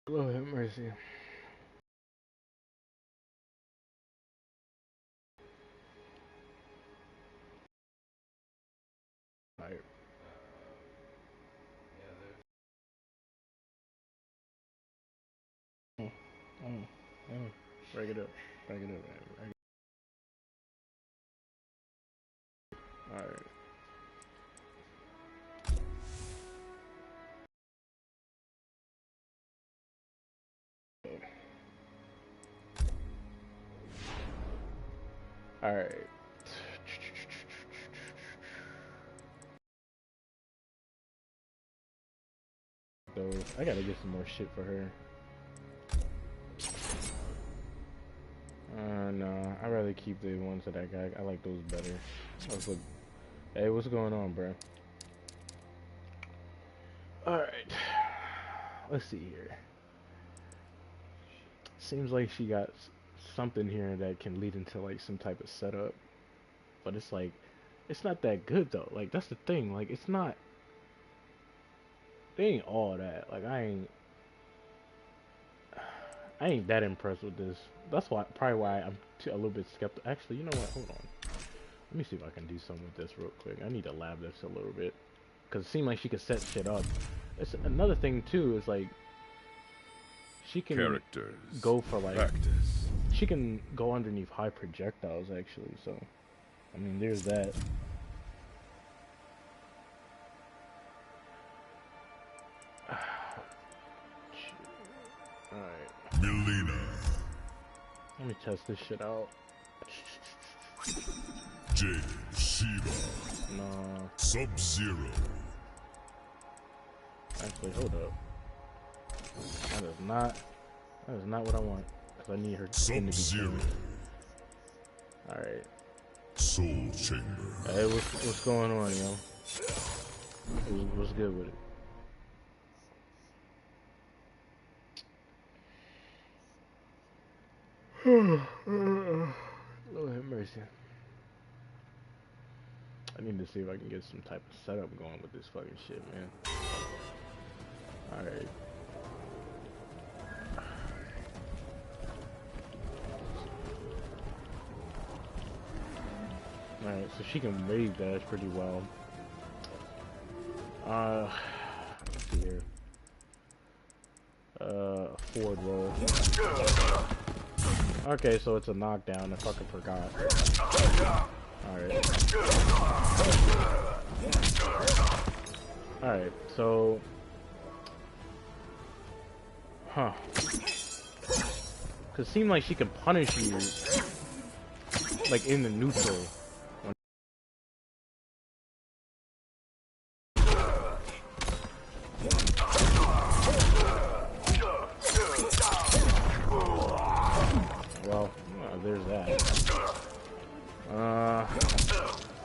Lord have mercy. Alright. Mm, mm, Break it up. Break it up, man. Alright. Alright. So, I gotta get some more shit for her. No, I'd rather keep the ones that I got. I like those better. Look. Hey, what's going on, bro? Alright. Let's see here. Seems like she got something here that can lead into like some type of setup. But it's like, it's not that good though. Like, that's the thing. Like, it's not. They ain't all that. Like, I ain't that impressed with this. That's why, probably why I'm a little bit skeptical. Actually, you know what? Hold on. Let me see if I can do something with this real quick. I need to lab this a little bit. Because it seemed like she could set shit up. It's another thing, too, is like, she can Characters. Go for like, Practice. She can go underneath high projectiles, actually. So, I mean, there's that. Alright. Melina. Let me test this shit out. Jade. Shiva. No. Sub-Zero. Actually, hold up. That is not what I want. Because I need her skin to be Sub-Zero. Alright. Soul Chamber. Hey, what's going on, yo? What's good with it? Lord have mercy. I need to see if I can get some type of setup going with this fucking shit, man. Alright. Alright, so she can wave dash pretty well. Let's see here. Forward roll. Okay, so it's a knockdown. I fucking forgot. Alright. Alright, so... Huh. Cause it seemed like she could punish you, like, in the neutral. Well, there's that.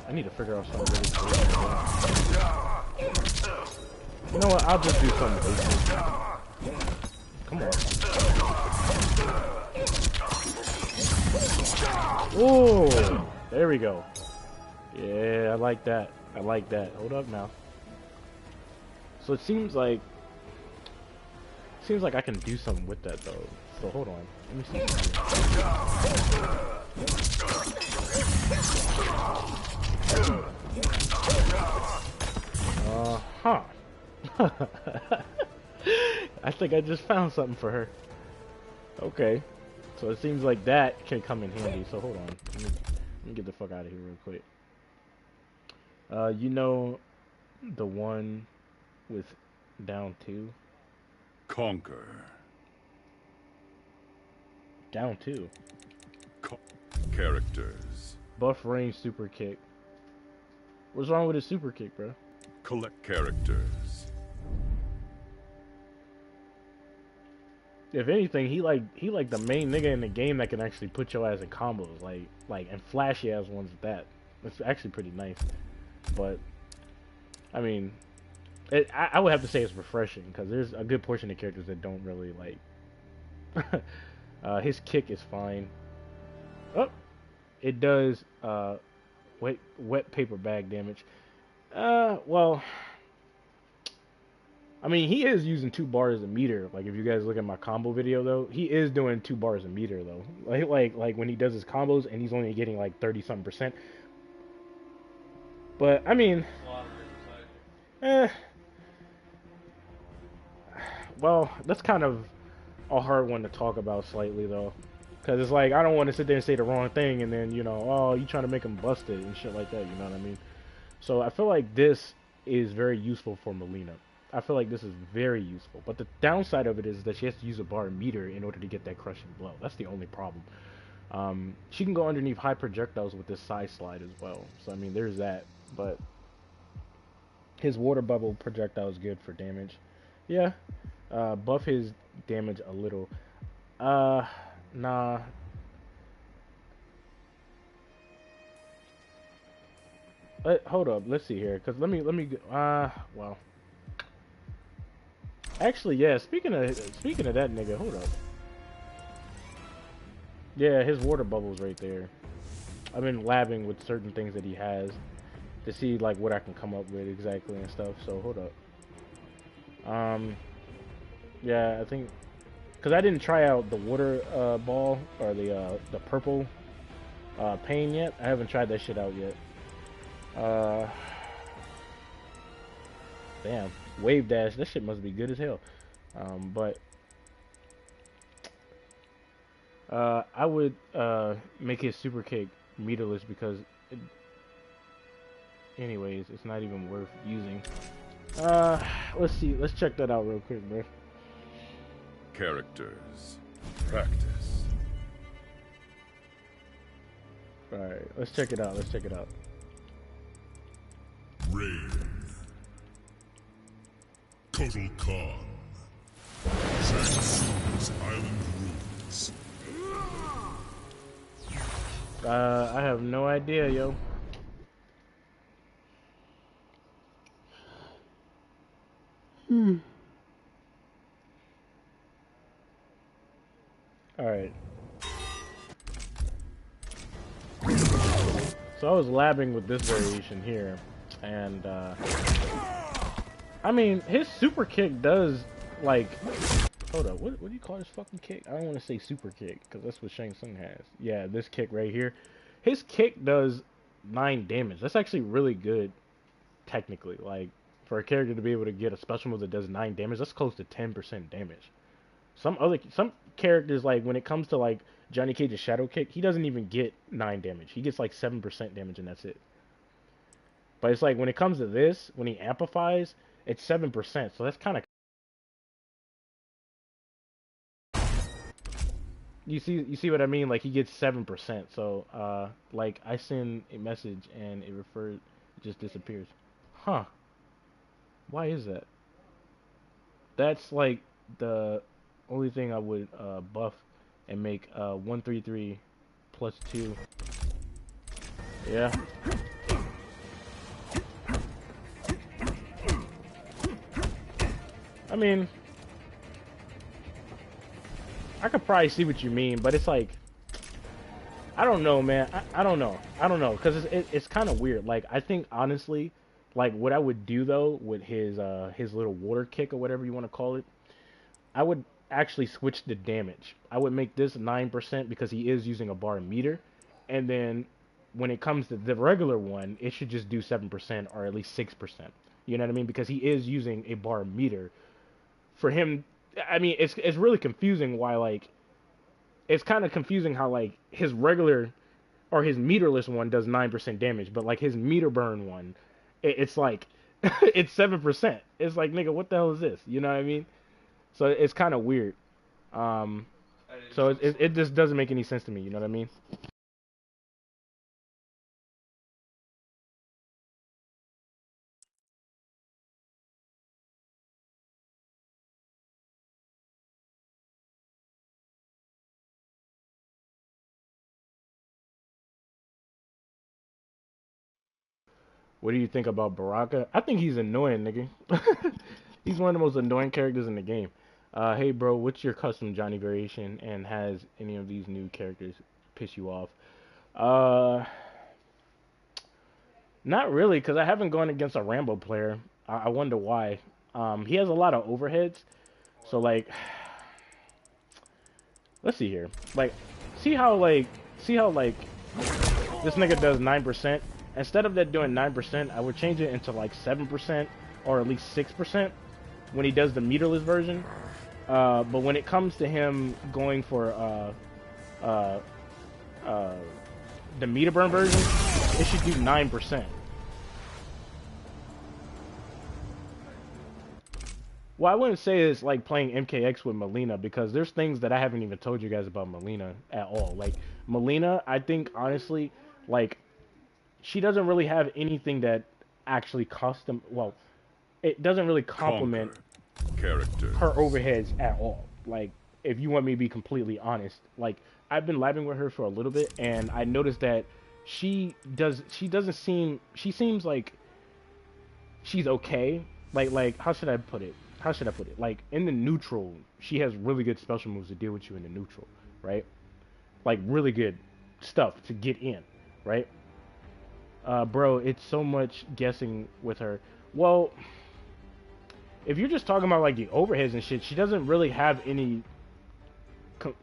I need to figure out something really cool. You know what? I'll just do something basic. Come on. Oh, there we go. Yeah, I like that. I like that. Hold up now. So it seems like I can do something with that though. So hold on. Let me see. Huh. I think I just found something for her. Okay. So it seems like that can come in handy. So hold on. Let me get the fuck out of here real quick. You know the one with down 2? Conquer. Down 2. Characters. Buff range super kick. What's wrong with his super kick, bro? Collect characters. If anything, he like the main nigga in the game that can actually put your ass in combos, like and flashy ass ones at that. It's actually pretty nice. But I mean, I would have to say it's refreshing because there's a good portion of characters that don't really like. His kick is fine. Oh, it does wet paper bag damage. Well, I mean, he is using 2 bars a meter. Like if you guys look at my combo video though, he is doing 2 bars a meter though. Like when he does his combos and he's only getting like 30 something percent. But I mean, eh, well, that's kind of a hard one to talk about slightly though, because it's like I don't want to sit there and say the wrong thing and then oh, you trying to make him busted and shit like that. You know what I mean? So I feel like this is very useful for Melina. I feel like this is very useful. But the downside of it is that she has to use a bar meter in order to get that crushing blow. That's the only problem. She can go underneath high projectiles with this side slide as well. So I mean, there's that. But his water bubble projectile is good for damage. Yeah. Buff his damage a little. Nah. Hold up. Let's see here. Cause let me. Well. Actually, yeah. Speaking of that nigga, hold up. Yeah, his water bubble's right there. I've been labbing with certain things that he has to see like what I can come up with exactly and stuff. So hold up. Yeah, I think because I didn't try out the water ball or the purple pain yet. I haven't tried that shit out yet. Damn, wave dash. That shit must be good as hell. But I would make his super kick meterless because, anyways, it's not even worth using. Let's see. Let's check that out real quick, bro. Characters. Practice. All right, let's check it out. Let's check it out. Rain. Total Khan. Shang Tsung's Island Rules. I have no idea, yo. Alright. So I was labbing with this variation here, and I mean, his super kick does, like, hold up, what do you call this fucking kick? I don't want to say super kick, because that's what Shang Tsung has. Yeah, this kick right here. His kick does 9 damage. That's actually really good, technically. Like, for a character to be able to get a special move that does 9 damage, that's close to 10% damage. Some characters, like, when it comes to, like, Johnny Cage's Shadow Kick, he doesn't even get 9 damage. He gets, like, 7% damage, and that's it. But it's like, when it comes to this, when he amplifies, it's 7%, so that's kind of... You see what I mean? Like, he gets 7%, so, like, I send a message, and it just disappears. Huh. Why is that? That's, like, the only thing I would, buff and make, 133 plus 2. Yeah. I mean, I could probably see what you mean, but it's like, I don't know, man. I don't know. I don't know, because it's kind of weird. Like, I think, honestly, like, what I would do, though, with his little water kick or whatever you want to call it, I would actually switch the damage. I would make this 9% because he is using a bar meter, and then when it comes to the regular one, it should just do 7% or at least 6%. You know what I mean? Because he is using a bar meter. For him, I mean, it's really confusing why, like, it's kind of confusing how, like, his regular or his meterless one does 9% damage, but like his meter burn one, it's like it's 7%. It's like, nigga, what the hell is this? You know what I mean? So it's kind of weird. So it just doesn't make any sense to me. You know what I mean? What do you think about Baraka? I think he's annoying, nigga. He's one of the most annoying characters in the game. Hey, bro, what's your custom Johnny variation, and has any of these new characters piss you off? Uh, Not really, because I haven't gone against a Rambo player. I wonder why. He has a lot of overheads. So like, let's see here. Like, see how like, see how like this nigga does 9%. Instead of that doing 9%, I would change it into like 7% or at least 6% when he does the meterless version. But when it comes to him going for the meter burn version, it should do 9%. Well, I wouldn't say it's like playing MKX with Melina because there's things that I haven't even told you guys about Melina at all. Like Melina, I think honestly, like she doesn't really have anything that actually custom. Well, it doesn't really complement characters. her overheads at all. Like, if you want me to be completely honest, like I've been labbing with her for a little bit, and I noticed that she seems like she's okay. Like how should I put it? How should I put it? Like in the neutral, she has really good special moves to deal with you in the neutral, right? Like really good stuff to get in, right? Bro, it's so much guessing with her. Well, if you're just talking about like the overheads and shit, she doesn't really have any.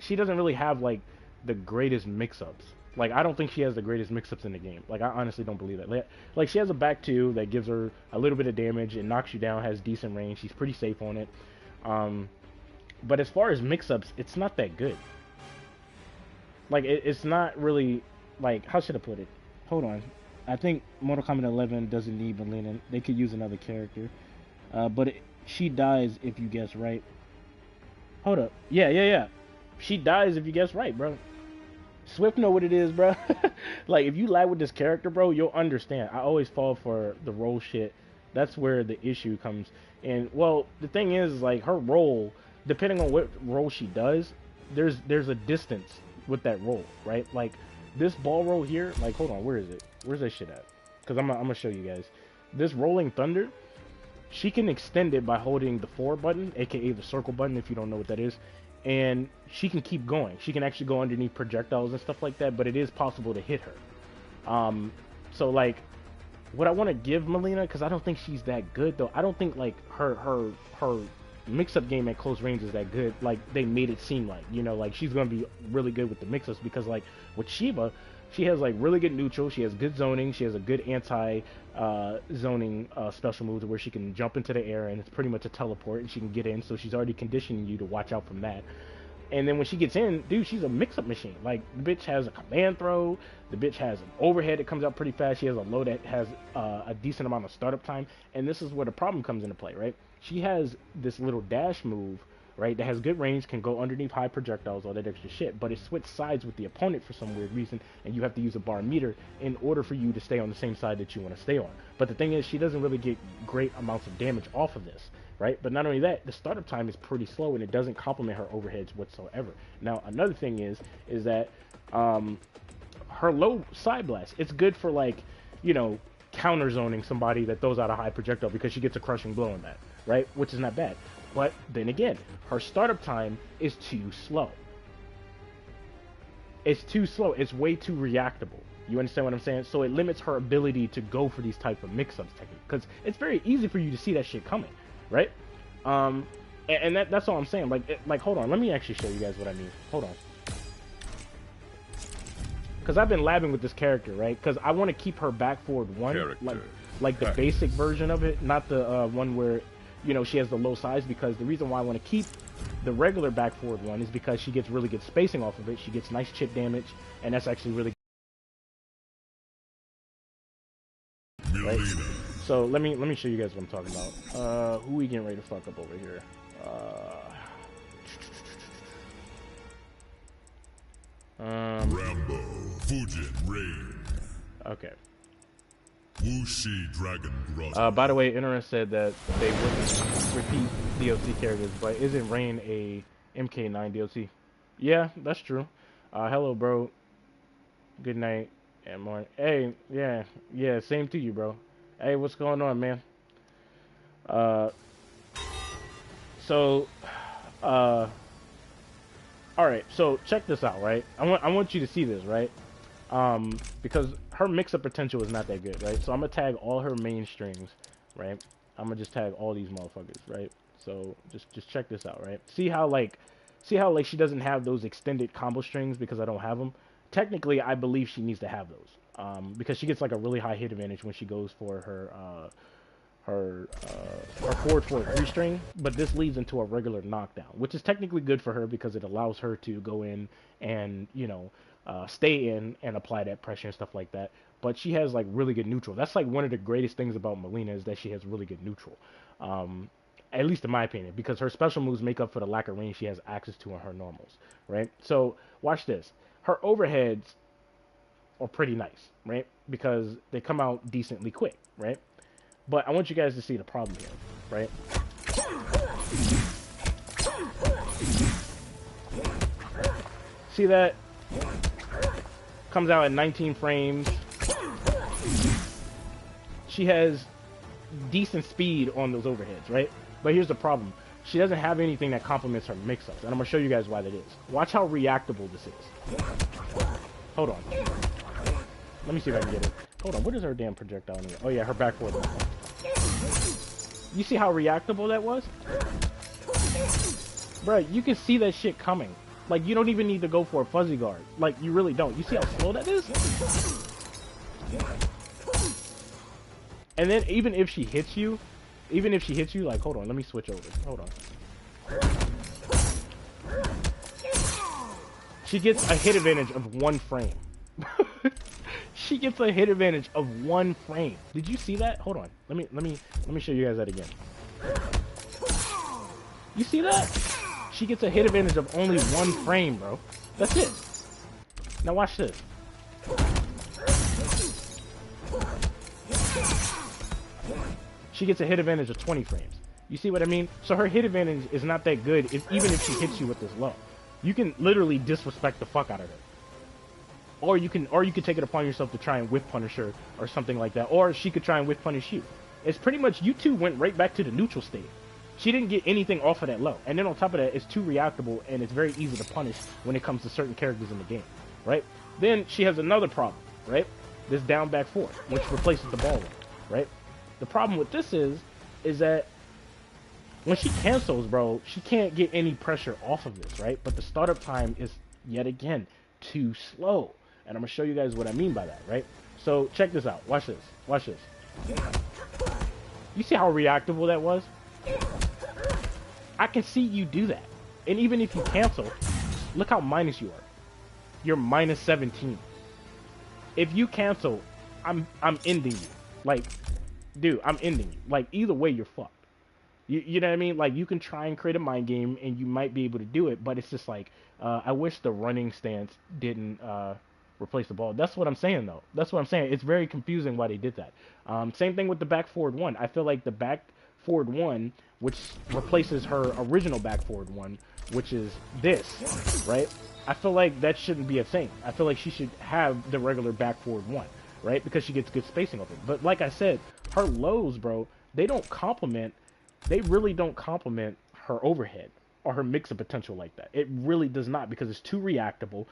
She doesn't really have like the greatest mix-ups. Like I don't think she has the greatest mix-ups in the game. Like I honestly don't believe that. Like she has a back two that gives her a little bit of damage and knocks you down. Has decent range. She's pretty safe on it. But as far as mix-ups, it's not that good. Like it's not really like how should I put it? Hold on. I think Mortal Kombat 11 doesn't need Melina. They could use another character. But she dies if you guess right. Hold up. Yeah. She dies if you guess right, bro. Swift know what it is, bro. Like, if you lie with this character, bro, you'll understand. I always fall for the role shit. That's where the issue comes. And, well, the thing is, like, her role, depending on what role she does, there's a distance with that role, right? Like, this ball roll here, like, hold on, where is it? Where's that shit at? Because I'm gonna show you guys. This Rolling Thunder, she can extend it by holding the 4 button, aka the circle button if you don't know what that is, and she can keep going. She can actually go underneath projectiles and stuff like that, but it is possible to hit her. So like, what I want to give Melina, because I don't think she's that good though. I don't think like her mix-up game at close range is that good. Like they made it seem like, you know, like she's gonna be really good with the mix-ups because like with Shiva, she has like really good neutral. She has good zoning. She has a good anti zoning special move where she can jump into the air and it's pretty much a teleport and she can get in. So she's already conditioning you to watch out from that. And then when she gets in, dude, she's a mix-up machine. Like the bitch has a command throw. The bitch has an overhead that comes out pretty fast. She has a low that has a decent amount of startup time. And this is where the problem comes into play, right? She has this little dash move, right, that has good range, can go underneath high projectiles, all that extra shit, but it switches sides with the opponent for some weird reason, and you have to use a bar meter in order for you to stay on the same side that you want to stay on. But the thing is, she doesn't really get great amounts of damage off of this, right? But not only that, the startup time is pretty slow, and it doesn't complement her overheads whatsoever. Now, another thing is that her low side blast, it's good for, like, you know, counter zoning somebody that throws out a high projectile because she gets a crushing blow on that, right? Which is not bad. But then again, her startup time is too slow. It's too slow. It's way too reactable. You understand what I'm saying? So it limits her ability to go for these type of mix-ups techniques. Because it's very easy for you to see that shit coming, right? And that's all I'm saying. Like, hold on. Let me actually show you guys what I mean. Hold on. Because I've been labbing with this character, right? Because I want to keep her back forward one, like the basic version of it, not the one where, you know, she has the low size, because the reason why I want to keep the regular back forward one is because she gets really good spacing off of it. She gets nice chip damage, and that's actually really good. Right? So let me show you guys what I'm talking about. Who we getting ready to fuck up over here? Rambo, Fujin, Rain. Okay. Wuxi Dragon Gross. By the way, Interest said that they wouldn't repeat DLC characters, but isn't Rain a MK9 DLC? Yeah, that's true. Hello, bro. Good night and morning. Hey, yeah, same to you, bro. Hey, what's going on, man? Alright, so check this out, right? I want you to see this, right? Because her mix-up potential is not that good, right? So I'm gonna tag all her main strings, right? I'm gonna just tag all these motherfuckers, right? So just check this out, right? See how she doesn't have those extended combo strings because I don't have them. Technically, I believe she needs to have those, because she gets like a really high hit advantage when she goes for her forward 3 string, but this leads into a regular knockdown, which is technically good for her because it allows her to go in and, you know, stay in and apply that pressure and stuff like that. But she has like really good neutral. That's like one of the greatest things about Melina is that she has really good neutral. At least in my opinion, because her special moves make up for the lack of range she has access to in her normals, right? So watch this. Her overheads are pretty nice, right? Because they come out decently quick, right? But I want you guys to see the problem here, right? See that? Comes out at 19 frames. She has decent speed on those overheads, right? But here's the problem. She doesn't have anything that complements her mix-ups, and I'm going to show you guys why that is. Watch how reactable this is. Hold on. Let me see if I can get it. Hold on, what is her damn projectile in here? Oh yeah, her back forward. You see how reactable that was? Bruh, you can see that shit coming. Like, you don't even need to go for a fuzzy guard. Like, you really don't. You see how slow that is? And then even if she hits you, like, hold on, let me switch over. Hold on. She gets a hit advantage of 1 frame. She gets a hit advantage of 1 frame. Did you see that? Hold on. Let me show you guys that again. You see that? She gets a hit advantage of only 1 frame, bro. That's it. Now watch this. She gets a hit advantage of 20 frames. You see what I mean? So her hit advantage is not that good, even if she hits you with this low. You can literally disrespect the fuck out of her. Or you can take it upon yourself to try and whiff punish her or something like that. Or she could try and whiff punish you. It's pretty much you two went right back to the neutral state. She didn't get anything off of that low. And then on top of that, it's too reactable and it's very easy to punish when it comes to certain characters in the game, right? Then she has another problem, right? This down back forward, which replaces the ball one, right? The problem with this is that when she cancels, bro, she can't get any pressure off of this, right? But the startup time is, yet again, too slow. And I'm going to show you guys what I mean by that, right? So check this out. Watch this. Watch this. You see how reactable that was? I can see you do that. And even if you cancel, look how minus you are. You're minus 17. If you cancel, I'm ending you. Like, dude, I'm ending you. Like, either way, you're fucked. You know what I mean? Like, you can try and create a mind game, and you might be able to do it, but it's just like, I wish the running stance didn't replace the ball. That's what I'm saying, though. That's what I'm saying. It's very confusing why they did that. Same thing with the back forward 1. I feel like the back forward 1, which replaces her original back forward 1, which is this, right? I feel like that shouldn't be a thing. I feel like she should have the regular back forward 1, right? Because she gets good spacing of it. But like I said, her lows, bro, they really don't complement her overhead or her mix of potential like that. It really does not, because it's too reactable.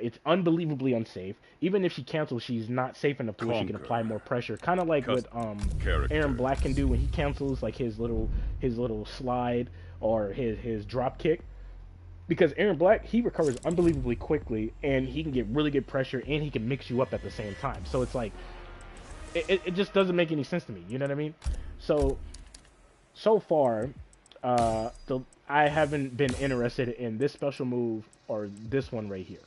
It's unbelievably unsafe. Even if she cancels, she's not safe enough to where she can apply more pressure. Kind of like what Aaron Black can do when he cancels, like his little slide or his drop kick. Because Aaron Black, he recovers unbelievably quickly, and he can get really good pressure, and he can mix you up at the same time. So it's like, it just doesn't make any sense to me. You know what I mean? So far, I haven't been interested in this special move or this one right here.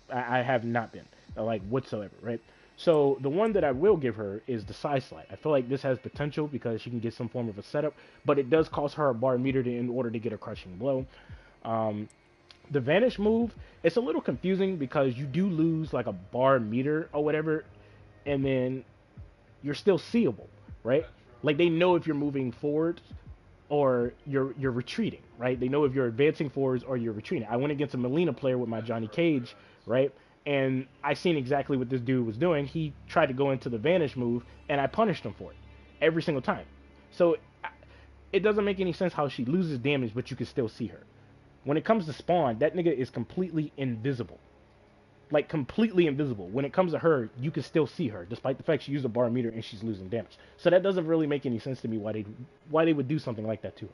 I have not been, like, whatsoever, right? So the one that I will give her is the side slide. I feel like this has potential because she can get some form of a setup, but it does cost her a bar meter in order to get a crushing blow. The vanish move, it's a little confusing because you do lose like a bar meter or whatever, and then you're still seeable, right? Like, they know if you're moving forward or you're retreating, right? They know if you're advancing forwards or you're retreating. I went against a Melina player with my Johnny Cage, right? And I seen exactly what this dude was doing. He tried to go into the vanish move, and I punished him for it every single time. So it doesn't make any sense how she loses damage, but you can still see her. When it comes to spawn, that nigga is completely invisible. like completely invisible. When it comes to her, you can still see her, despite the fact she used a bar meter and she's losing damage. So that doesn't really make any sense to me why they would do something like that to her.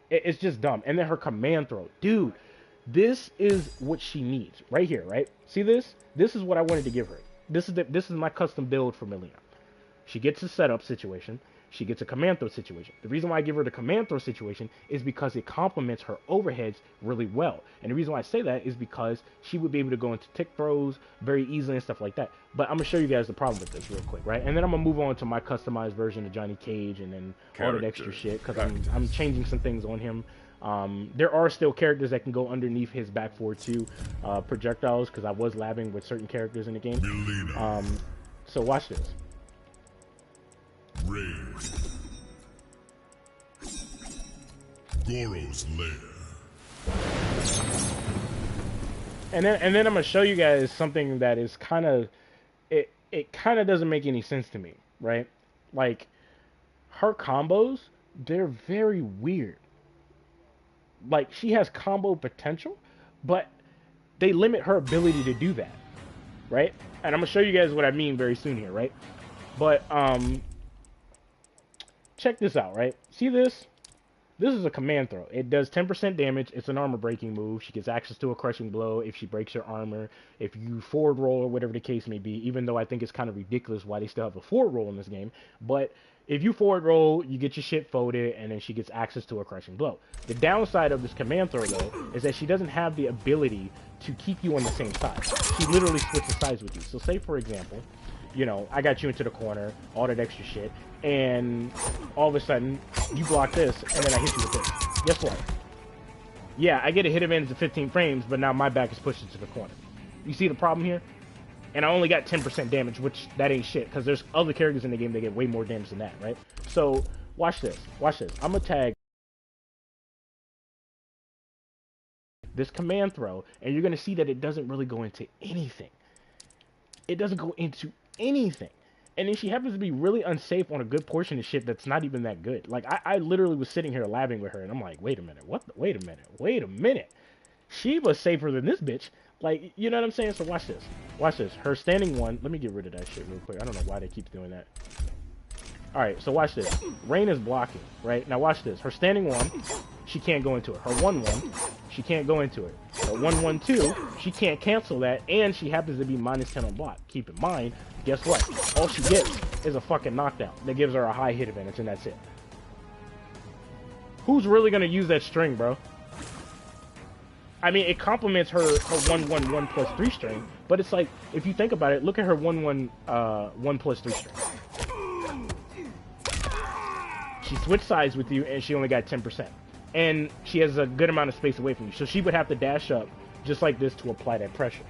It's just dumb. And then her command throw, dude. This is what she needs right here, right? See this? This is what I wanted to give her. This is my custom build for Melina. She gets a setup situation. She gets a command throw situation. The reason why I give her the command throw situation is because it complements her overheads really well. And the reason why I say that is because she would be able to go into tick throws very easily and stuff like that. But I'm going to show you guys the problem with this real quick, right? And then I'm going to move on to my customized version of Johnny Cage and then all that extra shit because I'm changing some things on him. There are still characters that can go underneath his back 4-2 projectiles because I was labbing with certain characters in the game. So watch this. Raid. Goro's lair. And then I'm gonna show you guys something that is kind of it kind of doesn't make any sense to me, right? Like her combos, they're very weird. Like she has combo potential, but they limit her ability to do that, right? And I'm gonna show you guys what I mean very soon here, right? But check this out, right? See this? This is a command throw. It does 10% damage. It's an armor breaking move. She gets access to a crushing blow if she breaks your armor. If you forward roll or whatever the case may be, even though I think it's kind of ridiculous why they still have a forward roll in this game. But if you forward roll, you get your shit folded, and then she gets access to a crushing blow. The downside of this command throw, though, is that she doesn't have the ability to keep you on the same side. She literally switches sides with you. So say, for example, you know, I got you into the corner, all that extra shit, and all of a sudden, you block this, and then I hit you with this. Guess what? Yeah, I get a hit advantage of 15 frames, but now my back is pushed into the corner. You see the problem here? And I only got 10% damage, which that ain't shit, because there's other characters in the game that get way more damage than that, right? So, watch this. Watch this. I'm going to tag this command throw, and you're going to see that it doesn't really go into anything. It doesn't go into anything. And then she happens to be really unsafe on a good portion of shit that's not even that good. Like, I literally was sitting here labbing with her, and I'm like, wait a minute, wait a minute. She was safer than this bitch. Like, you know what I'm saying? So watch this. Watch this. Her standing one, let me get rid of that shit real quick. I don't know why they keep doing that. Alright, so watch this. Rain is blocking, right? Now watch this. Her standing one, she can't go into it. Her 1-1, she can't go into it. Her 1-1-2, she can't cancel that, and she happens to be -10 on block. Keep in mind, guess what? All she gets is a fucking knockdown that gives her a high hit advantage, and that's it. Who's really gonna use that string, bro? I mean, it complements her 1-1-1 plus 3 string, but it's like, if you think about it, look at her 1-1 1 plus 3 string. She switched sides with you, and she only got 10%. And she has a good amount of space away from you, so she would have to dash up just like this to apply that pressure.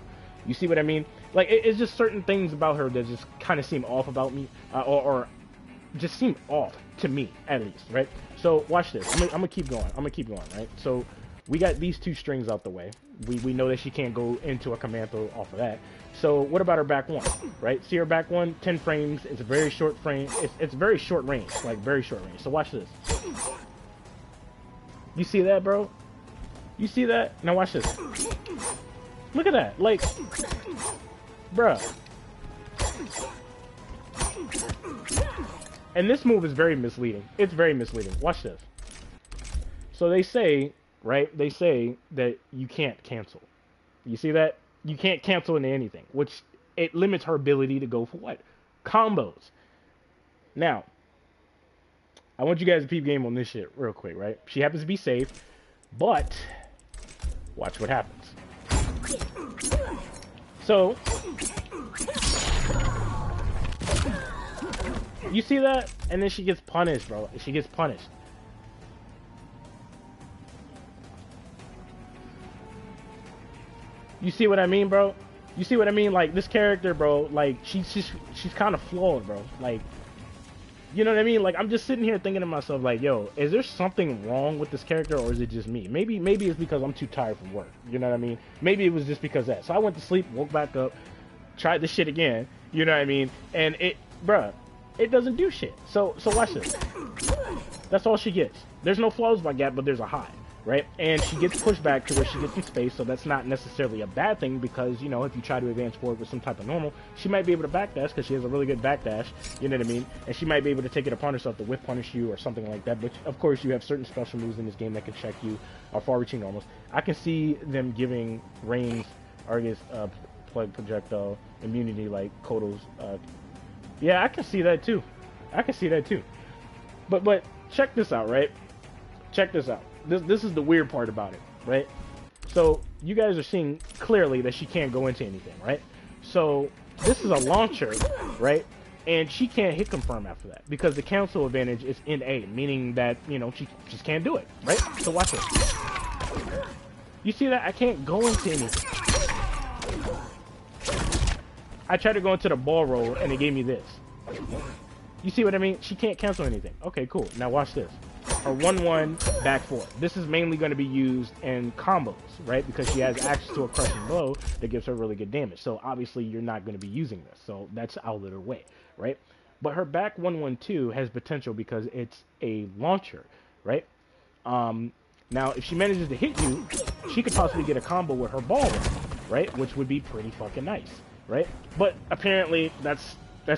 You see what I mean? Like, it's just certain things about her that just kind of seem off about me, or just seem off to me, at least, right? So, watch this. I'm gonna keep going. I'm gonna keep going, right? So, we got these 2 strings out the way. We know that she can't go into a command throw off of that. So, what about her back one, right? See her back one, 10 frames. It's a very short frame. It's very short range, like very short range. So, watch this. You see that, bro? You see that? Now watch this. Look at that. Like, bruh. And this move is very misleading. It's very misleading. Watch this. So they say, right? They say that you can't cancel. You see that? You can't cancel into anything, which it limits her ability to go for what? Combos. Now, I want you guys to peep game on this shit real quick, right? She happens to be safe, but watch what happens. So, you see that? And then she gets punished, bro. She gets punished. You see what I mean, bro? You see what I mean? Like, this character, bro, like, she's kind of flawed, bro. Like, you know what I mean? Like, I'm just sitting here thinking to myself, like, yo, is there something wrong with this character, or is it just me? Maybe it's because I'm too tired from work. You know what I mean? Maybe it was just because of that. So I went to sleep, woke back up, tried this shit again. You know what I mean? And it, bruh, it doesn't do shit. So watch this. That's all she gets. There's no flaws by Gap, but there's a high. right? And she gets pushed back to where she gets some space, so that's not necessarily a bad thing because, you know, if you try to advance forward with some type of normal, she might be able to backdash because she has a really good backdash, you know what I mean? And she might be able to take it upon herself to whiff punish you or something like that, but of course you have certain special moves in this game that can check you or far-reaching normals. I can see them giving range, or I guess, plug projectile immunity like Kodo's, yeah, I can see that too. I can see that too. But check this out, right? Check this out. This is the weird part about it, right? So you guys are seeing clearly that she can't go into anything, right? So this is a launcher, right? And she can't hit confirm after that because the cancel advantage is in A, meaning that, you know, she just can't do it, right? So watch it. You see that? I can't go into anything. I tried to go into the ball roll and it gave me this. You see what I mean? She can't cancel anything. Okay, cool. Now watch this. Her 1-1 back 4. This is mainly going to be used in combos, right? Because she has access to a crushing blow that gives her really good damage. So obviously you're not going to be using this. So that's out of her way, right? But her back 1-1-2 has potential because it's a launcher, right? Now if she manages to hit you, she could possibly get a combo with her ball, right? Which would be pretty fucking nice, right? But apparently that's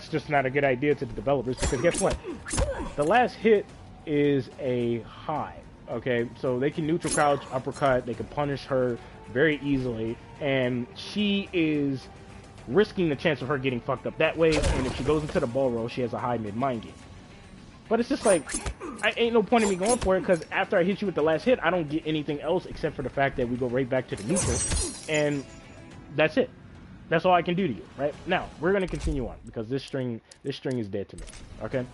just not a good idea to the developers because guess what? The last hit is a high, okay? So they can neutral crouch, uppercut, they can punish her very easily, and she is risking the chance of her getting fucked up that way, and if she goes into the ball roll, she has a high mid-mind game. But it's just like, I ain't no point in me going for it, because after I hit you with the last hit, I don't get anything else except for the fact that we go right back to the neutral, and that's it. That's all I can do to you, right? Now, we're going to continue on, because this string is dead to me, okay?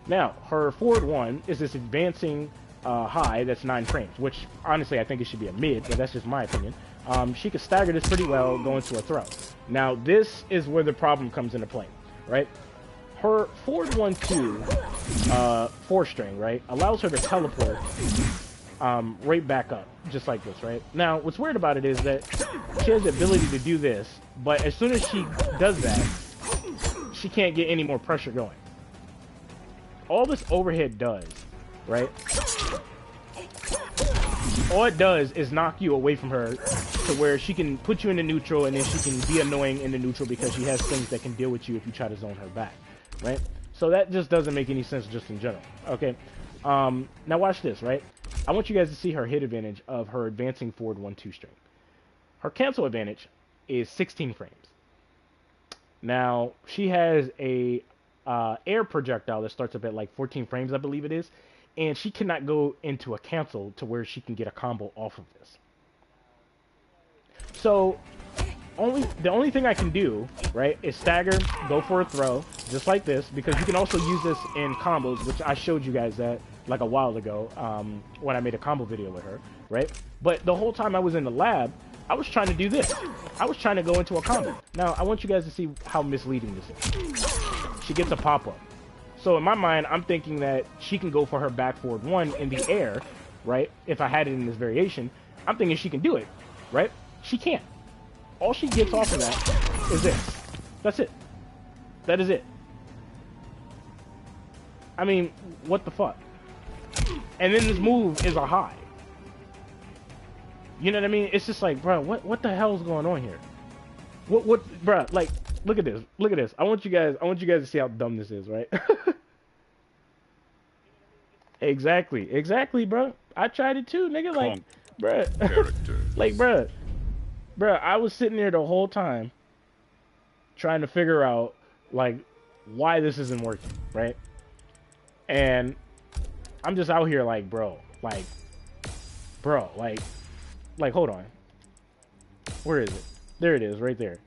Now, her forward 1 is this advancing high that's 9 frames, which honestly I think it should be a mid, but that's just my opinion. She can stagger this pretty well going to a throw. Now, this is where the problem comes into play, right? Her forward 1-2 4-string, right, allows her to teleport right back up, just like this, right? Now, what's weird about it is that she has the ability to do this, but as soon as she does that, she can't get any more pressure going. All this overhead does, right? All it does is knock you away from her to where she can put you into neutral and then she can be annoying in the neutral because she has things that can deal with you if you try to zone her back, right? So that just doesn't make any sense just in general, okay? Now watch this, right? I want you guys to see her hit advantage of her advancing forward 1-2 string. Her cancel advantage is 16 frames. Now, she has a air projectile that starts up at like 14 frames, I believe it is, and she cannot go into a cancel to where she can get a combo off of this. So the only thing I can do, right, is stagger, go for a throw, just like this, because you can also use this in combos, which I showed you guys that like a while ago when I made a combo video with her, right? But the whole time I was in the lab, I was trying to do this. I was trying to go into a combo. Now, I want you guys to see how misleading this is. She gets a pop-up. So in my mind, I'm thinking that she can go for her back forward 1 in the air, right? If I had it in this variation, I'm thinking she can do it, right? She can't. All she gets off of that is this. That's it. That is it. I mean, what the fuck? And then this move is a high. You know what I mean? It's just like, bro, what the hell's going on here? What, bro? Like, look at this. Look at this. I want you guys to see how dumb this is, right? Exactly, bro. I tried it too, nigga. Like, bro, like, bro, I was sitting there the whole time trying to figure out like why this isn't working, right? And I'm just out here like, bro, like, hold on. Where is it? There it is, right there.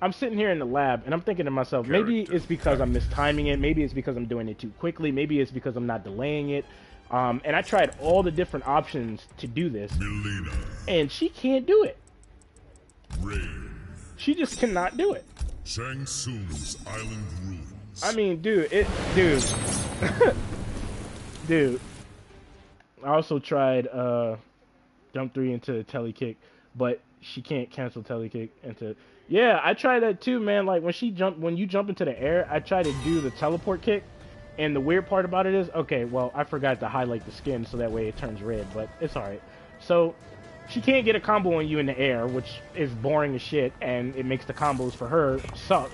I'm sitting here in the lab, and I'm thinking to myself, maybe it's because I'm mistiming it, maybe it's because I'm doing it too quickly, maybe it's because I'm not delaying it. And I tried all the different options to do this, Melina. And she can't do it. Rave. She just cannot do it. Shang Tsung's Island Ruins. I mean, dude, dude. I also tried jump 3 into tele kick, but she can't cancel tele kick into. Yeah, I tried that too, man. Like when you jump into the air, I tried to do the teleport kick, And the weird part about it is, okay, well, I forgot to highlight the skin so that way it turns red, but it's alright. So, she can't get a combo on you in the air, which is boring as shit, and it makes the combos for her suck.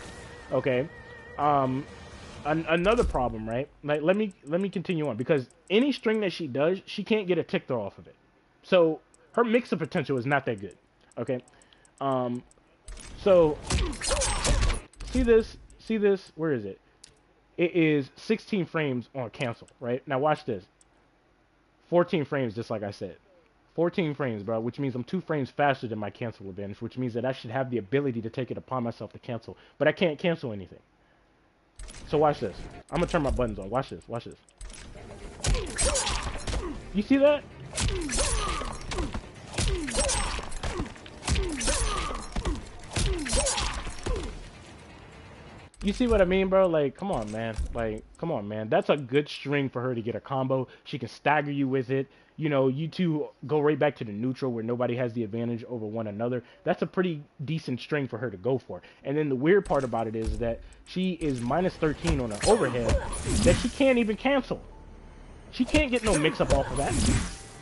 Okay. Another problem, right? Like, let me continue on, because any string that she does, she can't get a tick throw off of it. So, her mix-up potential is not that good. Okay. Um, so, see this, where is it? It is 16 frames on cancel, right? Now watch this. 14 frames, just like I said. 14 frames, bro, which means I'm 2 frames faster than my cancel advantage, which means that I should have the ability to take it upon myself to cancel. But I can't cancel anything. So watch this. I'm gonna turn my buttons on. Watch this. Watch this. You see that? You see what I mean, bro? Like, come on, man. Like, come on, man. That's a good string for her to get a combo. She can stagger you with it. You know, you two go right back to the neutral where nobody has the advantage over one another. That's a pretty decent string for her to go for. And then the weird part about it is that she is minus 13 on an overhead that she can't even cancel. She can't get no mix-up off of that.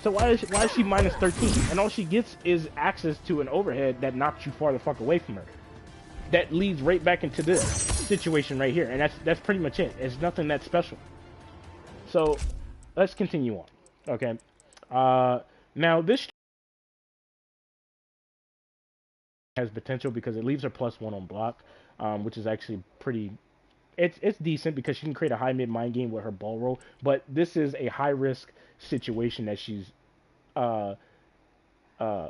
So why is she minus 13? And all she gets is access to an overhead that knocks you far the fuck away from her. That leads right back into this situation right here, and that's pretty much it. It's nothing that special. So let's continue on. Okay. Now this has potential because it leaves her +1 on block, which is actually pretty. It's decent because she can create a high mid mind game with her ball roll, but this is a high risk situation that she's uh uh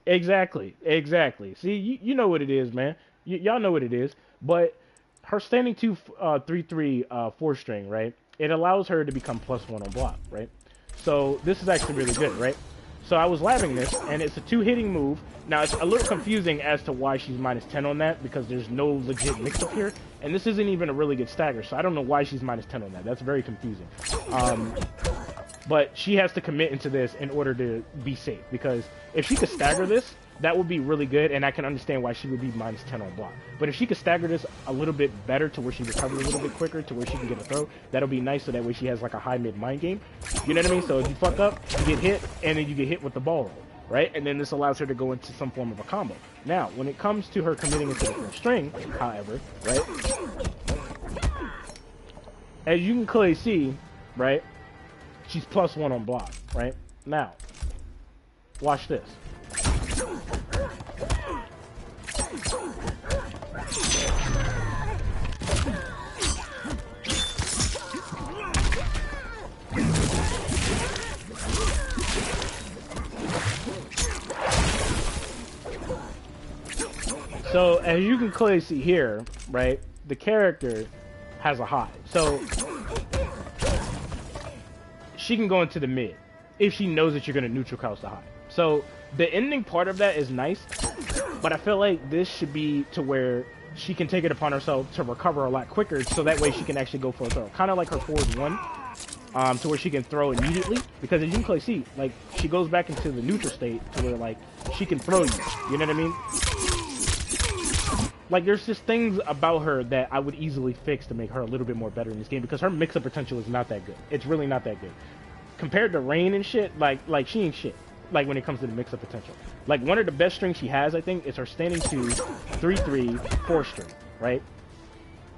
Exactly, exactly. See, you know what it is, man. Y'all know what it is. But her standing 2 3 3 4 string, right? It allows her to become +1 on block, right? So this is actually really good, right? So I was labbing this, and it's a 2 hitting move. Now it's a little confusing as to why she's -10 on that because there's no legit mix-up here, and this isn't even a really good stagger. So I don't know why she's -10 on that. That's very confusing. But she has to commit into this in order to be safe, because if she could stagger this, that would be really good, and I can understand why she would be -10 on block. But if she could stagger this a little bit better to where she recovers a little bit quicker to where she can get a throw, that'll be nice, so that way she has like a high mid mind game. You know what I mean? So if you fuck up, you get hit, and then you get hit with the ball roll, right? And then this allows her to go into some form of a combo. Now, when it comes to her committing into the first string, however, right? As you can clearly see, right? She's +1 on block, right? Now, watch this. So, as you can clearly see here, right, the character has a high. So, she can go into the mid if she knows that you're going to neutral cross the high. So the ending part of that is nice, but I feel like this should be to where she can take it upon herself to recover a lot quicker, so that way she can actually go for a throw. Kind of like her forward 1, to where she can throw immediately, because as you can clearly see, like, she goes back into the neutral state to where, like, she can throw you. You know what I mean? Like, there's just things about her that I would easily fix to make her a little bit more better in this game, because her mix-up potential is not that good. It's really not that good. Compared to Rain and shit, like she ain't shit. Like, when it comes to the mix-up potential. Like, one of the best strings she has, I think, is her standing 2 3 3 4 string, right?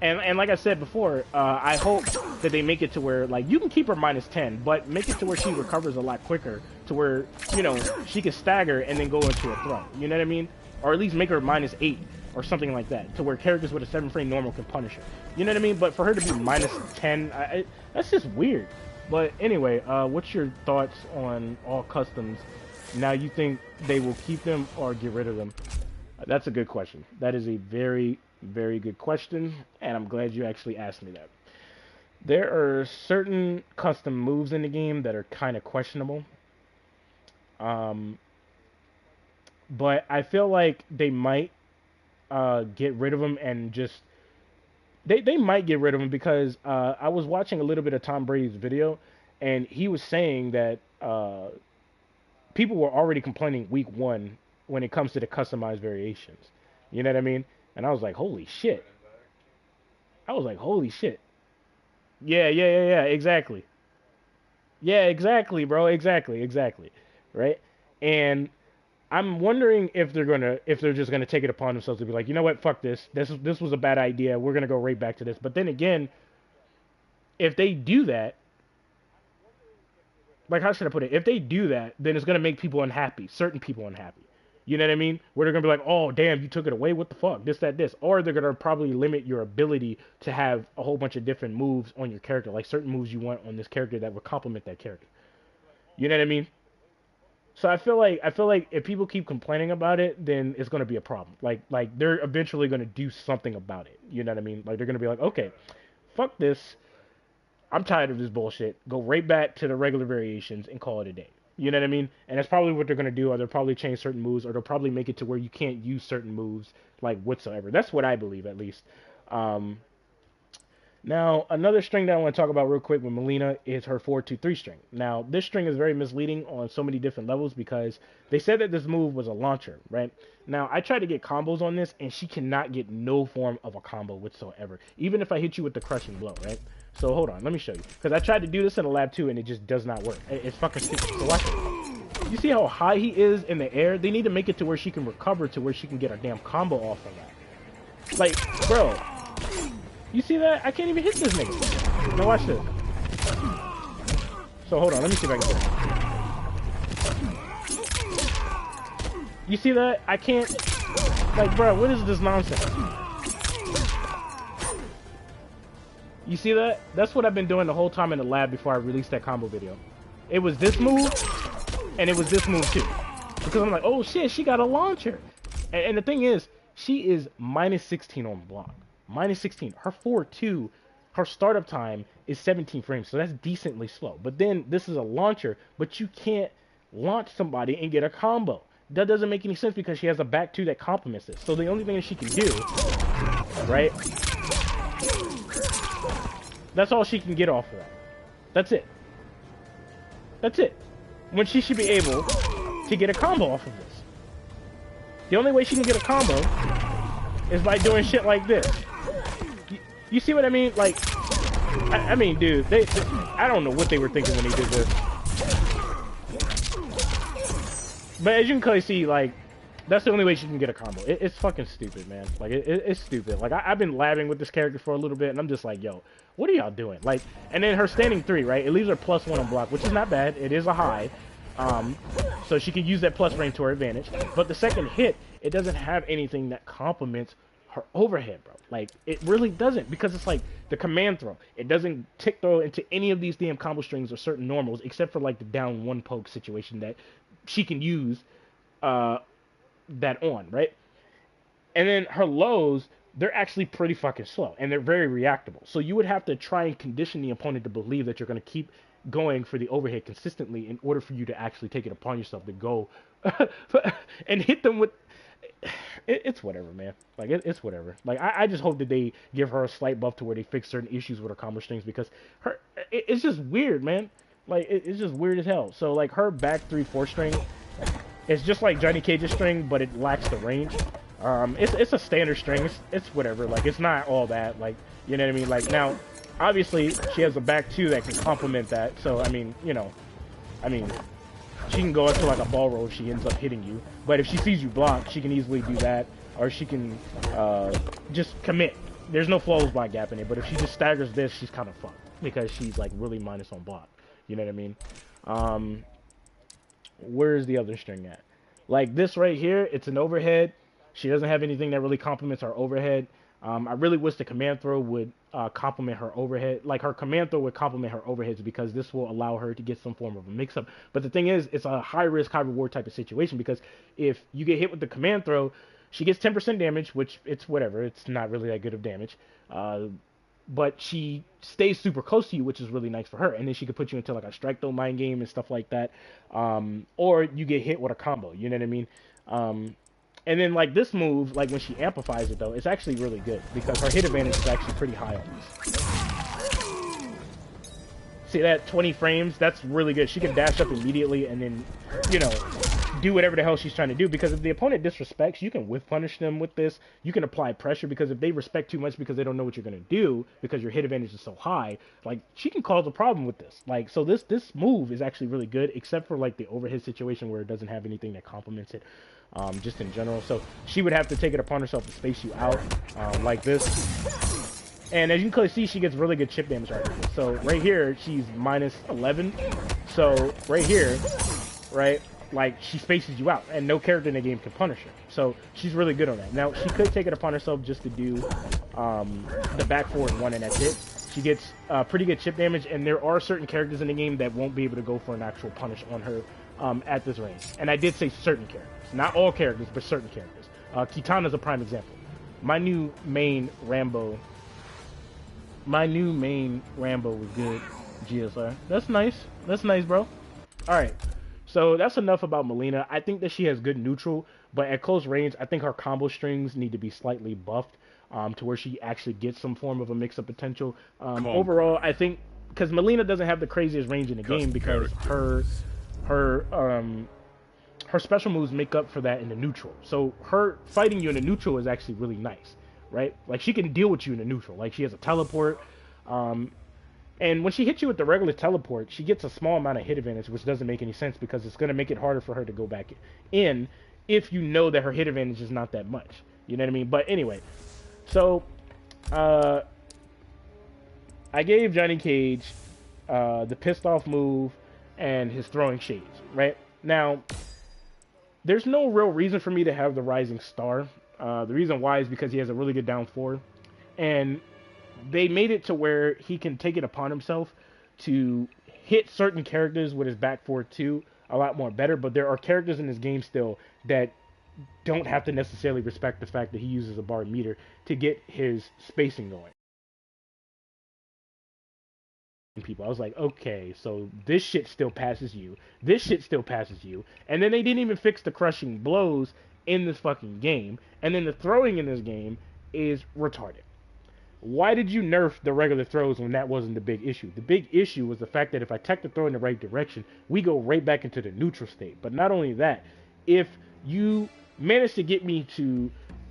And like I said before, I hope that they make it to where, like, you can keep her -10, but make it to where she recovers a lot quicker, to where, you know, she can stagger and then go into a throw. You know what I mean? Or at least make her -8 or something like that, to where characters with a 7-frame normal can punish her. You know what I mean? But for her to be -10, that's just weird. But anyway, what's your thoughts on all customs? Now, you think they will keep them or get rid of them? That's a good question. That is a very, very good question, and I'm glad you actually asked me that. There are certain custom moves in the game that are kind of questionable. But I feel like they might get rid of them and just... They might get rid of him, because I was watching a little bit of Tom Brady's video, and he was saying that people were already complaining week 1 when it comes to the customized variations. You know what I mean? And I was like, holy shit. I was like, holy shit. Yeah, yeah, yeah, yeah, exactly. Yeah, exactly, bro. Exactly, exactly. Right? And I'm wondering if they're just gonna take it upon themselves to be like, you know what, fuck this. This was a bad idea. We're gonna go right back to this. But then again, if they do that, like how should I put it? If they do that, then it's gonna make people unhappy, certain people unhappy. You know what I mean? Where they're gonna be like, oh damn, you took it away. What the fuck? This, that, this. Or they're gonna probably limit your ability to have a whole bunch of different moves on your character, like certain moves you want on this character that would complement that character. You know what I mean? So I feel like if people keep complaining about it, then it's gonna be a problem. Like they're eventually gonna do something about it. You know what I mean? Like they're gonna be like, okay, fuck this. I'm tired of this bullshit. Go right back to the regular variations and call it a day. You know what I mean? And that's probably what they're gonna do, or they'll probably change certain moves, or they'll probably make it to where you can't use certain moves like whatsoever. That's what I believe, at least. Um, Now, another string that I want to talk about real quick with Melina is her 4-2-3 string. Now, this string is very misleading on so many different levels because they said that this move was a launcher, right? Now, I tried to get combos on this, and she cannot get no form of a combo whatsoever, even if I hit you with the crushing blow, right? So, hold on, let me show you. Because I tried to do this in the lab too, and it just does not work. It's fucking stupid. So, watch it. You see how high he is in the air? They need to make it to where she can recover to where she can get a damn combo off of that. Like, bro. You see that? I can't even hit this nigga. Now watch this. So hold on, let me see if I can get it. You see that? I can't. Like, bro, what is this nonsense? You see that? That's what I've been doing the whole time in the lab before I released that combo video. It was this move, and it was this move too. Because I'm like, oh shit, she got a launcher. And the thing is, she is minus 16 on block. Minus 16. Her 4-2, her startup time is 17 frames, so that's decently slow. But then this is a launcher, but you can't launch somebody and get a combo. That doesn't make any sense because she has a back 2 that complements it. So the only thing that she can do, right? That's all she can get off of that. That's it. That's it. When she should be able to get a combo off of this. The only way she can get a combo is by doing shit like this. You see what I mean? Like, I mean, dude, they, I don't know what they were thinking when they did this. But as you can clearly see, like, that's the only way she can get a combo. It's fucking stupid, man. Like, it's stupid. Like, I've been labbing with this character for a little bit, and I'm just like, yo, what are y'all doing? Like, and then her standing 3, right? It leaves her +1 on block, which is not bad. It is a high. So she can use that plus range to her advantage. But the second hit, it doesn't have anything that complements her overhead, bro. Like, it really doesn't, because it's like the command throw. It doesn't tick throw into any of these damn combo strings or certain normals, except for like the down 1 poke situation that she can use that on, right? And then her lows, they're actually pretty fucking slow, and they're very reactable. So you would have to try and condition the opponent to believe that you're going to keep going for the overhead consistently in order for you to actually take it upon yourself to go and hit them with... It's whatever, man. Like, it's whatever. Like, I just hope that they give her a slight buff to where they fix certain issues with her combo strings, because it's just weird, man. Like, it's just weird as hell. So, like, her back 3-4 string, it's just like Johnny Cage's string, but it lacks the range. It's a standard string. It's whatever. Like, it's not all that. Like, you know what I mean? Like, now, obviously, she has a back 2 that can complement that. So, I mean, you know, she can go into like a ball roll if she ends up hitting you. But if she sees you block, she can easily do that. Or she can just commit. There's no flawless block gap in it. But if she just staggers this, she's kind of fucked, because she's like really minus on block. You know what I mean? Where's the other string at? Like this right here, it's an overhead. She doesn't have anything that really complements her overhead. I really wish the command throw would complement her overhead. Like, her command throw would complement her overheads, because this will allow her to get some form of a mix-up. But the thing is, it's a high-risk, high-reward type of situation, because if you get hit with the command throw, she gets 10% damage, which it's whatever. It's not really that good of damage. But she stays super close to you, which is really nice for her. And then she could put you into like a strike throw mind game and stuff like that. Or you get hit with a combo, you know what I mean? And then, like, this move, like, when she amplifies it, though, it's actually really good, because her hit advantage is actually pretty high on this. See that 20 frames? That's really good. She can dash up immediately and then, you know, do whatever the hell she's trying to do. Because if the opponent disrespects, you can whiff punish them with this. You can apply pressure, because if they respect too much because they don't know what you're going to do, because your hit advantage is so high, like, she can cause a problem with this. Like, so this move is actually really good, except for like the overhit situation where it doesn't have anything that complements it, just in general. So she would have to take it upon herself to space you out, like this. And as you can clearly see, she gets really good chip damage right here. So right here, she's minus 11. So right here, right, like, she spaces you out, and no character in the game can punish her. So she's really good on that. Now, she could take it upon herself just to do the back forward one, and that's it. She gets pretty good chip damage, and there are certain characters in the game that won't be able to go for an actual punish on her at this range. And I did say certain characters. Not all characters, but certain characters. Kitana's a prime example. My new main Rambo was good, GSR. That's nice. That's nice, bro. Alright. So that's enough about Mileena. I think that she has good neutral, but at close range, I think her combo strings need to be slightly buffed to where she actually gets some form of a mix-up potential. Overall, I think, because Mileena doesn't have the craziest range in the game, because her special moves make up for that in the neutral. So her fighting you in the neutral is actually really nice, right? Like, she can deal with you in the neutral. Like, she has a teleport, and when she hits you with the regular teleport, she gets a small amount of hit advantage, which doesn't make any sense, because it's going to make it harder for her to go back in if you know that her hit advantage is not that much. You know what I mean? But anyway, so I gave Johnny Cage the pissed off move and his throwing shades, right? Now, there's no real reason for me to have the rising star. The reason why is because he has a really good down 4, and they made it to where he can take it upon himself to hit certain characters with his back 4 too a lot more better, but there are characters in this game still that don't have to necessarily respect the fact that he uses a bar meter to get his spacing going. People, I was like, okay, so this shit still passes you, this shit still passes you, and then they didn't even fix the crushing blows in this fucking game, and then the throwing in this game is retarded. Why did you nerf the regular throws when that wasn't the big issue? The big issue was the fact that if I tech the throw in the right direction, we go right back into the neutral state. But not only that, if you manage to get me to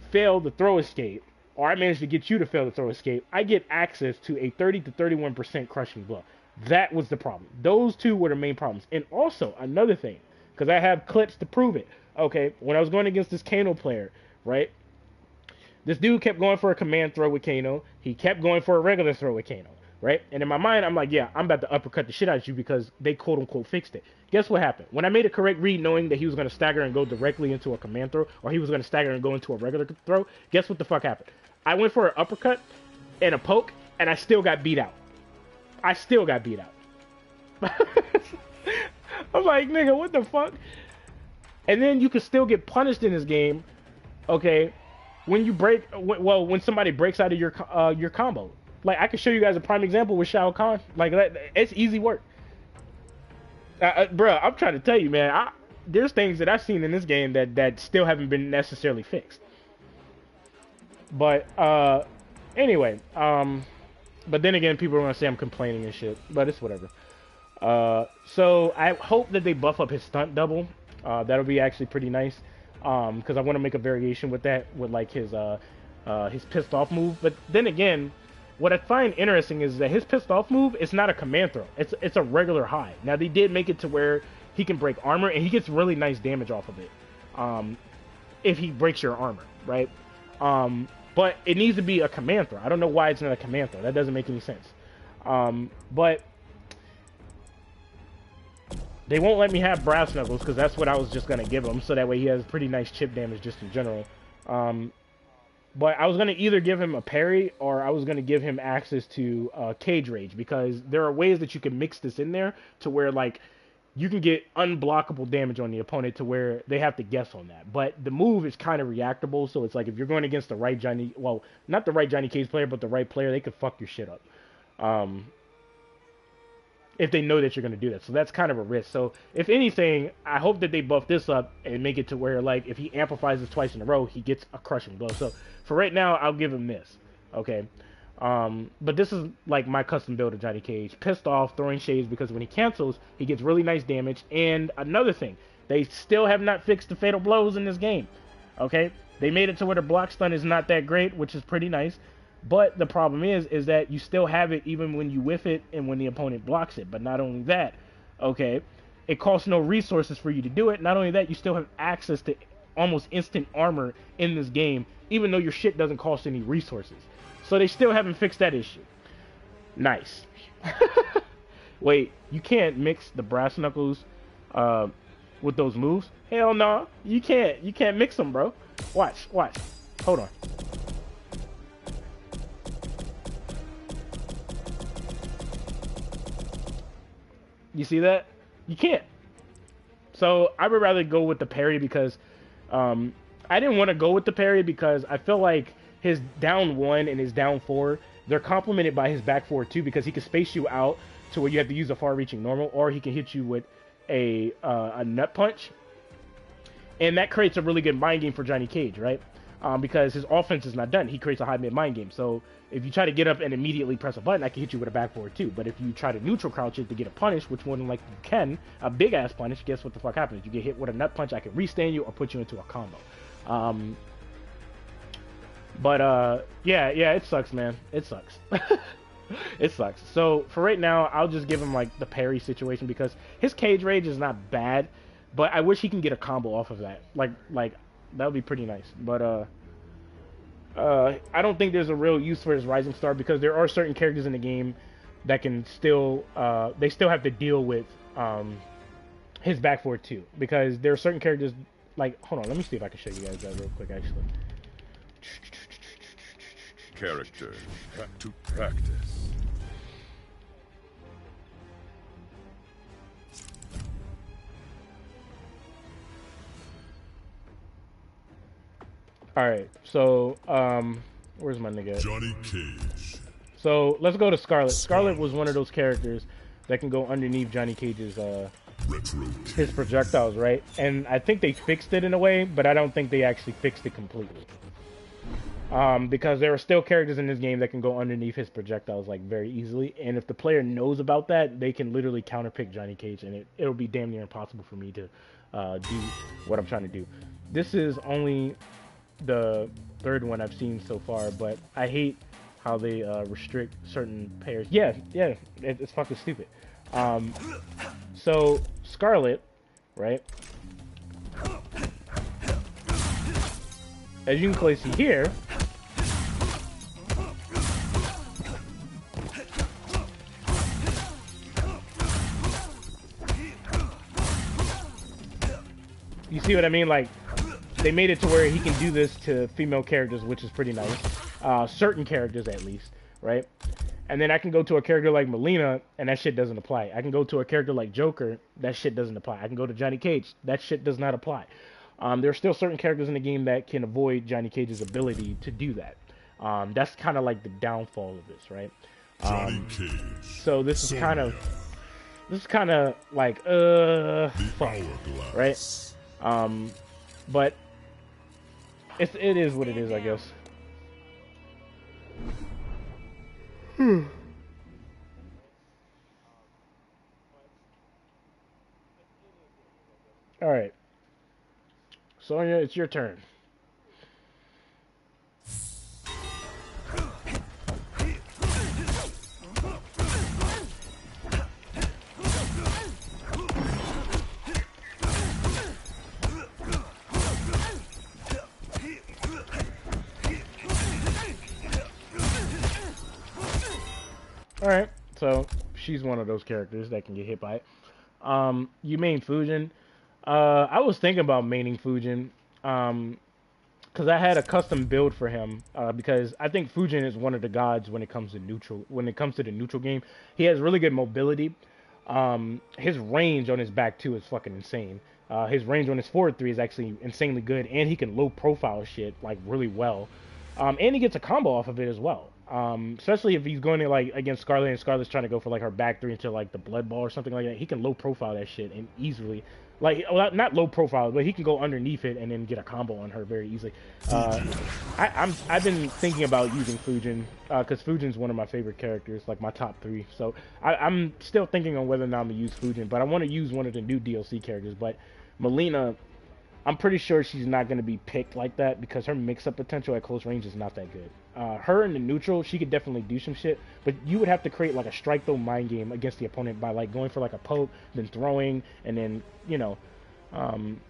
fail the throw escape, or I manage to get you to fail the throw escape, I get access to a 30 to 31% crushing blow. That was the problem. Those two were the main problems. And also, another thing, because I have clips to prove it. Okay, when I was going against this Kano player, right? This dude kept going for a command throw with Kano. He kept going for a regular throw with Kano, right? And in my mind, I'm like, yeah, I'm about to uppercut the shit out of you because they quote-unquote fixed it. Guess what happened? When I made a correct read knowing that he was going to stagger and go directly into a command throw, or he was going to stagger and go into a regular throw, guess what the fuck happened? I went for an uppercut and a poke, and I still got beat out. I still got beat out. I'm like, nigga, what the fuck? And then you can still get punished in this game, okay, when you break, well, when somebody breaks out of your combo. Like, I can show you guys a prime example with Shao Kahn. Like, it's easy work. Bruh, I'm trying to tell you, man, there's things that I've seen in this game that still haven't been necessarily fixed. But, anyway, but then again, people are going to say I'm complaining and shit, but it's whatever. So I hope that they buff up his stunt double. That'll be actually pretty nice. Because I want to make a variation with that, with like his pissed off move. But then again, what I find interesting is that his pissed off move is not a command throw. It's a regular high. Now they did make it to where he can break armor, and he gets really nice damage off of it. If he breaks your armor, right? But it needs to be a command throw. I don't know why it's not a command throw. That doesn't make any sense. But they won't let me have brass knuckles because that's what I was just going to give him. So that way he has pretty nice chip damage just in general. But I was going to either give him a parry or I was going to give him access to cage rage. Because there are ways that you can mix this in there to where like you can get unblockable damage on the opponent to where they have to guess on that. But the move is kind of reactable. So it's like if you're going against the right Johnny... Well, not the right Johnny Cage player, but the right player, they could fuck your shit up. If they know that you're going to do that. So that's kind of a risk. So if anything, I hope that they buff this up and make it to where, like, if he amplifies this twice in a row, he gets a crushing blow. So for right now, I'll give him this. Okay. But this is, like, my custom build of Johnny Cage. Pissed off, throwing shades, because when he cancels, he gets really nice damage. And another thing, They still have not fixed the fatal blows in this game. Okay? They made it to where the block stun is not that great, which is pretty nice. But the problem is that you still have it even when you whiff it and when the opponent blocks it. But not only that, okay, it costs no resources for you to do it. Not only that, you still have access to almost instant armor in this game, even though your shit doesn't cost any resources. So they still haven't fixed that issue. Nice. Wait, you can't mix the brass knuckles with those moves? Hell no, you can't. You can't mix them, bro. Watch. Hold on. You see that? You can't. So I would rather go with the parry because I didn't want to go with the parry because I feel like his down 1 and his down 4, they're complemented by his back 4 too, because he can space you out to where you have to use a far-reaching normal, or he can hit you with a nut punch. And that creates a really good mind game for Johnny Cage, right? Because his offense is not done. He creates a high mid mind game. So if you try to get up and immediately press a button, I can hit you with a back forward too. But if you try to neutral crouch it to get a punish, which more than likely you can, a big ass punish, guess what the fuck happens? You get hit with a nut punch, I can restand you or put you into a combo. Yeah, it sucks, man. It sucks. It sucks. So for right now, I'll just give him like the parry situation because his cage rage is not bad, but I wish he can get a combo off of that. Like that would be pretty nice. But I don't think there's a real use for his Rising Star because there are certain characters in the game that can still they still have to deal with his back forward too, because there are certain characters like, hold on, let me see if I can show you guys that real quick actually. Character to practice. Alright, so where's my nigga? Johnny Cage. So let's go to Scarlet. Scarlet was one of those characters that can go underneath Johnny Cage's his projectiles, right? And I think they fixed it in a way, but I don't think they actually fixed it completely. Because there are still characters in this game that can go underneath his projectiles like very easily, and if the player knows about that, they can literally counterpick Johnny Cage, and it'll be damn near impossible for me to do what I'm trying to do. This is only the third one I've seen so far, but I hate how they restrict certain pairs. Yeah, it's fucking stupid. So Scarlet, right? As you can clearly see here, you see what I mean? Like, they made it to where he can do this to female characters, which is pretty nice. Certain characters, at least, right? And then I can go to a character like Melina, and that shit doesn't apply. I can go to a character like Joker, that shit doesn't apply. I can go to Johnny Cage, that shit does not apply. There are still certain characters in the game that can avoid Johnny Cage's ability to do that. That's kind of like the downfall of this, right? Johnny Cage. So this is kind of like fuck, right? But it is what it is, I guess. All right, Sonya, it's your turn. Alright, so she's one of those characters that can get hit by it. You main Fujin. I was thinking about maining Fujin, because I had a custom build for him, because I think Fujin is one of the gods when it comes to neutral. When it comes to the neutral game, he has really good mobility. His range on his back too is fucking insane. His range on his forward 3 is actually insanely good, and he can low profile shit like really well. And he gets a combo off of it as well. Especially if he's going to like against Scarlet and Scarlet's trying to go for like her back 3 into like the blood ball or something like that. He can low profile that shit and easily, like, well, not low profile, but he can go underneath it and then get a combo on her very easily. I've been thinking about using Fujin because Fujin's one of my favorite characters, like my top 3. So I'm still thinking on whether or not I'm gonna use Fujin, but I want to use one of the new DLC characters. But Melina, I'm pretty sure she's not going to be picked like that because her mix-up potential at close range is not that good. Her in the neutral, she could definitely do some shit, but you would have to create like a strike throw mind game against the opponent by like going for like a poke, then throwing, and then um,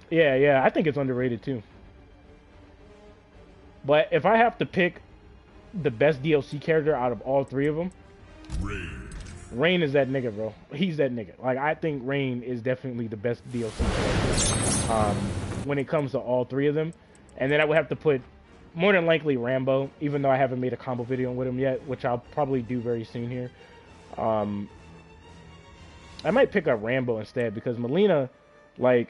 yeah, I think it's underrated too. But if I have to pick the best DLC character out of all three of them, Rain. Rain is that nigga, bro. He's that nigga. Like, I think Rain is definitely the best DLC character when it comes to all three of them. And then I would have to put, more than likely, Rambo, even though I haven't made a combo video with him yet, which I'll probably do very soon here. I might pick up Rambo instead, because Melina, I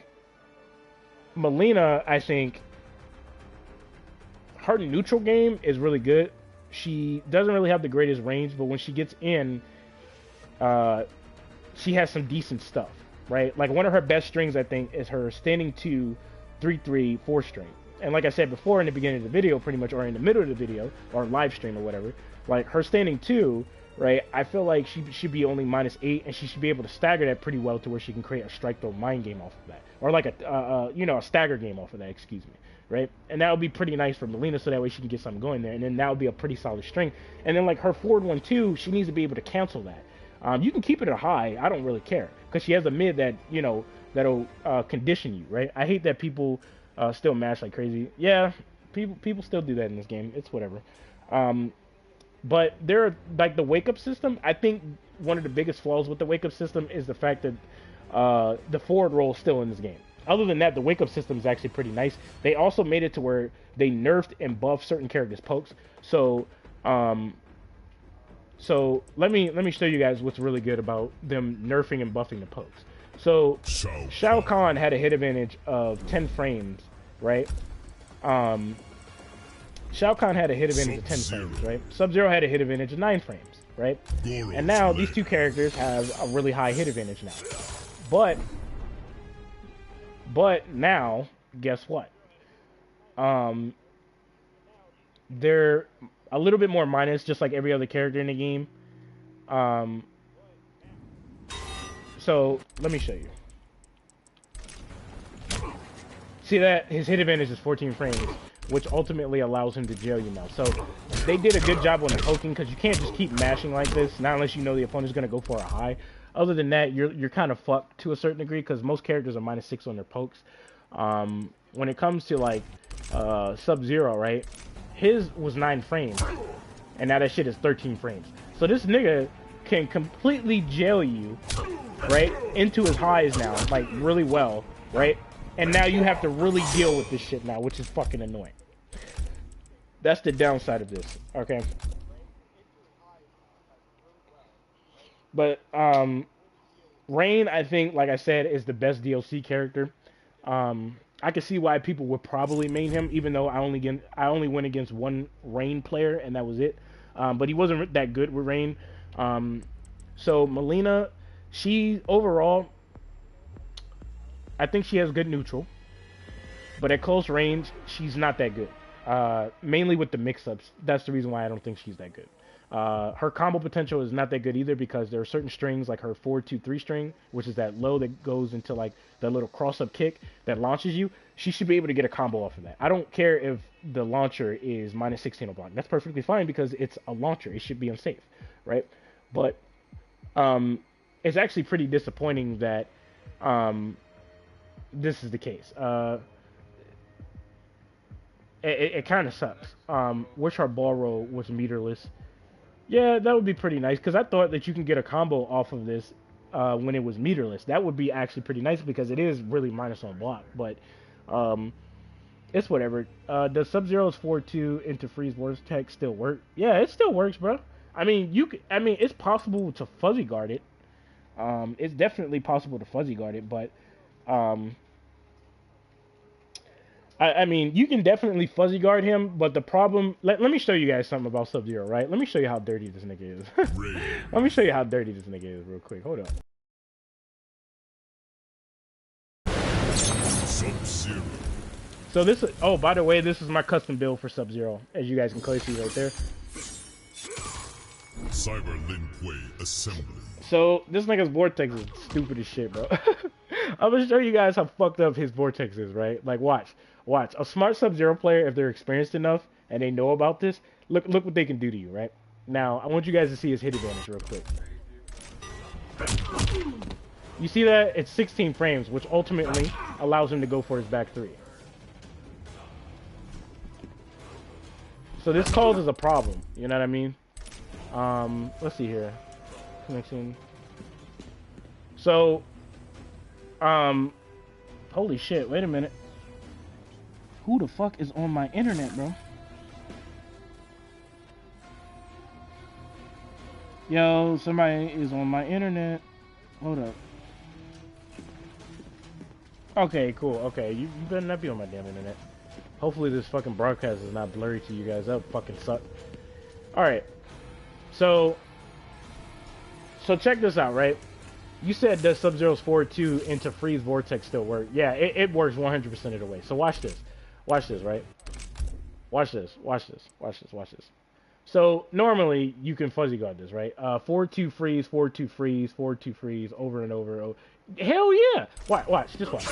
think, her neutral game is really good. She doesn't really have the greatest range, but when she gets in, she has some decent stuff, right? Like, one of her best strings, I think, is her standing 2, 3-3, 4 string. And like I said before in the beginning of the video, pretty much, or in the middle of the video, or live stream or whatever, like, her standing 2, right, I feel like she should be only -8, and she should be able to stagger that pretty well to where she can create a strike throw mind game off of that. Or like a stagger game off of that, excuse me, right? And that would be pretty nice for Melina, so that way she can get something going there, and then that would be a pretty solid string. And then, like, her forward 1-2, she needs to be able to cancel that. You can keep it at high, I don't really care, because she has a mid that, that'll condition you, right? I hate that people still mash like crazy. Yeah, people still do that in this game. It's whatever. But there are, like, the wake-up system, I think one of the biggest flaws with the wake-up system is the fact that the forward roll is still in this game. Other than that, the wake-up system is actually pretty nice. They also made it to where they nerfed and buffed certain characters' pokes. So let me show you guys what's really good about them nerfing and buffing the pokes. So Shao Kahn had a hit advantage of 10 frames, right? Shao Kahn had a hit advantage of 10 frames, right? Sub-Zero had a hit advantage of 9 frames, right? And now these two characters have a really high hit advantage now. But now, guess what? They're a little bit more minus, just like every other character in the game. So let me show you. See that his hit advantage is 14 frames, which ultimately allows him to jail you now. So they did a good job on the poking, because you can't just keep mashing like this, not unless you know the opponent's gonna go for a high. Other than that, you're kind of fucked to a certain degree, because most characters are -6 on their pokes. When it comes to, like, Sub-Zero, right? His was 9 frames, and now that shit is 13 frames. So this nigga can completely jail you, right, into his highs now, like, really well, right? And now you have to really deal with this shit now, which is fucking annoying. That's the downside of this, okay? But, Rain, I think, like I said, is the best DLC character. I can see why people would probably main him, even though I only went against one Rain player, and that was it. But he wasn't that good with Rain. So Melina, she overall, I think she has good neutral, but at close range, she's not that good. Mainly with the mix-ups. That's the reason why I don't think she's that good. Her combo potential is not that good either, because there are certain strings, like her 4-2-3 string, which is that low that goes into, like, that little cross-up kick that launches you. She should be able to get a combo off of that. I don't care if the launcher is -16 on block. That's perfectly fine, because it's a launcher. It should be unsafe, right? But it's actually pretty disappointing that this is the case. It kind of sucks. Wish her ball roll was meterless. Yeah, that would be pretty nice, because I thought that you can get a combo off of this when it was meterless. That would be actually pretty nice, because it is really minus on block, but it's whatever. Does Sub-Zero's 4-2 into freeze vortex still work? Yeah, it still works, bro. I mean, it's possible to fuzzy guard it. It's definitely possible to fuzzy guard it, but I mean, you can definitely fuzzy guard him, but the problem... Let me show you guys something about Sub-Zero, right? Let me show you how dirty this nigga is. Let me show you how dirty this nigga is real quick. Hold up. Sub-Zero. So this... Oh, by the way, this is my custom build for Sub-Zero, as you guys can clearly see right there. Cyber Lin Kuei assembly. So, this nigga's vortex is stupid as shit, bro. I'm gonna show you guys how fucked up his vortex is, right? Like, watch. A smart Sub-Zero player, if they're experienced enough and they know about this, look what they can do to you, right? Now, I want you guys to see his hit advantage real quick. You see that? It's 16 frames, which ultimately allows him to go for his back three. So this causes a problem, you know what I mean? Let's see here. Connection. So, holy shit, wait a minute. Who the fuck is on my internet, bro? Yo, somebody is on my internet. Hold up. Okay, cool. Okay, you better not be on my damn internet. Hopefully this fucking broadcast is not blurry to you guys. That would fucking suck. Alright. So check this out, right? You said, does Sub-Zero's forward 2 into freeze vortex still work? Yeah, it works 100% of the way. So watch this. Watch this, right? Watch this. Watch this. Watch this. Watch this. So normally you can fuzzy guard this, right? Forward 2 freeze, forward 2 freeze, forward 2 freeze, over and over. Oh, hell yeah! Watch. Just watch.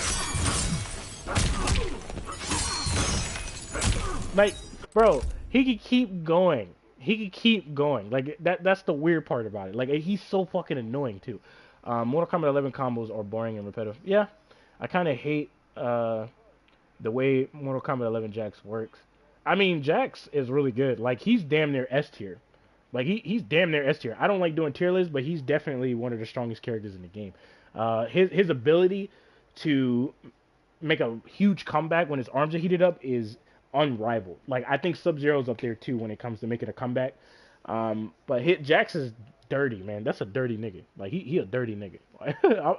Like, bro, he could keep going. He could keep going. Like, that's the weird part about it. Like, he's so fucking annoying, too. Mortal Kombat 11 combos are boring and repetitive. Yeah, I kind of hate the way Mortal Kombat 11 Jax works. I mean, Jax is really good. Like, he's damn near S tier. Like, he's damn near S tier. I don't like doing tier lists, but he's definitely one of the strongest characters in the game. His ability to make a huge comeback when his arms are heated up is unrivaled. Like, I think Sub-Zero's up there too when it comes to making a comeback. But Jax is dirty, man. That's a dirty nigga. Like, he a dirty nigga.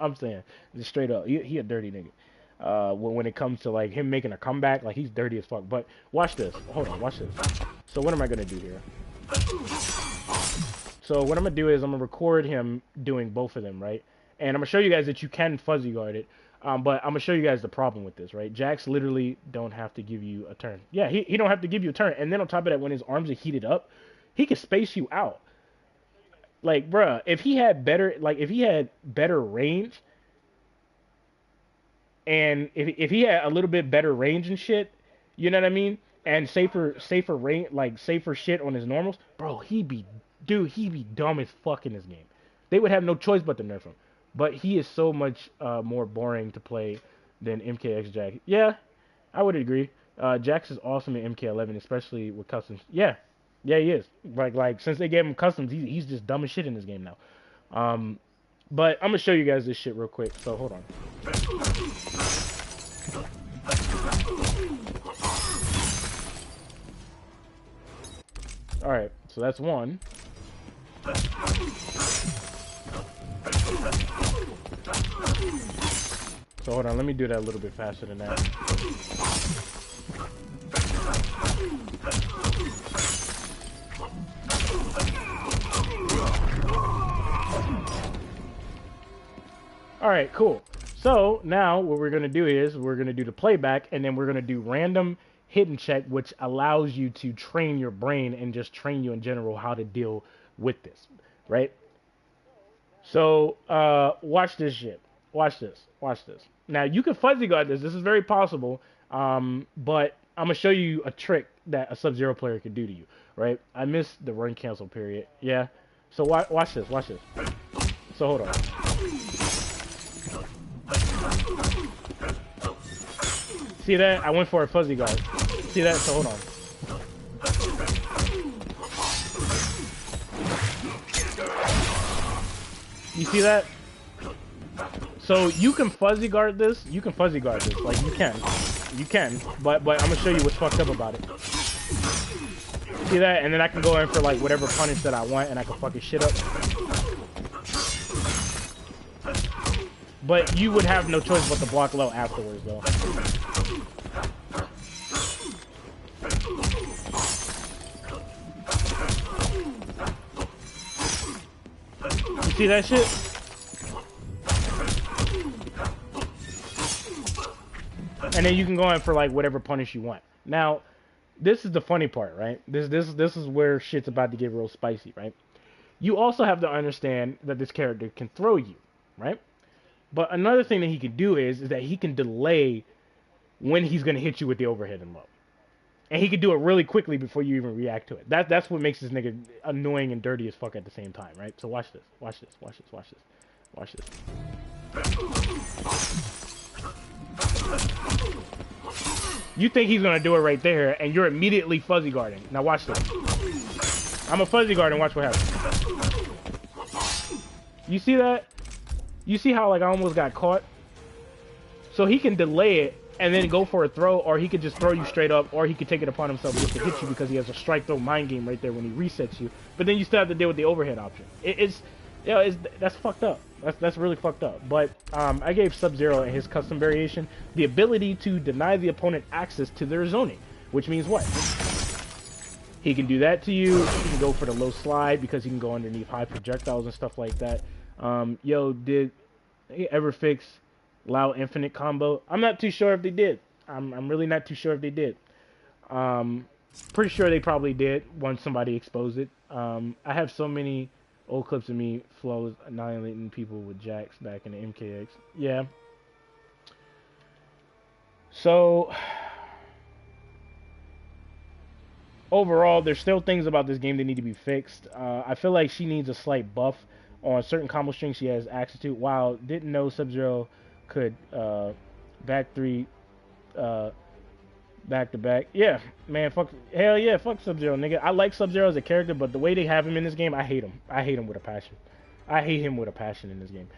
I'm saying, just straight up, he a dirty nigga. When it comes to like him making a comeback, like he's dirty as fuck. But watch this. Hold on, watch this. So what am I gonna do here? So what I'm gonna do is I'm gonna record him doing both of them, right? And I'm gonna show you guys that you can fuzzy guard it. But I'm gonna show you guys the problem with this, right? Jax literally don't have to give you a turn. Yeah, he don't have to give you a turn. And then on top of that, when his arms are heated up, he can space you out. Like, bruh, if he had better range, and if he had a little bit better range and shit, you know what I mean? And safer range, like safer shit on his normals, bro, he'd be dumb as fuck in this game. They would have no choice but to nerf him. But he is so much more boring to play than MKX Jax. Yeah, I would agree. Jax is awesome in MK11, especially with customs. Yeah, he is. Like since they gave him customs, he's just dumb as shit in this game now. But I'm gonna show you guys this shit real quick. So hold on. All right, so that's one. So hold on, let me do that a little bit faster than that. Alright, cool. So now what we're going to do is we're going to do the playback, and then we're going to do random hidden check, which allows you to train your brain and just train you in general how to deal with this, right? So watch this shit. Watch this. Now you can fuzzy guard this. This is very possible, but I'm going to show you a trick that a Sub-Zero player could do to you, right? I missed the run cancel period. Yeah. So watch this. So hold on. See that? I went for a fuzzy guard. See that? So hold on. You see that? So you can fuzzy guard this. Like you can. But I'm gonna show you what's fucked up about it. See that? And then I can go in for like whatever punish that I want, and I can fucking shit up. But you would have no choice but to block low afterwards, though. You see that shit? And then you can go in for like whatever punish you want. Now, this is the funny part, right? This is where shit's about to get real spicy, right? You also have to understand that this character can throw you, right? But another thing that he can do is that he can delay when he's gonna hit you with the overhead and low. And he can do it really quickly before you even react to it. That's what makes this nigga annoying and dirty as fuck at the same time, right? So watch this. Watch this. Watch this. Watch this. Watch this. You think he's gonna do it right there, and you're immediately fuzzy guarding. Now watch this. I'm a fuzzy guard and watch what happens. You see that? You see how like I almost got caught? So he can delay it and then go for a throw, or he could just throw you straight up, or he could take it upon himself just to hit you because he has a strike throw mind game right there when he resets you. But then you still have to deal with the overhead option. That's fucked up. That's really fucked up. But I gave Sub-Zero and his custom variation the ability to deny the opponent access to their zoning, which means what? He can do that to you. He can go for the low slide because he can go underneath high projectiles and stuff like that. Yo, did they ever fix Lao Infinite combo? I'm not too sure if they did. I'm really not too sure if they did. Pretty sure they probably did once somebody exposed it. I have so many old clips of me flows annihilating people with jacks back in the MKX. Yeah. So overall, there's still things about this game that need to be fixed. I feel like she needs a slight buff on certain combo strings she has access to. Wow, didn't know Sub-Zero could back three back to back. Yeah, man, hell yeah, fuck Sub-Zero, nigga. I like Sub-Zero as a character, but the way they have him in this game, I hate him. I hate him with a passion. I hate him with a passion in this game.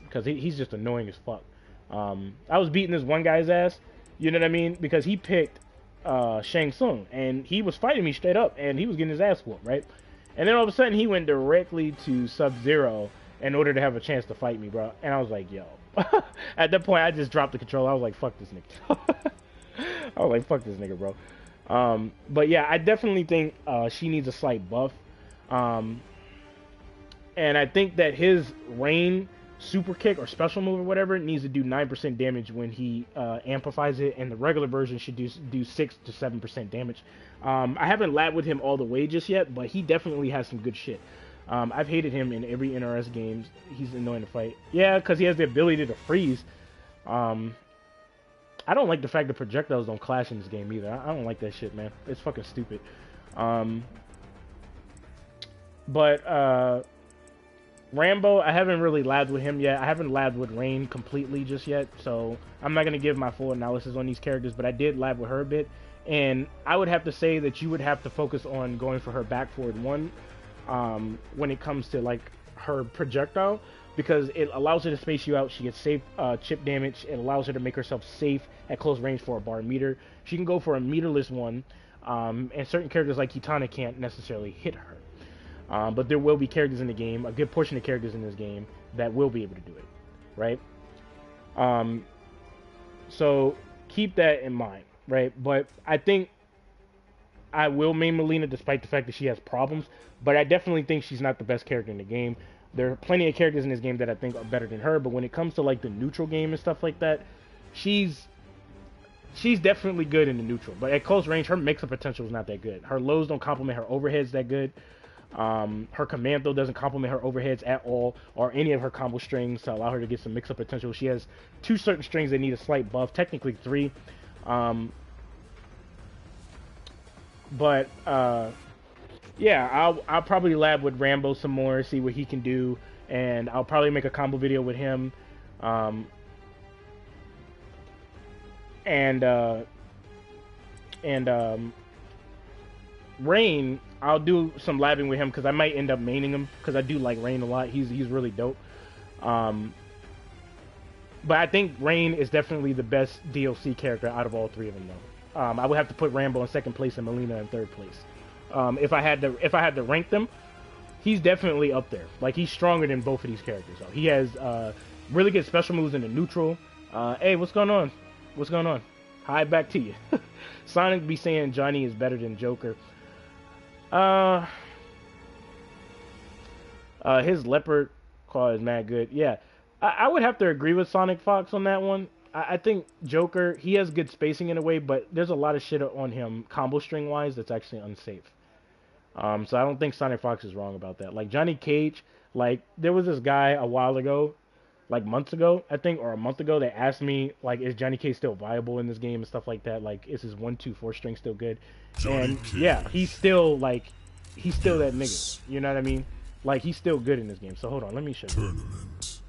Because he's just annoying as fuck. I was beating this one guy's ass, you know what I mean? Because he picked Shang Tsung, and he was fighting me straight up, and he was getting his ass whooped, right? And then all of a sudden, he went directly to Sub-Zero in order to have a chance to fight me, bro. And I was like, yo. At that point, I just dropped the controller. I was like, fuck this nigga. I was like, fuck this nigga, bro. But yeah, I definitely think she needs a slight buff. And I think that his rain super kick or special move or whatever needs to do 9% damage when he amplifies it, and the regular version should do 6 to 7% damage. I haven't labbed with him all the way just yet, but he definitely has some good shit. I've hated him in every NRS games. He's annoying to fight. Yeah, because he has the ability to freeze. I don't like the fact that projectiles don't clash in this game either. I don't like that shit, man. It's fucking stupid. But Rambo, I haven't really labbed with him yet. I haven't labbed with Rain completely just yet, so I'm not going to give my full analysis on these characters, but I did lab with her a bit. And I would have to say that you would have to focus on going for her back forward one when it comes to like her projectile, because it allows her to space you out. She gets safe chip damage. It allows her to make herself safe at close range for a bar meter. She can go for a meterless one, and certain characters like Kitana can't necessarily hit her. But there will be characters in the game, a good portion of characters in this game, that will be able to do it, right? So keep that in mind, right? But I think I will main Melina despite the fact that she has problems, but I definitely think she's not the best character in the game. There are plenty of characters in this game that I think are better than her, but when it comes to like the neutral game and stuff like that, she's definitely good in the neutral. But at close range, her mix-up potential is not that good. Her lows don't complement her overheads that good. Her command though doesn't complement her overheads at all, or any of her combo strings to allow her to get some mix-up potential. She has 2 certain strings that need a slight buff, technically 3. Yeah, I'll probably lab with Rambo some more, see what he can do, and I'll probably make a combo video with him. Rain, I'll do some labbing with him because I might end up maining him because I do like Rain a lot. He's really dope. But I think Rain is definitely the best DLC character out of all 3 of them, though. I would have to put Rambo in 2nd place and Melina in 3rd place. If I had to rank them, he's definitely up there. Like, he's stronger than both of these characters. So he has really good special moves in the neutral. Hey, what's going on? What's going on? Hi, back to you. Sonic be saying Johnny is better than Joker. His leopard claw is mad good. Yeah, I would have to agree with Sonic Fox on that one. I think Joker, he has good spacing in a way, but there's a lot of shit on him combo string wise that's actually unsafe. So I don't think Sonic Fox is wrong about that. Like Johnny Cage, like there was this guy a while ago like months ago, I think, or a month ago. They asked me like, is Johnny Cage still viable in this game and stuff like that? Like, is his 1, 2, 4 string still good? Johnny And yeah, he's Cage. still like, he's still that nigga. Yes. You know what I mean? Like, he's still good in this game. So hold on, let me show you. Tournament.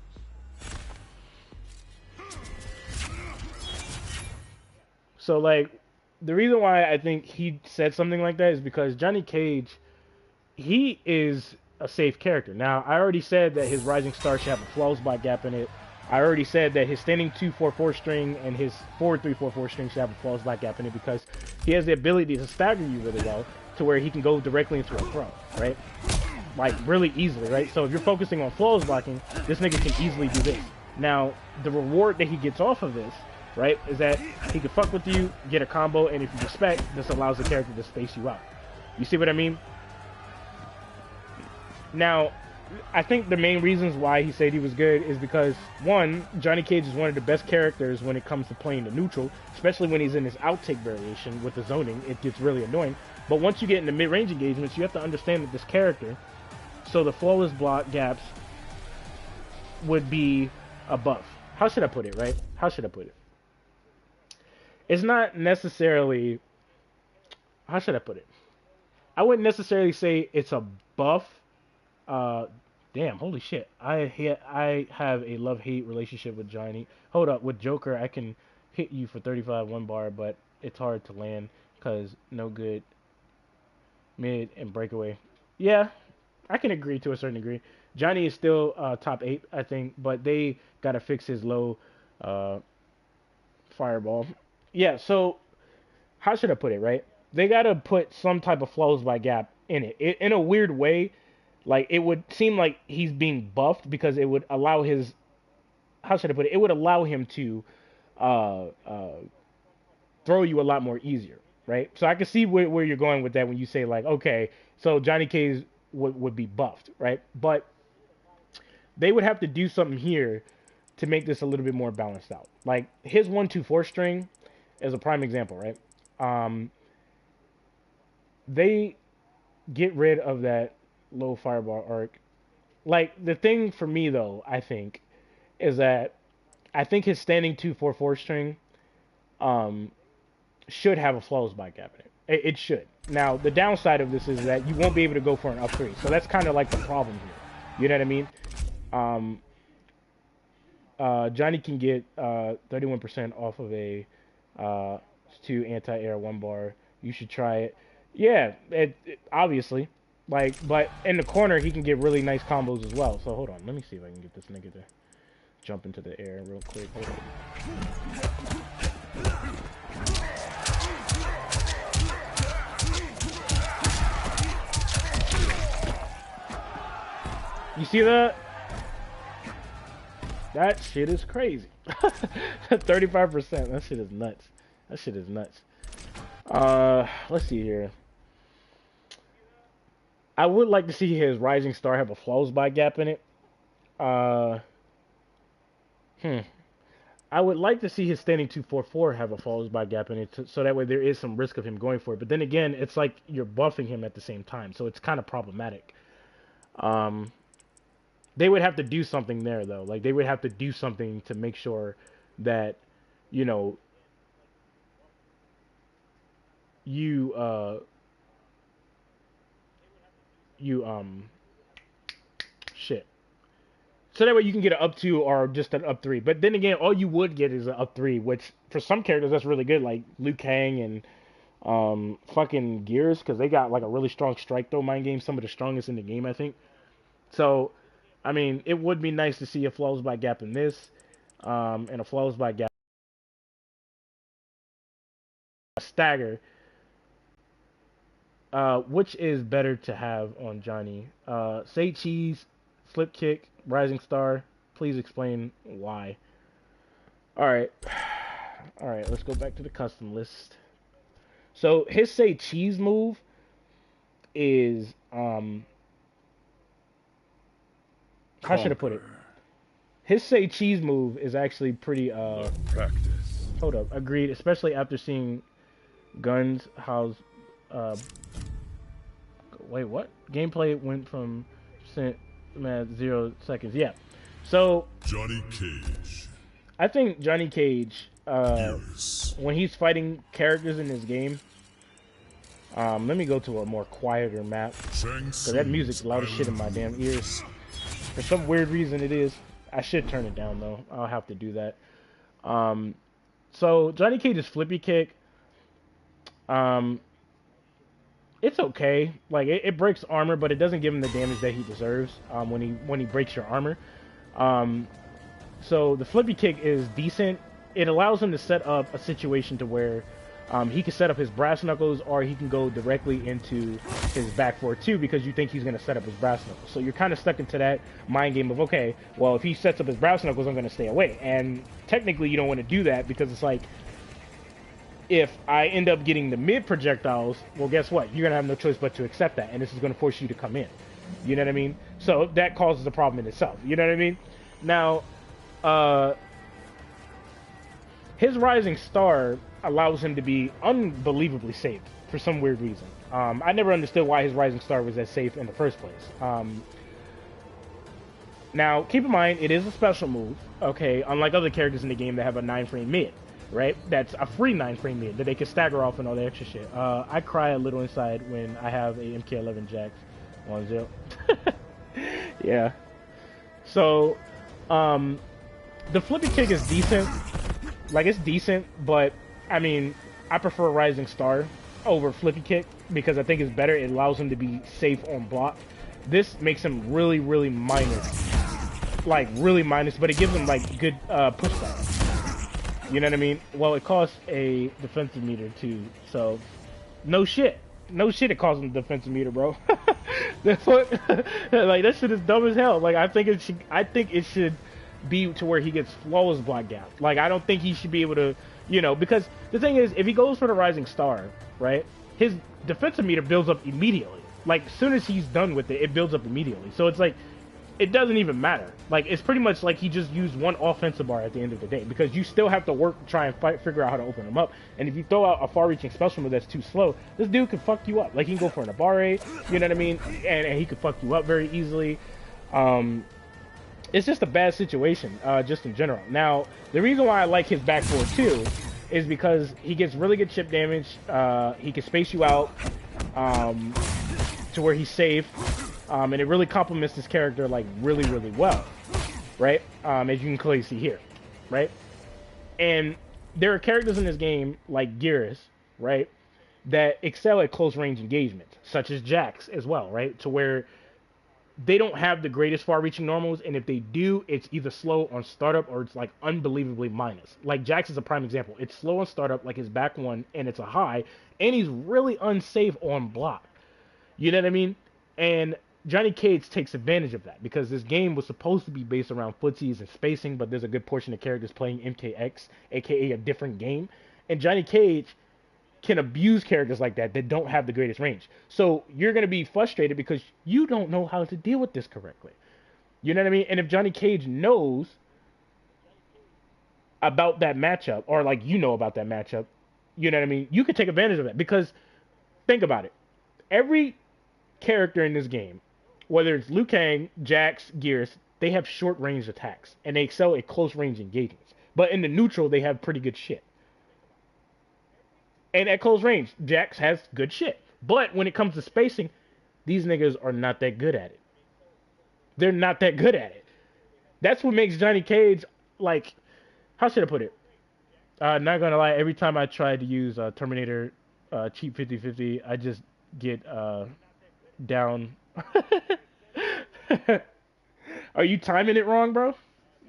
So like, the reason why I think he said something like that is because Johnny Cage, he is a safe character. Now, I already said that his Rising Star should have a flawless by gap in it. I already said that his standing 2-4-4 string and his forward 3-4-4 string should have a flawless black gap in it because he has the ability to stagger you really well to where he can go directly into a throw, right? Like, really easily, right? So if you're focusing on flawless blocking, this nigga can easily do this. Now, the reward that he gets off of this, right, is that he can fuck with you, get a combo, and if you respect, this allows the character to space you out. You see what I mean? Now, I think the main reasons why he said he was good is because, one, Johnny Cage is one of the best characters when it comes to playing the neutral, especially when he's in his outtake variation with the zoning. It gets really annoying. But once you get into mid-range engagements, you have to understand that this character, so the flawless block gaps would be a buff. How should I put it, right? How should I put it? It's not necessarily... How should I put it? I wouldn't necessarily say it's a buff. Damn, holy shit. I have a love-hate relationship with Johnny. Hold up, with Joker, I can hit you for 35 one bar, but it's hard to land because no good mid and breakaway. Yeah, I can agree to a certain degree. Johnny is still top 8, I think, but they got to fix his low uh, fireball. Yeah, so how should I put it, right? They got to put some type of flows by gap in it. In a weird way. Like, it would seem like he's being buffed because it would allow his, how should I put it? It would allow him to uh, uh, throw you a lot more easier, right? So I can see where you're going with that when you say, like, okay, so Johnny Cage would be buffed, right? But they would have to do something here to make this a little bit more balanced out. Like, his 1, 2, 4 string is a prime example, right? They get rid of that low fireball arc. Like, the thing for me, though, I think, is that I think his standing 2-4-4 string um, should have a flawless by gap in it. It should. Now, the downside of this is that you won't be able to go for an up 3. So that's kind of like the problem here. You know what I mean? Johnny can get 31% off of a 2 anti-air 1 bar. You should try it. Yeah, obviously. Like, but in the corner, he can get really nice combos as well. So hold on, let me see if I can get this nigga to jump into the air real quick. Hold on. You see that? That shit is crazy. 35%. That shit is nuts. That shit is nuts. Let's see here. I would like to see his Rising Star have a flows by gap in it. I would like to see his standing 2-4-4 have a flows by gap in it, so that way there is some risk of him going for it. But then again, it's like you're buffing him at the same time, so it's kind of problematic. They would have to do something there, though. Like, they would have to do something to make sure that, you know, you shit. So that way you can get an up 2 or just an up 3. But then again, all you would get is an up 3, which for some characters that's really good, like Liu Kang and fucking Gears, because they got like a really strong strike throw mind game, some of the strongest in the game, I think. So, I mean, it would be nice to see a flows by gap in this, and a flows by gap stagger. Which is better to have on Johnny? Say cheese, slip kick, rising star. Please explain why. All right, all right. Let's go back to the custom list. So his say cheese move is how should I put it? His say cheese move is actually pretty Practice. hold up, agreed, especially after seeing Guns how's wait, what? Gameplay went from 0 seconds. Yeah. So Johnny Cage. I think Johnny Cage, Gears. when he's fighting characters in this game, let me go to a more quieter map, because that music's loud as shit in my damn ears. For some weird reason it is. I should turn it down though. I'll have to do that. So Johnny Cage's flippy kick, it's okay. Like it breaks armor, but it doesn't give him the damage that he deserves when he breaks your armor. So the flippy kick is decent. It allows him to set up a situation to where he can set up his brass knuckles, or he can go directly into his back four too, because you think he's going to set up his brass knuckles. So you're kind of stuck into that mind game of, okay, well, if he sets up his brass knuckles, I'm going to stay away. And technically you don't want to do that, because it's like, if I end up getting the mid projectiles, well, guess what? You're going to have no choice but to accept that, and this is going to force you to come in. You know what I mean? So that causes a problem in itself. You know what I mean? Now, his Rising Star allows him to be unbelievably safe for some weird reason. I never understood why his Rising Star was that safe in the first place. Now, keep in mind, it is a special move, okay? Unlike other characters in the game that have a 9-frame mid, right? That's a free 9-frame mid that they can stagger off and all that extra shit. I cry a little inside when I have a MK11 Jax 1-0. Yeah. So, the flippy kick is decent. Like, it's decent, but, I mean, I prefer Rising Star over flippy kick because I think it's better. It allows him to be safe on block. This makes him really, really minus. Like, really minus, but it gives him, like, good pushback. You know what I mean? Well, it costs a defensive meter, too, so no shit. No shit, it costs him a defensive meter, bro. That's what, like, that shit is dumb as hell. Like, I think it should be to where he gets flawless block gap. Like, I don't think he should be able to, you know, because the thing is, if he goes for the Rising Star, right, his defensive meter builds up immediately. Like, as soon as he's done with it, it builds up immediately. So it's like, it doesn't even matter. Like, it's pretty much like he just used one offensive bar at the end of the day, because you still have to work to try and figure out how to open him up. And if you throw out a far-reaching special move that's too slow, this dude can fuck you up. Like, he can go for an Abare, you know what I mean? And he could fuck you up very easily. It's just a bad situation, just in general. Now, the reason why I like his back four too is because he gets really good chip damage. He can space you out to where he's safe, and it really complements his character like really, really well, right? As you can clearly see here, right? And there are characters in this game like Gears, right, that excel at close range engagement, such as Jax as well, right? To where they don't have the greatest far-reaching normals, and if they do, it's either slow on startup or it's like unbelievably minus. Like Jax is a prime example. It's slow on startup, like his back one, and it's a high, and he's really unsafe on block. You know what I mean? And Johnny Cage takes advantage of that, because this game was supposed to be based around footsies and spacing, but there's a good portion of characters playing MKX, aka a different game, and Johnny Cage can abuse characters like that don't have the greatest range. So you're going to be frustrated because you don't know how to deal with this correctly. You know what I mean? And if Johnny Cage knows about that matchup, or like you know about that matchup, you know what I mean? You could take advantage of that, because think about it. Every character in this game, whether it's Liu Kang, Jax, Gears, they have short range attacks and they excel at close range engagements. But in the neutral, they have pretty good shit. And at close range, Jax has good shit. But when it comes to spacing, these niggas are not that good at it. They're not that good at it. That's what makes Johnny Cage, like, how should I put it? Not gonna lie, every time I try to use Terminator cheap 50-50, I just get down. Are you timing it wrong, bro?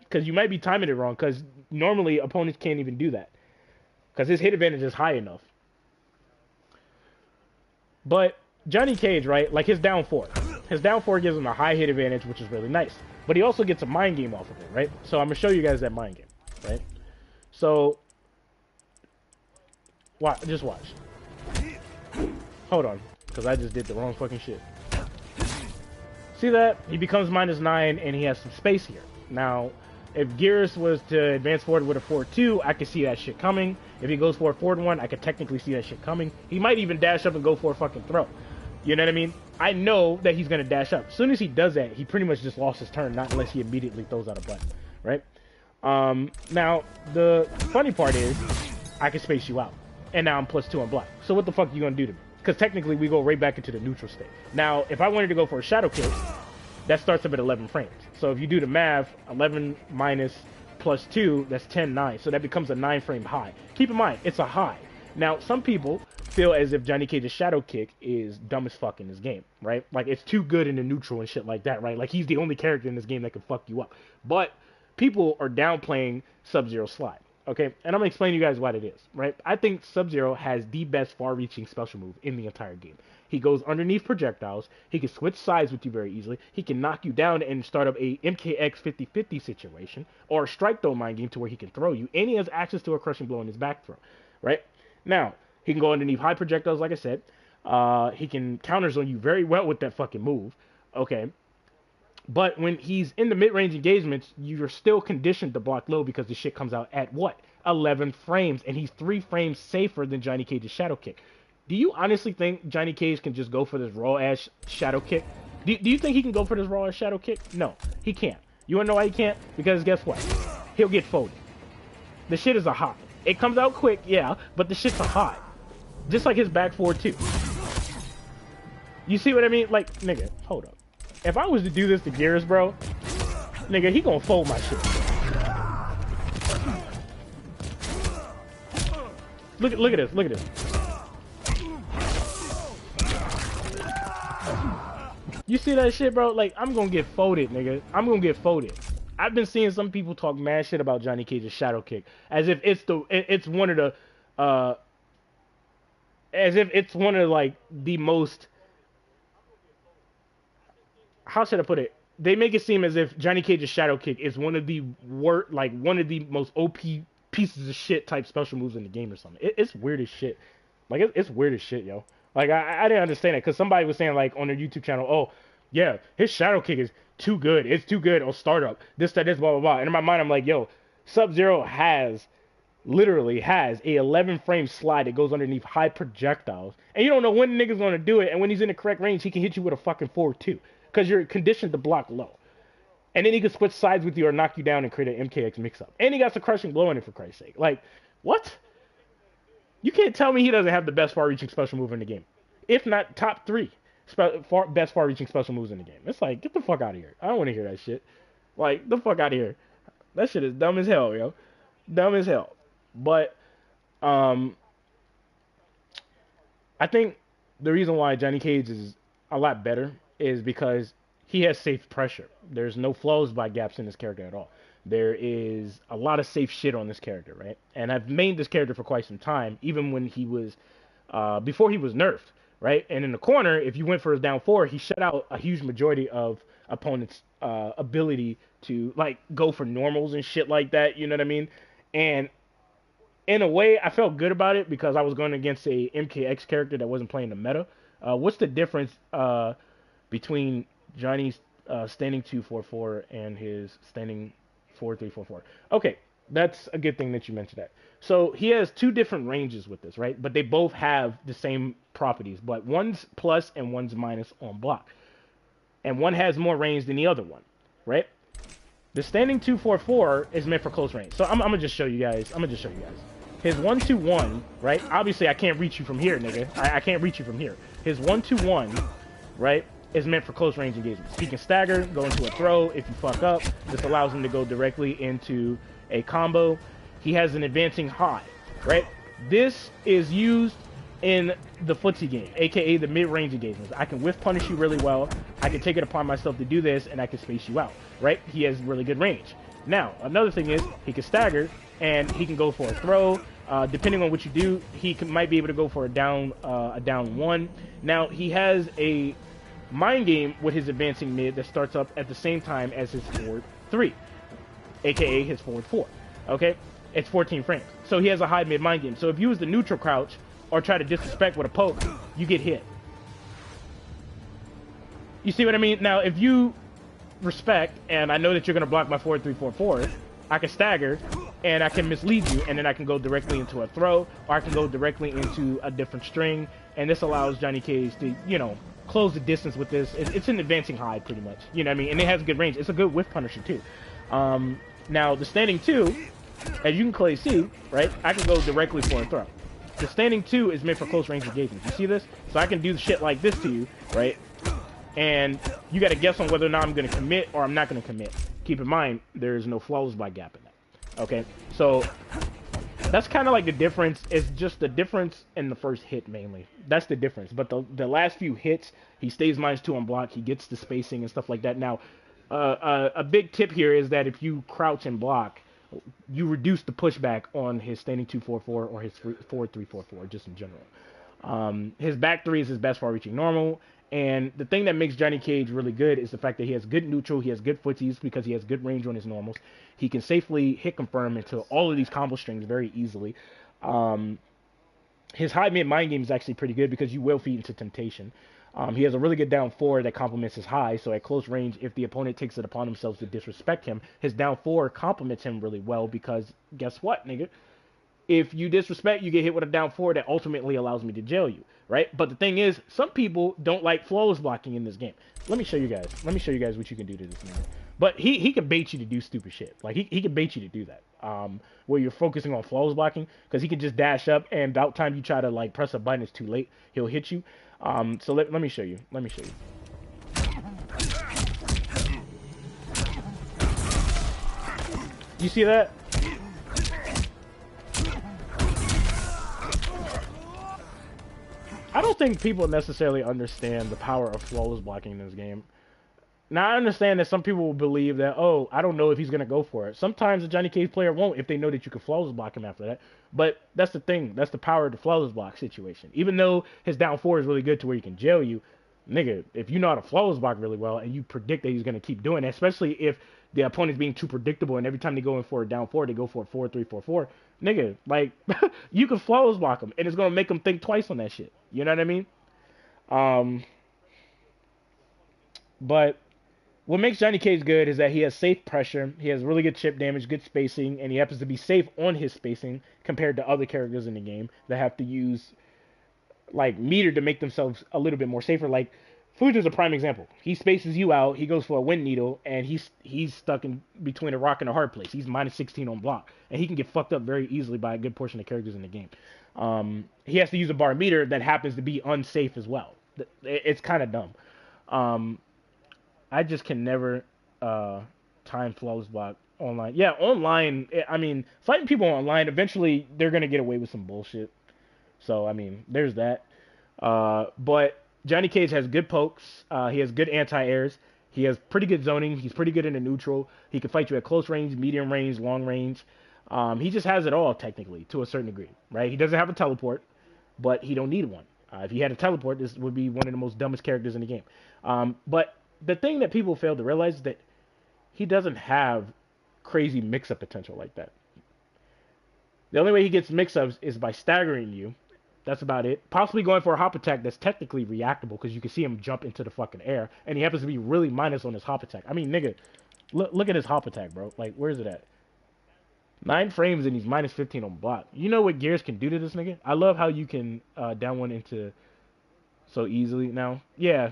Because you might be timing it wrong, because normally opponents can't even do that, because his hit advantage is high enough. But Johnny Cage, right, like his down four gives him a high hit advantage, which is really nice. But he also gets a mind game off of it, right? So I'm going to show you guys that mind game, right? So, just watch. Hold on, because I just did the wrong fucking shit. See that? He becomes -9, and he has some space here. Now, if Gears was to advance forward with a 4-2, I could see that shit coming. If he goes for a forward 1, I could technically see that shit coming. He might even dash up and go for a fucking throw. You know what I mean? I know that he's gonna dash up. As soon as he does that, he pretty much just lost his turn, not unless he immediately throws out a button, right? Now, the funny part is, I can space you out. And now I'm +2 on block. So what the fuck are you gonna do to me? Because technically, we go right back into the neutral state. Now, if I wanted to go for a shadow kick, that starts up at 11 frames. So if you do the math, 11 minus +2, that's 10, 9. So that becomes a 9-frame high. Keep in mind, it's a high. Now, some people feel as if Johnny Cage's shadow kick is dumb as fuck in this game, right? Like, it's too good in the neutral and shit like that, right? Like, he's the only character in this game that can fuck you up. But people are downplaying Sub-Zero slide, okay? And I'm going to explain to you guys what it is, right? I think Sub-Zero has the best far-reaching special move in the entire game. He goes underneath projectiles. He can switch sides with you very easily. He can knock you down and start up a MKX 50-50 situation or a strike throw mind game to where he can throw you. And he has access to a crushing blow in his back throw, right? Now, he can go underneath high projectiles, like I said. He can counter zone you very well with that fucking move, okay? But when he's in the mid-range engagements, you're still conditioned to block low because the shit comes out at what? 11 frames, and he's 3 frames safer than Johnny Cage's shadow kick. Do you honestly think Johnny Cage can just go for this raw-ass shadow kick? Do you think he can go for this raw-ass shadow kick? No, he can't. You wanna know why he can't? Because guess what? He'll get folded. The shit is a hot. It comes out quick, yeah, but the shit's a hot. Just like his back forward too. You see what I mean? Like, nigga, hold up. If I was to do this to Gears, bro, nigga, he gonna fold my shit. Look at this, look at this. You see that shit, bro? Like, I'm gonna get folded, nigga. I'm gonna get folded. I've been seeing some people talk mad shit about Johnny Cage's shadow kick, as if it's one of the, as if it's one of like the most. How should I put it? They make it seem as if Johnny Cage's shadow kick is one of the one of the most OP pieces of shit type special moves in the game or something. It's weird as shit. Like it's weird as shit, yo. Like I didn't understand it because somebody was saying like on their YouTube channel, oh yeah, his shadow kick is too good. It's too good on startup. This, that, this, blah, blah, blah. And in my mind, I'm like, yo, Sub-Zero literally has a 11 frame slide that goes underneath high projectiles. And you don't know when the nigga's going to do it. And when he's in the correct range, he can hit you with a fucking forward too. Because you're conditioned to block low. And then he can switch sides with you or knock you down and create an MKX mix-up. And he got some crushing blow in it, for Christ's sake. Like, what? You can't tell me he doesn't have the best far-reaching special move in the game. If not top 3 best far-reaching special moves in the game. It's like, get the fuck out of here. I don't want to hear that shit. Like, the fuck out of here. That shit is dumb as hell, yo. Dumb as hell. But, I think the reason why Johnny Cage is a lot better is because he has safe pressure. There's no flaws by gaps in this character at all. There is a lot of safe shit on this character, right? And I've mained this character for quite some time, even when he was, before he was nerfed, right? And in the corner, if you went for his down 4, he shut out a huge majority of opponents' ability to, like, go for normals and shit like that, you know what I mean? And in a way, I felt good about it because I was going against a MKX character that wasn't playing the meta. What's the difference between Johnny's standing 2-4-4 and his standing 4-3-4-4? Okay, that's a good thing that you mentioned that. So he has 2 different ranges with this, right? But they both have the same properties, but one's plus and one's minus on block. And one has more range than the other one, right? The standing 2-4-4 is meant for close range. So I'm gonna just show you guys. His 1-2-1, right? Obviously, I can't reach you from here, nigga. I can't reach you from here. His 1-2-1, right, is meant for close range engagements. He can stagger, go into a throw. If you fuck up, this allows him to go directly into a combo. He has an advancing high, right? This is used in the footsie game, aka the mid-range engagements. I can whiff punish you really well. I can take it upon myself to do this, and I can space you out, right? He has really good range. Now, another thing is he can stagger, and he can go for a throw. Depending on what you do, he might be able to go for a down 1. Now, he has a mind game with his advancing mid that starts up at the same time as his forward 3, aka his forward 4. Okay, it's 14 frames, so he has a high mid mind game. So if you use the neutral crouch or try to disrespect with a poke, you get hit. You see what I mean? Now, if you respect, and I know that you're gonna block my 4-3-4-4, I can stagger and I can mislead you, and then I can go directly into a throw, or I can go directly into a different string, and this allows Johnny Cage to, you know, close the distance with this. It's an advancing high, pretty much. You know what I mean? And it has good range. It's a good whiff punisher, too. Now, the standing 2, as you can clearly see, right, I can go directly for a throw. The standing 2 is meant for close range engagements. You see this? So I can do shit like this to you, right? And you got to guess on whether or not I'm going to commit or I'm not going to commit. Keep in mind, there is no flawless block gap in that. Okay? So that's kind of like the difference. It's just the difference in the first hit, mainly. That's the difference. But the last few hits, he stays -2 on block. He gets the spacing and stuff like that. Now, a big tip here is that if you crouch and block, you reduce the pushback on his standing 2-4-4 or his forward 3-4-4, just in general. His back 3 is his best far-reaching normal. And the thing that makes Johnny Cage really good is the fact that he has good neutral, he has good footsies because he has good range on his normals. He can safely hit confirm into all of these combo strings very easily. His high mid mind game is actually pretty good because you will feed into temptation. He has a really good down 4 that complements his high, so at close range, if the opponent takes it upon themselves to disrespect him, his down 4 complements him really well because guess what, nigga? If you disrespect, you get hit with a down 4 that ultimately allows me to jail you, right? But the thing is, some people don't like flawless blocking in this game. Let me show you guys. Let me show you guys what you can do to this man. But he can bait you to do stupid shit. Like, he can bait you to do that. Where you're focusing on flawless blocking, because he can just dash up, and about time you try to, like, press a button, it's too late. He'll hit you. So let me show you. Let me show you. You see that? I don't think people necessarily understand the power of flawless blocking in this game. Now, I understand that some people will believe that, oh, I don't know if he's going to go for it. Sometimes a Johnny Cage player won't if they know that you can flawless block him after that. But that's the thing. That's the power of the flawless block situation. Even though his down 4 is really good to where he can jail you, nigga, if you know how to flawless block really well and you predict that he's going to keep doing it, especially if the opponent's being too predictable and every time they go in for a down 4, they go for a 4-3-4-4, nigga, like, you can flawless block him and it's going to make him think twice on that shit. You know what I mean? But what makes Johnny Cage good is that he has safe pressure, he has really good chip damage, good spacing, and he happens to be safe on his spacing compared to other characters in the game that have to use, like, meter to make themselves a little bit more safer. Like, Fuji's a prime example. He spaces you out, he goes for a wind needle, and he's stuck in between a rock and a hard place. He's -16 on block, and he can get fucked up very easily by a good portion of characters in the game. He has to use a bar meter that happens to be unsafe as well. It's kind of dumb. I just can never time flawless block online. Yeah, online, I mean, fighting people online, eventually they're going to get away with some bullshit. So, I mean, there's that. But Johnny Cage has good pokes. He has good anti-airs. He has pretty good zoning. He's pretty good in the neutral. He can fight you at close range, medium range, long range. He just has it all, technically, to a certain degree, right? He doesn't have a teleport, but he don't need one. If he had a teleport, this would be one of the most dumbest characters in the game. But the thing that people fail to realize is that he doesn't have crazy mix-up potential like that. The only way he gets mix-ups is by staggering you. That's about it. Possibly going for a hop attack that's technically reactable because you can see him jump into the fucking air, and he happens to be really minus on his hop attack. I mean, nigga, look at his hop attack, bro. Like, where's it at? 9 frames and he's -15 on block. You know what Gears can do to this nigga? I love how you can down one into so easily now. Yeah.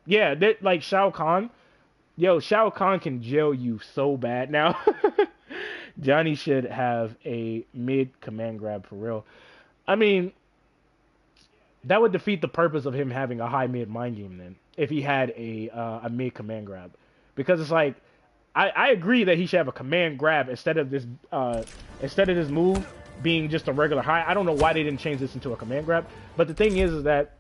Yeah, like Shao Kahn. Yo, Shao Kahn can jail you so bad now. Johnny should have a mid command grab for real. I mean, that would defeat the purpose of him having a high mid mind game then, if he had a mid command grab. Because it's like, I agree that he should have a command grab instead of this move being just a regular high. I don't know why they didn't change this into a command grab. But the thing is that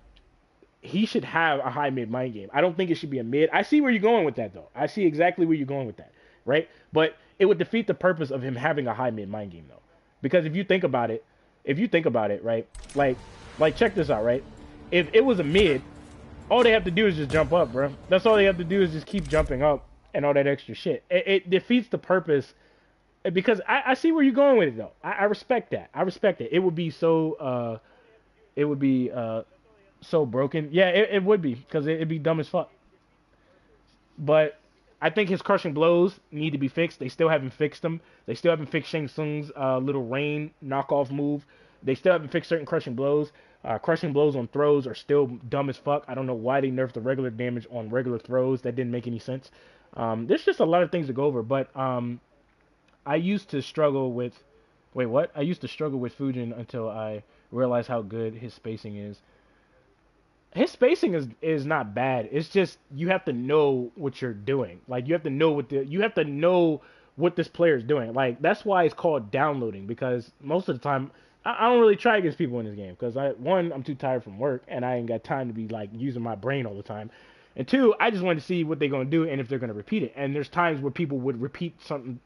he should have a high mid mind game. I don't think it should be a mid. I see where you're going with that though. I see exactly where you're going with that, right? But it would defeat the purpose of him having a high mid mind game though. Because if you think about it, right? Like check this out, right? If it was a mid, all they have to do is just jump up, bro. That's all they have to do is just keep jumping up and all that extra shit. It defeats the purpose because I see where you're going with it though. I respect that. I respect it. It would be so so broken. Yeah, it would be because it'd be dumb as fuck. But I think his crushing blows need to be fixed. They still haven't fixed them. They still haven't fixed Shang Tsung's little rain knockoff move. They still haven't fixed certain crushing blows. Crushing blows on throws are still dumb as fuck. I don't know why they nerfed the regular damage on regular throws. That didn't make any sense. There's just a lot of things to go over, but I used to struggle with. Wait, what? I used to struggle with Fujin until I realized how good his spacing is. His spacing is not bad. It's just you have to know what you're doing. Like you have to know what this player is doing. Like that's why it's called downloading, because most of the time I don't really try against people in this game because I'm too tired from work and I ain't got time to be like using my brain all the time. And two, I just want to see what they're gonna do and if they're gonna repeat it. And there's times where people would repeat some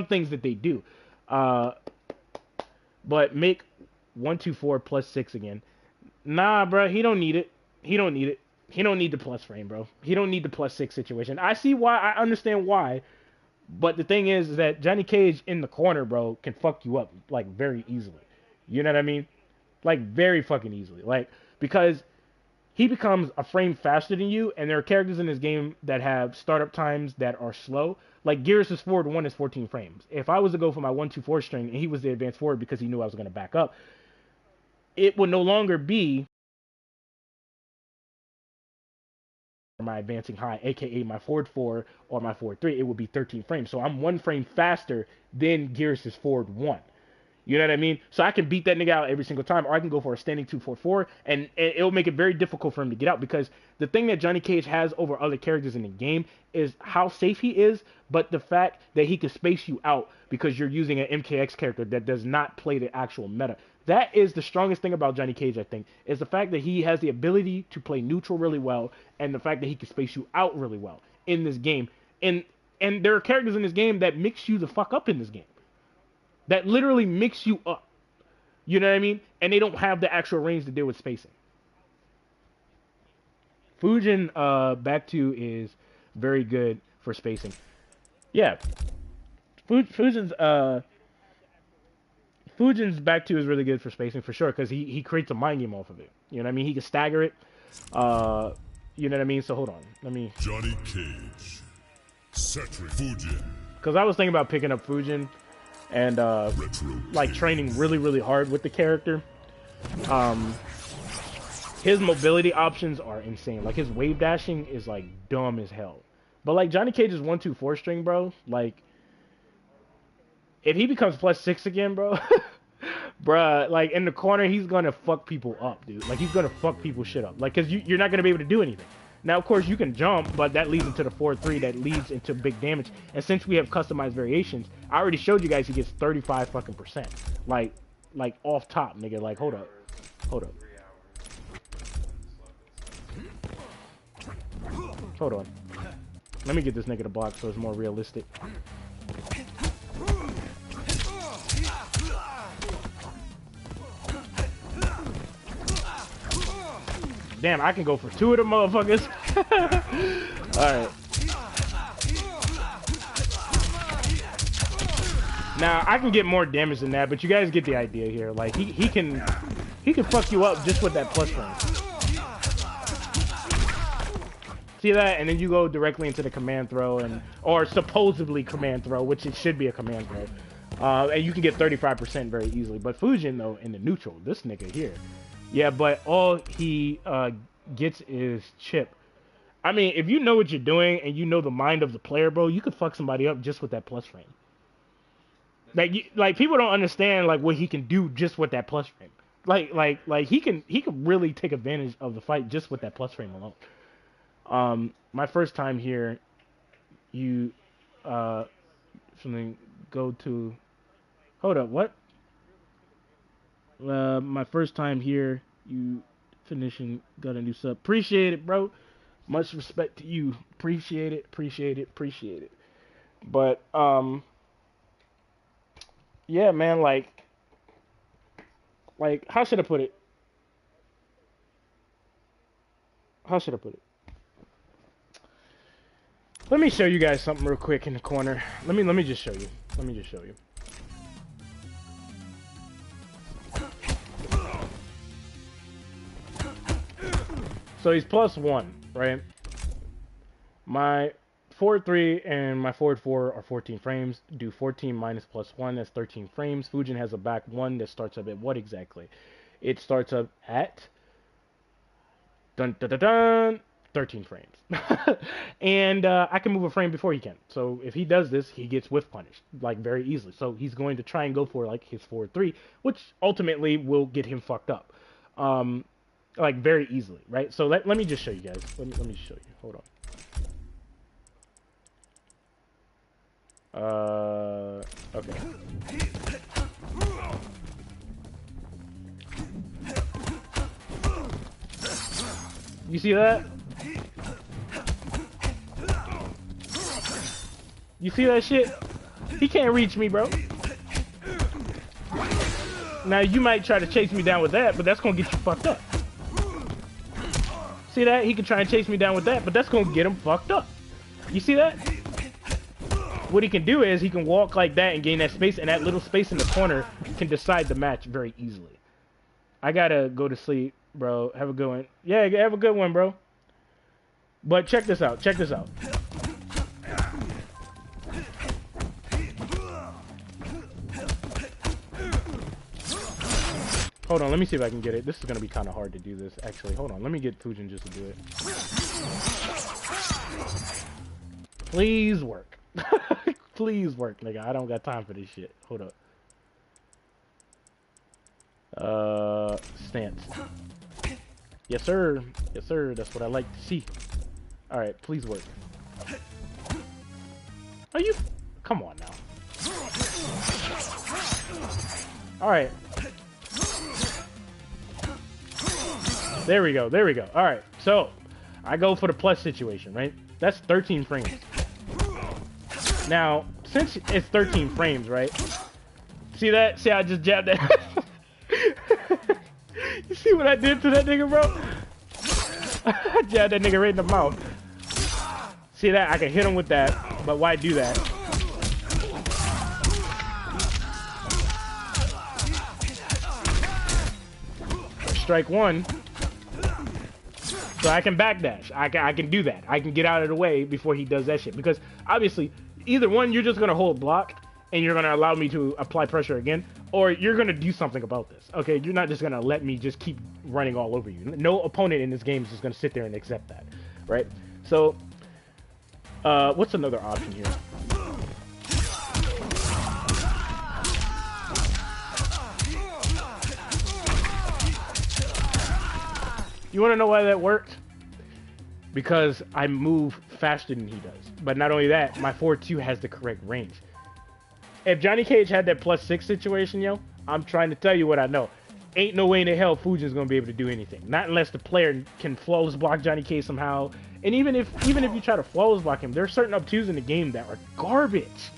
things that they do. Uh, but make 124 plus 6 again. Nah, bro, he don't need it. He don't need it. He don't need the plus frame, bro. He don't need the plus 6 situation. I see why. I understand why. But the thing is that Johnny Cage in the corner, bro, can fuck you up like very easily. You know what I mean? Like very fucking easily. Like because he becomes a frame faster than you, and there are characters in this game that have startup times that are slow. Like Gears' forward 1 is 14 frames. If I was to go for my 1-2-4 string and he was the advanced forward because he knew I was going to back up, it would no longer be my advancing high, aka my forward 4 or my forward 3. It would be 13 frames. So I'm 1 frame faster than Gears' forward 1. You know what I mean? So I can beat that nigga out every single time, or I can go for a standing 2-4-4, and it'll make it very difficult for him to get out, because the thing that Johnny Cage has over other characters in the game is how safe he is, but the fact that he can space you out because you're using an MKX character that does not play the actual meta. That is the strongest thing about Johnny Cage, I think, is the fact that he has the ability to play neutral really well, and the fact that he can space you out really well in this game. And there are characters in this game that mix you the fuck up in this game. That literally mix you up. You know what I mean? And they don't have the actual range to deal with spacing. Fujin back 2 is very good for spacing. Yeah. Fujin's back 2 is really good for spacing for sure, because he creates a mind game off of it. You know what I mean? He can stagger it. You know what I mean? So hold on. Let me... Johnny Cage. Setri Fujin. Because I was thinking about picking up Fujin and like training really hard with the character. His mobility options are insane. Like his wave dashing is like dumb as hell. But like Johnny Cage's 1-2-4 string, bro, like if he becomes plus 6 again, bro, bruh, like in the corner he's gonna fuck people up, dude. Like he's gonna fuck people's shit up. Like, cause you're not gonna be able to do anything. Now, of course, you can jump, but that leads into the 4-3, that leads into big damage. And since we have customized variations, I already showed you guys he gets 35 fucking percent. Like off top, nigga. Like, hold up. Hold up. Hold on. Let me get this nigga to block so it's more realistic. Damn, I can go for 2 of them motherfuckers. Alright. Now, I can get more damage than that, but you guys get the idea here. Like, he can fuck you up just with that plus range. See that? And then you go directly into the command throw, or supposedly command throw, which it should be a command throw. And you can get 35% very easily. But Fujin, though, in the neutral, this nigga here. Yeah, but all he gets is chip. I mean, if you know what you're doing and you know the mind of the player, bro, you could fuck somebody up just with that plus frame. Like people don't understand like what he can do just with that plus frame. Like he can really take advantage of the fight just with that plus frame alone. My first time here, you something go to. Hold up, what? My first time here, you finishing, got a new sub. Appreciate it, bro. Much respect to you. Appreciate it. But, yeah, man, like, how should I put it? Let me show you guys something real quick in the corner. Let me just show you. So he's +1, right? My forward 3 and my forward 4 are 14 frames. Do 14 minus +1, that's 13 frames. Fujin has a back 1 that starts up at what exactly? It starts up at dun dun dun dun 13 frames. And I can move a frame before he can. So if he does this, he gets whiff punished like very easily. So he's going to try and go for like his 4-3, which ultimately will get him fucked up. Like very easily, right? So let me just show you guys. Let me show you. Hold on. Okay. You see that? You see that shit? He can't reach me, bro. Now you might try to chase me down with that, but that's gonna get you fucked up. See that? He can try and chase me down with that, but that's gonna get him fucked up. You see that? What he can do is he can walk like that and gain that space, and that little space in the corner can decide the match very easily. I gotta go to sleep, bro. Have a good one. Yeah, have a good one, bro. But check this out. Check this out. Hold on, let me see if I can get it. This is gonna be kind of hard to do this, actually. Hold on, let me get Fujin just to do it. Please work. Please work, nigga. I don't got time for this shit. Hold up. Stance. Yes, sir. Yes, sir. That's what I like to see. All right, please work. Are you? Come on now. All right. There we go. There we go. All right. So I go for the plus situation, right? That's 13 frames. Now, since it's 13 frames, right? See that? See how I just jabbed that? You see what I did to that nigga, bro? I jabbed that nigga right in the mouth. See that? I can hit him with that, but why do that? Strike one. So I can backdash. I can do that. I can get out of the way before he does that shit. Because obviously, either one, you're just gonna hold block and you're gonna allow me to apply pressure again, or you're gonna do something about this. Okay, you're not just gonna let me just keep running all over you. No opponent in this game is just gonna sit there and accept that, right? So, what's another option here? You want to know why that worked? Because I move faster than he does. But not only that, my 4-2 has the correct range. If Johnny Cage had that +6 situation, yo, I'm trying to tell you what I know. Ain't no way in the hell Fujin's gonna be able to do anything. Not unless the player can flawless block Johnny Cage somehow. And even if you try to flawless block him, there are certain up-2s in the game that are garbage.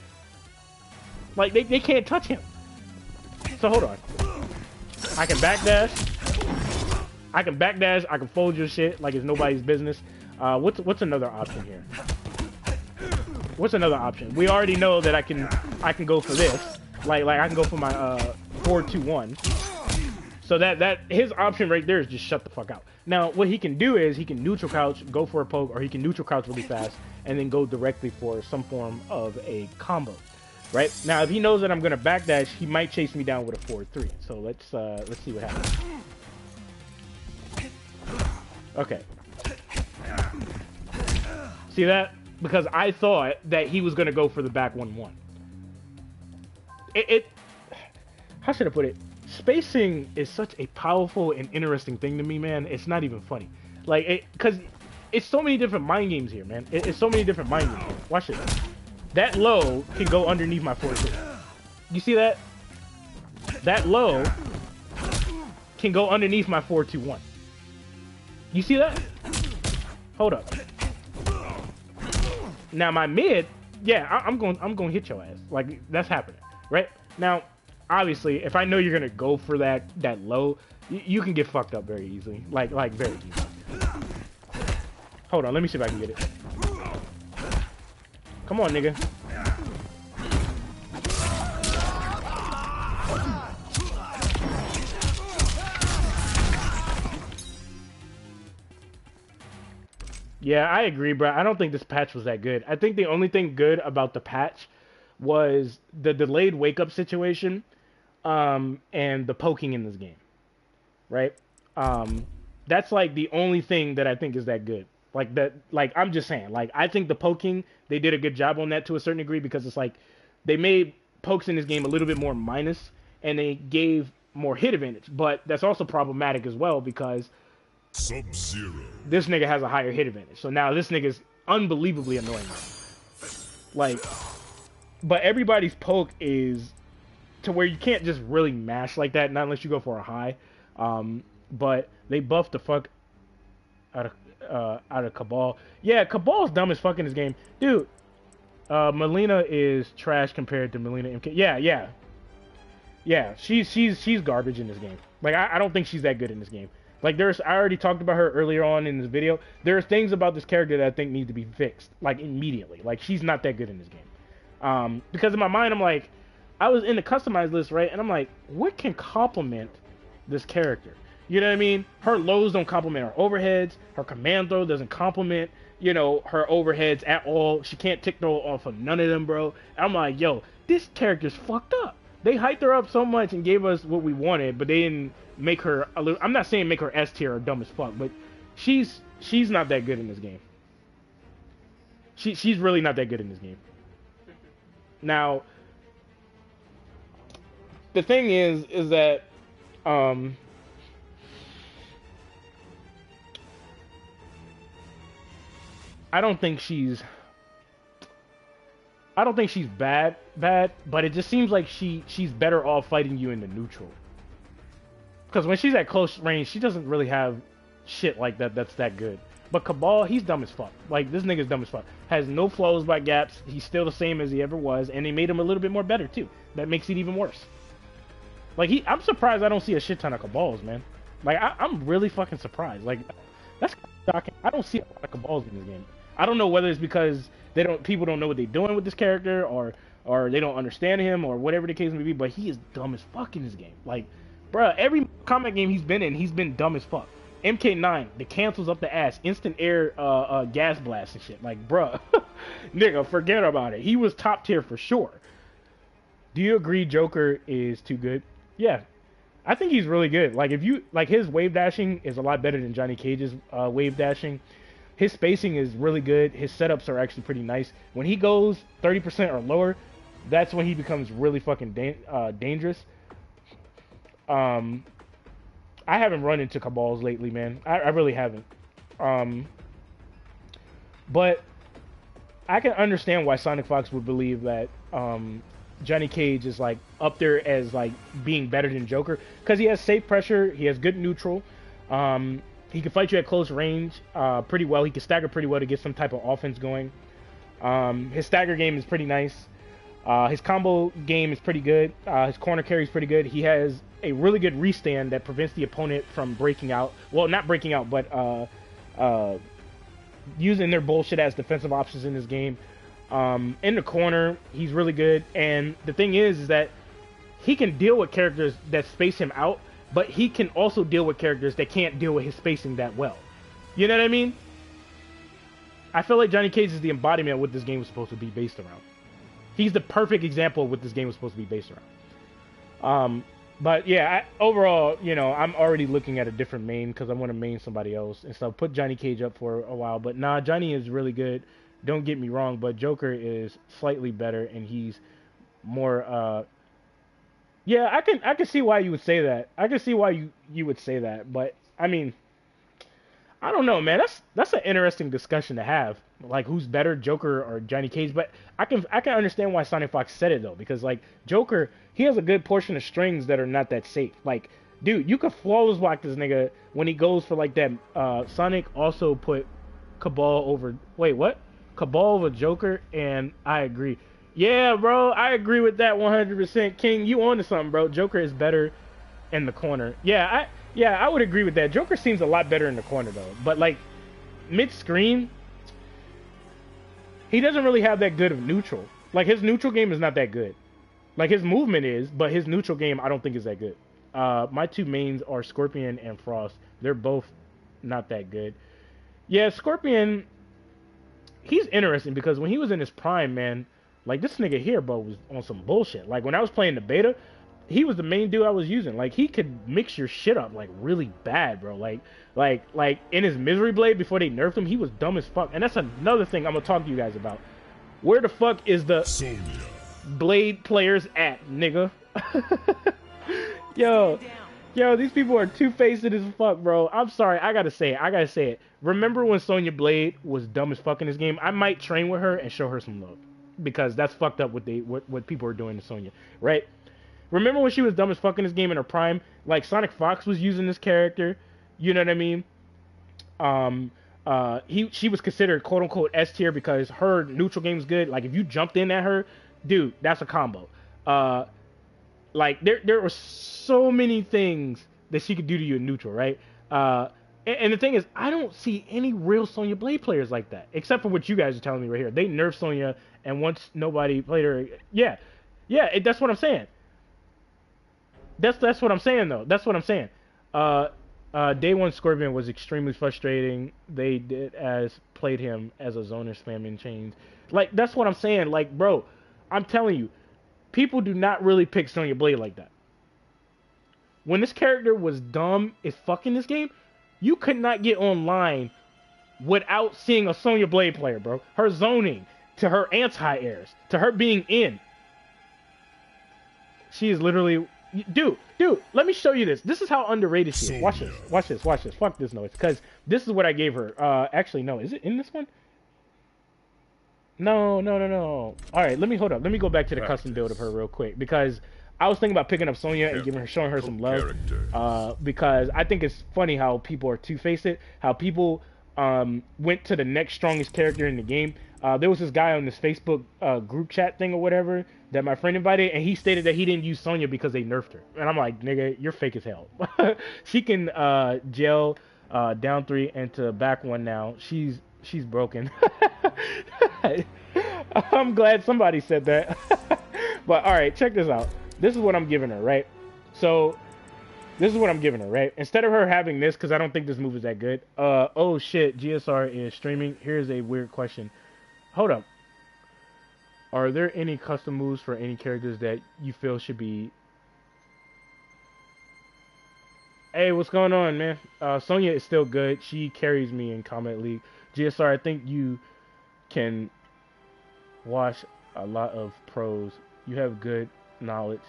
Like, they can't touch him. So hold on. I can backdash. I can fold your shit like it's nobody's business. What's another option here? What's another option? We already know that I can go for this. Like I can go for my 4-2-1. So that his option right there is just shut the fuck out. Now what he can do is he can neutral crouch, go for a poke, or he can neutral crouch really fast and then go directly for some form of a combo. Right? Now if he knows that I'm gonna backdash, he might chase me down with a 4-3. So let's see what happens. Okay. See that? Because I thought that he was gonna go for the back 1-1. How should I put it? Spacing is such a powerful and interesting thing to me, man. It's not even funny. Like, because it's so many different mind games here, man. It's so many different mind games here. Watch this. That low can go underneath my 4-2. You see that? That low can go underneath my 4-2-1. You see that? Hold up. Now my mid, yeah, I'm going hit your ass. Like that's happening, right? Now, obviously, if I know you're gonna go for that low, you can get fucked up very easily. Like very easily. Hold on, let me see if I can get it. Come on, nigga. Yeah, I agree, bro. I don't think this patch was that good. I think the only thing good about the patch was the delayed wake-up situation and the poking in this game. right? That's like the only thing that I think is that good. Like that, like I'm just saying, like I think the poking they did a good job on that to a certain degree because it's like they made pokes in this game a little bit more minus and they gave more hit advantage. But that's also problematic as well because Sub-Zero. this nigga has a higher hit advantage. So now this nigga's unbelievably annoying. Like, but everybody's poke is to where you can't just really mash like that, not unless you go for a high. But they buffed the fuck out of Cabal. Yeah, Cabal's dumb as fuck in this game, dude. Melina is trash compared to Melina MK. Yeah. She's garbage in this game. Like I don't think she's that good in this game. Like I already talked about her earlier on in this video. There's things about this character that I think need to be fixed, like immediately. Like she's not that good in this game. Because in my mind I'm like, I was in the customized list, right? And I'm like, what can complement this character? You know what I mean? Her lows don't complement her overheads. Her command throw doesn't complement, her overheads at all. She can't tick throw off of none of them, bro. I'm like, yo, this character's fucked up. They hyped her up so much and gave us what we wanted, but they didn't make her a little. I'm not saying make her S tier or dumb as fuck, but she's not that good in this game. She's really not that good in this game. Now, the thing is that I don't think she's bad, but it just seems like she's better off fighting you in the neutral. Because when she's at close range, she doesn't really have shit like that that's that good. But Cabal, he's dumb as fuck. Like, this nigga's dumb as fuck. Has no flows by gaps. He's still the same as he ever was, and they made him a little bit more better, too. That makes it even worse. Like, I'm surprised I don't see a shit ton of Cabals, man. Like, I'm really fucking surprised. Like, that's shocking. I don't see a lot of Cabals in this game. I don't know whether it's because people don't know what they're doing with this character, or they don't understand him, or whatever the case may be, but he is dumb as fuck in this game. Like, bruh, every combat game he's been in, he's been dumb as fuck. MK9, the cancels up the ass, instant air gas blast and shit. Like, bruh, nigga, forget about it. He was top tier for sure. Do you agree Joker is too good? Yeah, I think he's really good. Like, his wave dashing is a lot better than Johnny Cage's wave dashing. His spacing is really good. His setups are actually pretty nice. When he goes 30% or lower, that's when he becomes really fucking dangerous. I haven't run into Cabals lately, man. I really haven't. But I can understand why Sonic Fox would believe that Johnny Cage is like up there as like being better than Joker, because he has safe pressure, he has good neutral, he can fight you at close range pretty well. He can stagger pretty well to get some type of offense going. His stagger game is pretty nice. His combo game is pretty good. His corner carry is pretty good. He has a really good restand that prevents the opponent from breaking out. Well, not breaking out, but using their bullshit as defensive options in this game. In the corner, he's really good. And the thing is that he can deal with characters that space him out, but he can also deal with characters that can't deal with his spacing that well. You know what I mean? I feel like Johnny Cage is the embodiment of what this game was supposed to be based around. He's the perfect example of what this game was supposed to be based around. But yeah, overall, I'm already looking at a different main because I want to main somebody else. And so put Johnny Cage up for a while. But nah, Johnny is really good. Don't get me wrong, but Joker is slightly better and he's more yeah, I can see why you would say that. I can see why you would say that, but I mean, I don't know, man. That's an interesting discussion to have. Like, who's better, Joker or Johnny Cage? But I can understand why Sonic Fox said it though, because like Joker, he has a good portion of strings that are not that safe. Like, dude, you could flawless block this nigga when he goes for like that. Sonic also put Cabal over. Wait, what? Cabal over Joker, and I agree. Yeah, bro, I agree with that 100%. King, you on to something, bro. Joker is better in the corner. Yeah, I would agree with that. Joker seems a lot better in the corner, though. But, like, mid-screen, he doesn't really have that good of neutral. Like, his neutral game is not that good. Like, his movement is, but his neutral game I don't think is that good. My two mains are Scorpion and Frost. They're both not that good. Yeah, Scorpion, he's interesting because when he was in his prime, man, like, this nigga here, bro, was on some bullshit. Like, when I was playing the beta, he was the main dude I was using. Like he could mix your shit up like really bad, bro. Like in his Misery Blade before they nerfed him, he was dumb as fuck. And that's another thing I'm gonna talk to you guys about. Where the fuck is the Sonya. Blade players at, nigga? Yo, these people are two-faced as fuck, bro. I'm sorry, I gotta say it. Remember when Sonya Blade was dumb as fuck in this game? I might train with her and show her some love, because that's fucked up what people are doing to Sonya, right? Remember when she was dumb as fuck in this game in her prime? Like Sonic Fox was using this character, you know what I mean? She was considered quote unquote S tier because her neutral game is good. Like if you jumped in at her, dude, that's a combo. Like there were so many things that she could do to you in neutral, right? And the thing is, I don't see any real Sonya Blade players like that, except for what you guys are telling me right here. They nerfed Sonya, and once nobody played her, that's what I'm saying. That's what I'm saying though. That's what I'm saying. Day One Scorpion was extremely frustrating. They did played him as a zoner spamming chains. Like that's what I'm saying. Like bro, I'm telling you, people do not really pick Sonya Blade like that. When this character was dumb as fuck in this game, you could not get online without seeing a Sonya Blade player, bro. Her zoning, to her anti-airs, to her being in. She is literally... Dude, let me show you this. This is how underrated she is. Watch this. Fuck this noise. Because this is what I gave her. Actually, no. Is it in this one? No. Alright, hold up. Let me go back to the custom build of her real quick. Because I was thinking about picking up Sonya and showing her some love. Because I think it's funny how people are two-faced. How people went to the next strongest character in the game. There was this guy on this Facebook group chat thing or whatever that my friend invited, and he stated that he didn't use Sonya because they nerfed her. And I'm like, nigga, you're fake as hell. She can gel down 3 into back 1 now. She's broken. I'm glad somebody said that. But alright, check this out. This is what I'm giving her, right? So this is what I'm giving her, right? Instead of her having this, because I don't think this move is that good. Oh shit, GSR is streaming. Here's a weird question. Hold up. Are there any custom moves for any characters that you feel should be... Hey, what's going on, man? Sonya is still good. She carries me in Combat League. GSR, I think you can watch a lot of pros. You have good knowledge.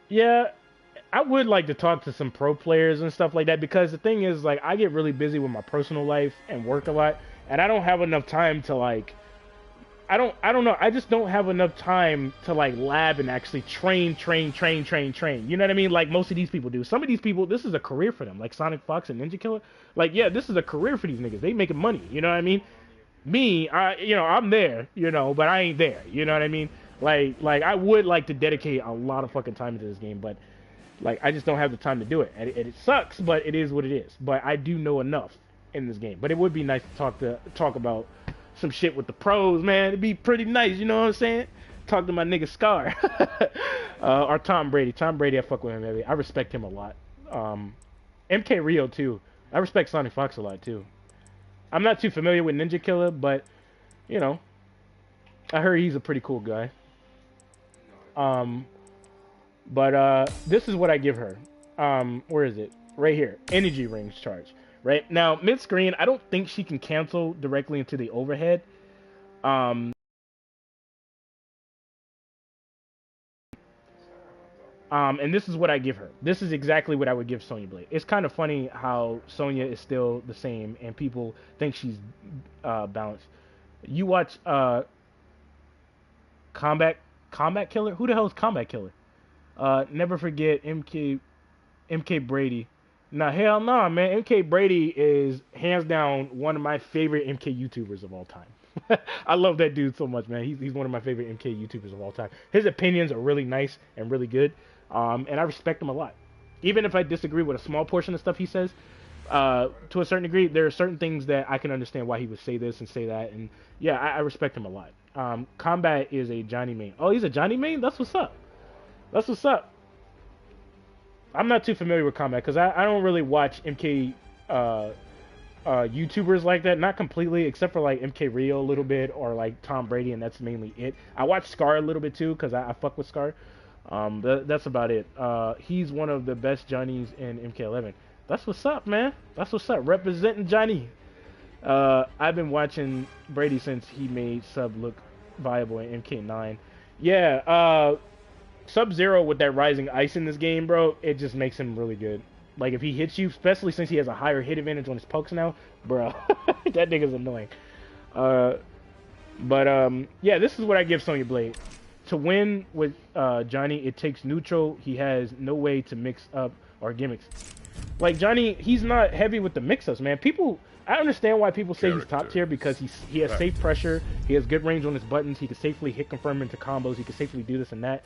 Yeah, I would like to talk to some pro players and stuff like that, because the thing is, like, I get really busy with my personal life and work a lot, and I don't have enough time to, like, I don't know, I just don't have enough time to, like, lab and actually train. You know what I mean? Like most of these people do. Some of these people, this is a career for them, like Sonic Fox and Ninja Killer. Like, yeah, this is a career for these niggas. They making money, you know what I mean? Me, I'm there, but I ain't there, you know what I mean? Like I would like to dedicate a lot of fucking time into this game, but like I just don't have the time to do it. And it sucks, but it is what it is. But I do know enough in this game. But it would be nice to talk about some shit with the pros, man. It'd be pretty nice, you know what I'm saying? Talk to my nigga Scar. Or Tom Brady. Tom Brady, I fuck with him, baby. I respect him a lot. MK Rio too. I respect Sonic Fox a lot too. I'm not too familiar with Ninja Killer, but I heard he's a pretty cool guy. But this is what I give her. Where is it? Right here. Energy rings charge. Right now, mid screen. I don't think she can cancel directly into the overhead. And this is what I give her. This is exactly what I would give Sonya Blade. It's kind of funny how Sonya is still the same, and people think she's balanced. You watch Combat Killer? Who the hell is Combat Killer? Never forget MK Brady. Nah, hell nah, man. MK Brady is hands down one of my favorite MK YouTubers of all time. I love that dude so much, man. He's one of my favorite MK YouTubers of all time. His opinions are really nice and really good, and I respect him a lot. Even if I disagree with a small portion of stuff he says, to a certain degree, there are certain things that I can understand why he would say this and say that, and yeah, I respect him a lot. Combat is a Johnny main. Oh, he's a Johnny main? That's what's up. That's what's up. I'm not too familiar with Combat because I don't really watch MK YouTubers like that. Not completely, except for like MK Rio a little bit, or like Tom Brady, and that's mainly it. I watch Scar a little bit too, because I fuck with Scar. That's about it. He's one of the best Johnnies in MK11. That's what's up, man. That's what's up. Representing Johnny. I've been watching Brady since he made Sub look viable in MK9. Yeah, Sub-Zero with that rising ice in this game, bro, it just makes him really good. Like, if he hits you, especially since he has a higher hit advantage on his pokes now, bro, that nigga's annoying. Yeah, this is what I give Sonya Blade. To win with Johnny, it takes neutral. He has no way to mix up our gimmicks. Like, Johnny, he's not heavy with the mix-ups, man. I understand why people say he's top tier, because he has safe pressure, he has good range on his buttons, he can safely hit confirm into combos, he can safely do this and that.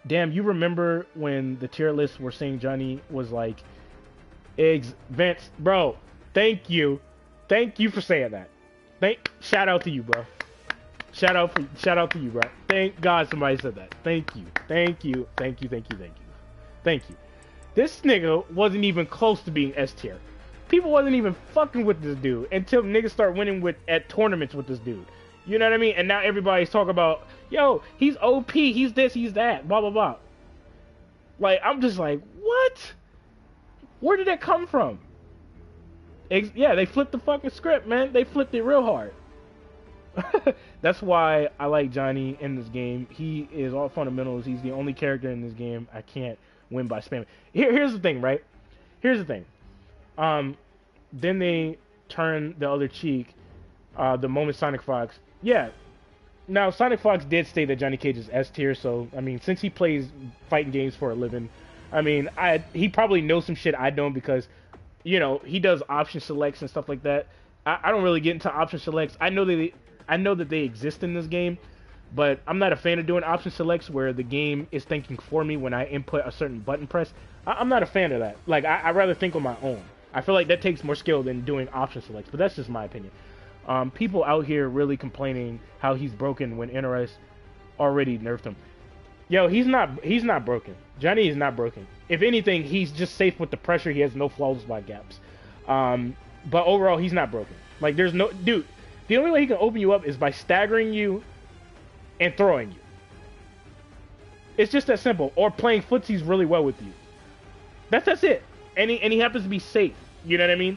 Damn, you remember when the tier lists were saying Johnny was like eggs Vince, bro? Thank you for saying that. Shout out to you, bro. Shout out to you, bro. Thank God somebody said that. Thank you. This nigga wasn't even close to being S tier. People wasn't even fucking with this dude until niggas start winning at tournaments with this dude. You know what I mean? And now everybody's talking about, yo, he's OP, he's this, he's that, blah, blah, blah. Like, I'm just like, what? Where did that come from? Yeah, they flipped the fucking script, man. They flipped it real hard. That's why I like Johnny in this game. He is all fundamentals. He's the only character in this game I can't win by spamming. Here's the thing, right? Here's the thing. Then they turn the other cheek the moment Sonic Fox. Yeah. Now, Sonic Fox did state that Johnny Cage is S tier, so, I mean, since he plays fighting games for a living, I mean, he probably knows some shit I don't, because, you know, he does option selects and stuff like that. I don't really get into option selects. I know that they exist in this game, but I'm not a fan of doing option selects where the game is thinking for me when I input a certain button press. I'm not a fan of that. Like, I'd rather think on my own. I feel like that takes more skill than doing option selects, but that's just my opinion. People out here really complaining how he's broken when NRS already nerfed him. Yo, he's not broken. Johnny is not broken. If anything, he's just safe with the pressure. He has no flawless spot gaps. But overall, he's not broken. Like, there's no... Dude, the only way he can open you up is by staggering you and throwing you. It's just that simple. Or playing footsies really well with you. That's it. And he happens to be safe. You know what I mean?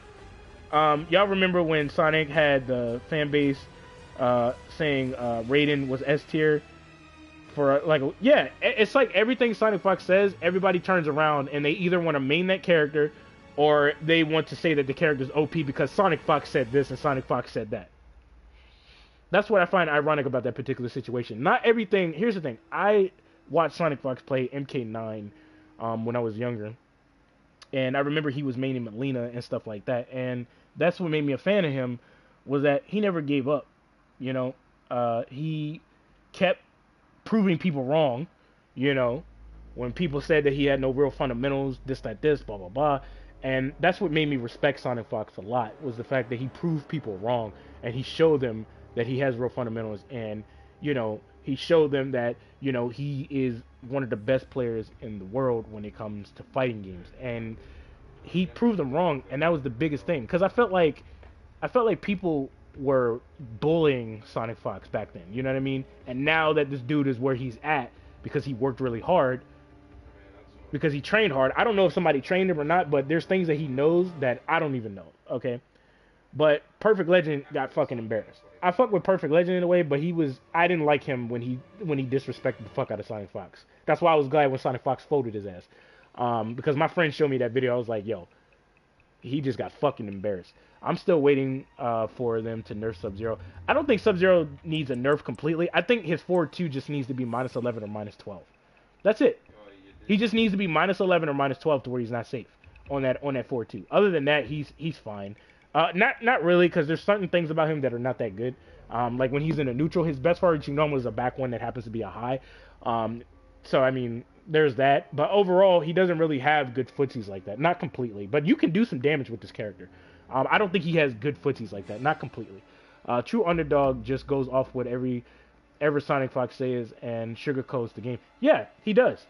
Y'all remember when Sonic had the fan base saying Raiden was S tier? For like, yeah, it's like everything Sonic Fox says, everybody turns around and they either want to main that character or they want to say that the character's OP because Sonic Fox said this and Sonic Fox said that. That's what I find ironic about that particular situation. Not everything... Here's the thing. I watched Sonic Fox play MK9 when I was younger. And I remember he was maining Melina and stuff like that. And that's what made me a fan of him, was that he never gave up. You know? He kept proving people wrong. You know? When people said that he had no real fundamentals, this, that, this, blah, blah, blah. And that's what made me respect Sonic Fox a lot, was the fact that he proved people wrong. And he showed them that he has real fundamentals, and, you know, he showed them that, you know, he is one of the best players in the world when it comes to fighting games, and he proved them wrong, and that was the biggest thing, because I felt like people were bullying Sonic Fox back then, you know what I mean? And now that this dude is where he's at, because he worked really hard, because he trained hard, I don't know if somebody trained him or not, but there's things that he knows that I don't even know, okay? But Perfect Legend got fucking embarrassed. I fuck with Perfect Legend in a way, but I didn't like him when he disrespected the fuck out of Sonic Fox. That's why I was glad when Sonic Fox folded his ass. Because my friend showed me that video, I was like, yo, he just got fucking embarrassed. I'm still waiting for them to nerf Sub-Zero. I don't think Sub-Zero needs a nerf completely. I think his forward 2 just needs to be -11 or -12. That's it. He just needs to be -11 or -12 to where he's not safe on that forward 2. Other than that, he's fine. Not really, because there's certain things about him that are not that good. Like when he's in a neutral, his best forward you know is a back one that happens to be a high. So I mean, there's that. But overall, he doesn't really have good footsies like that. Not completely, but you can do some damage with this character. I don't think he has good footsies like that. Not completely. True Underdog just goes off what ever Sonic Fox says and sugarcoats the game. Yeah, he does.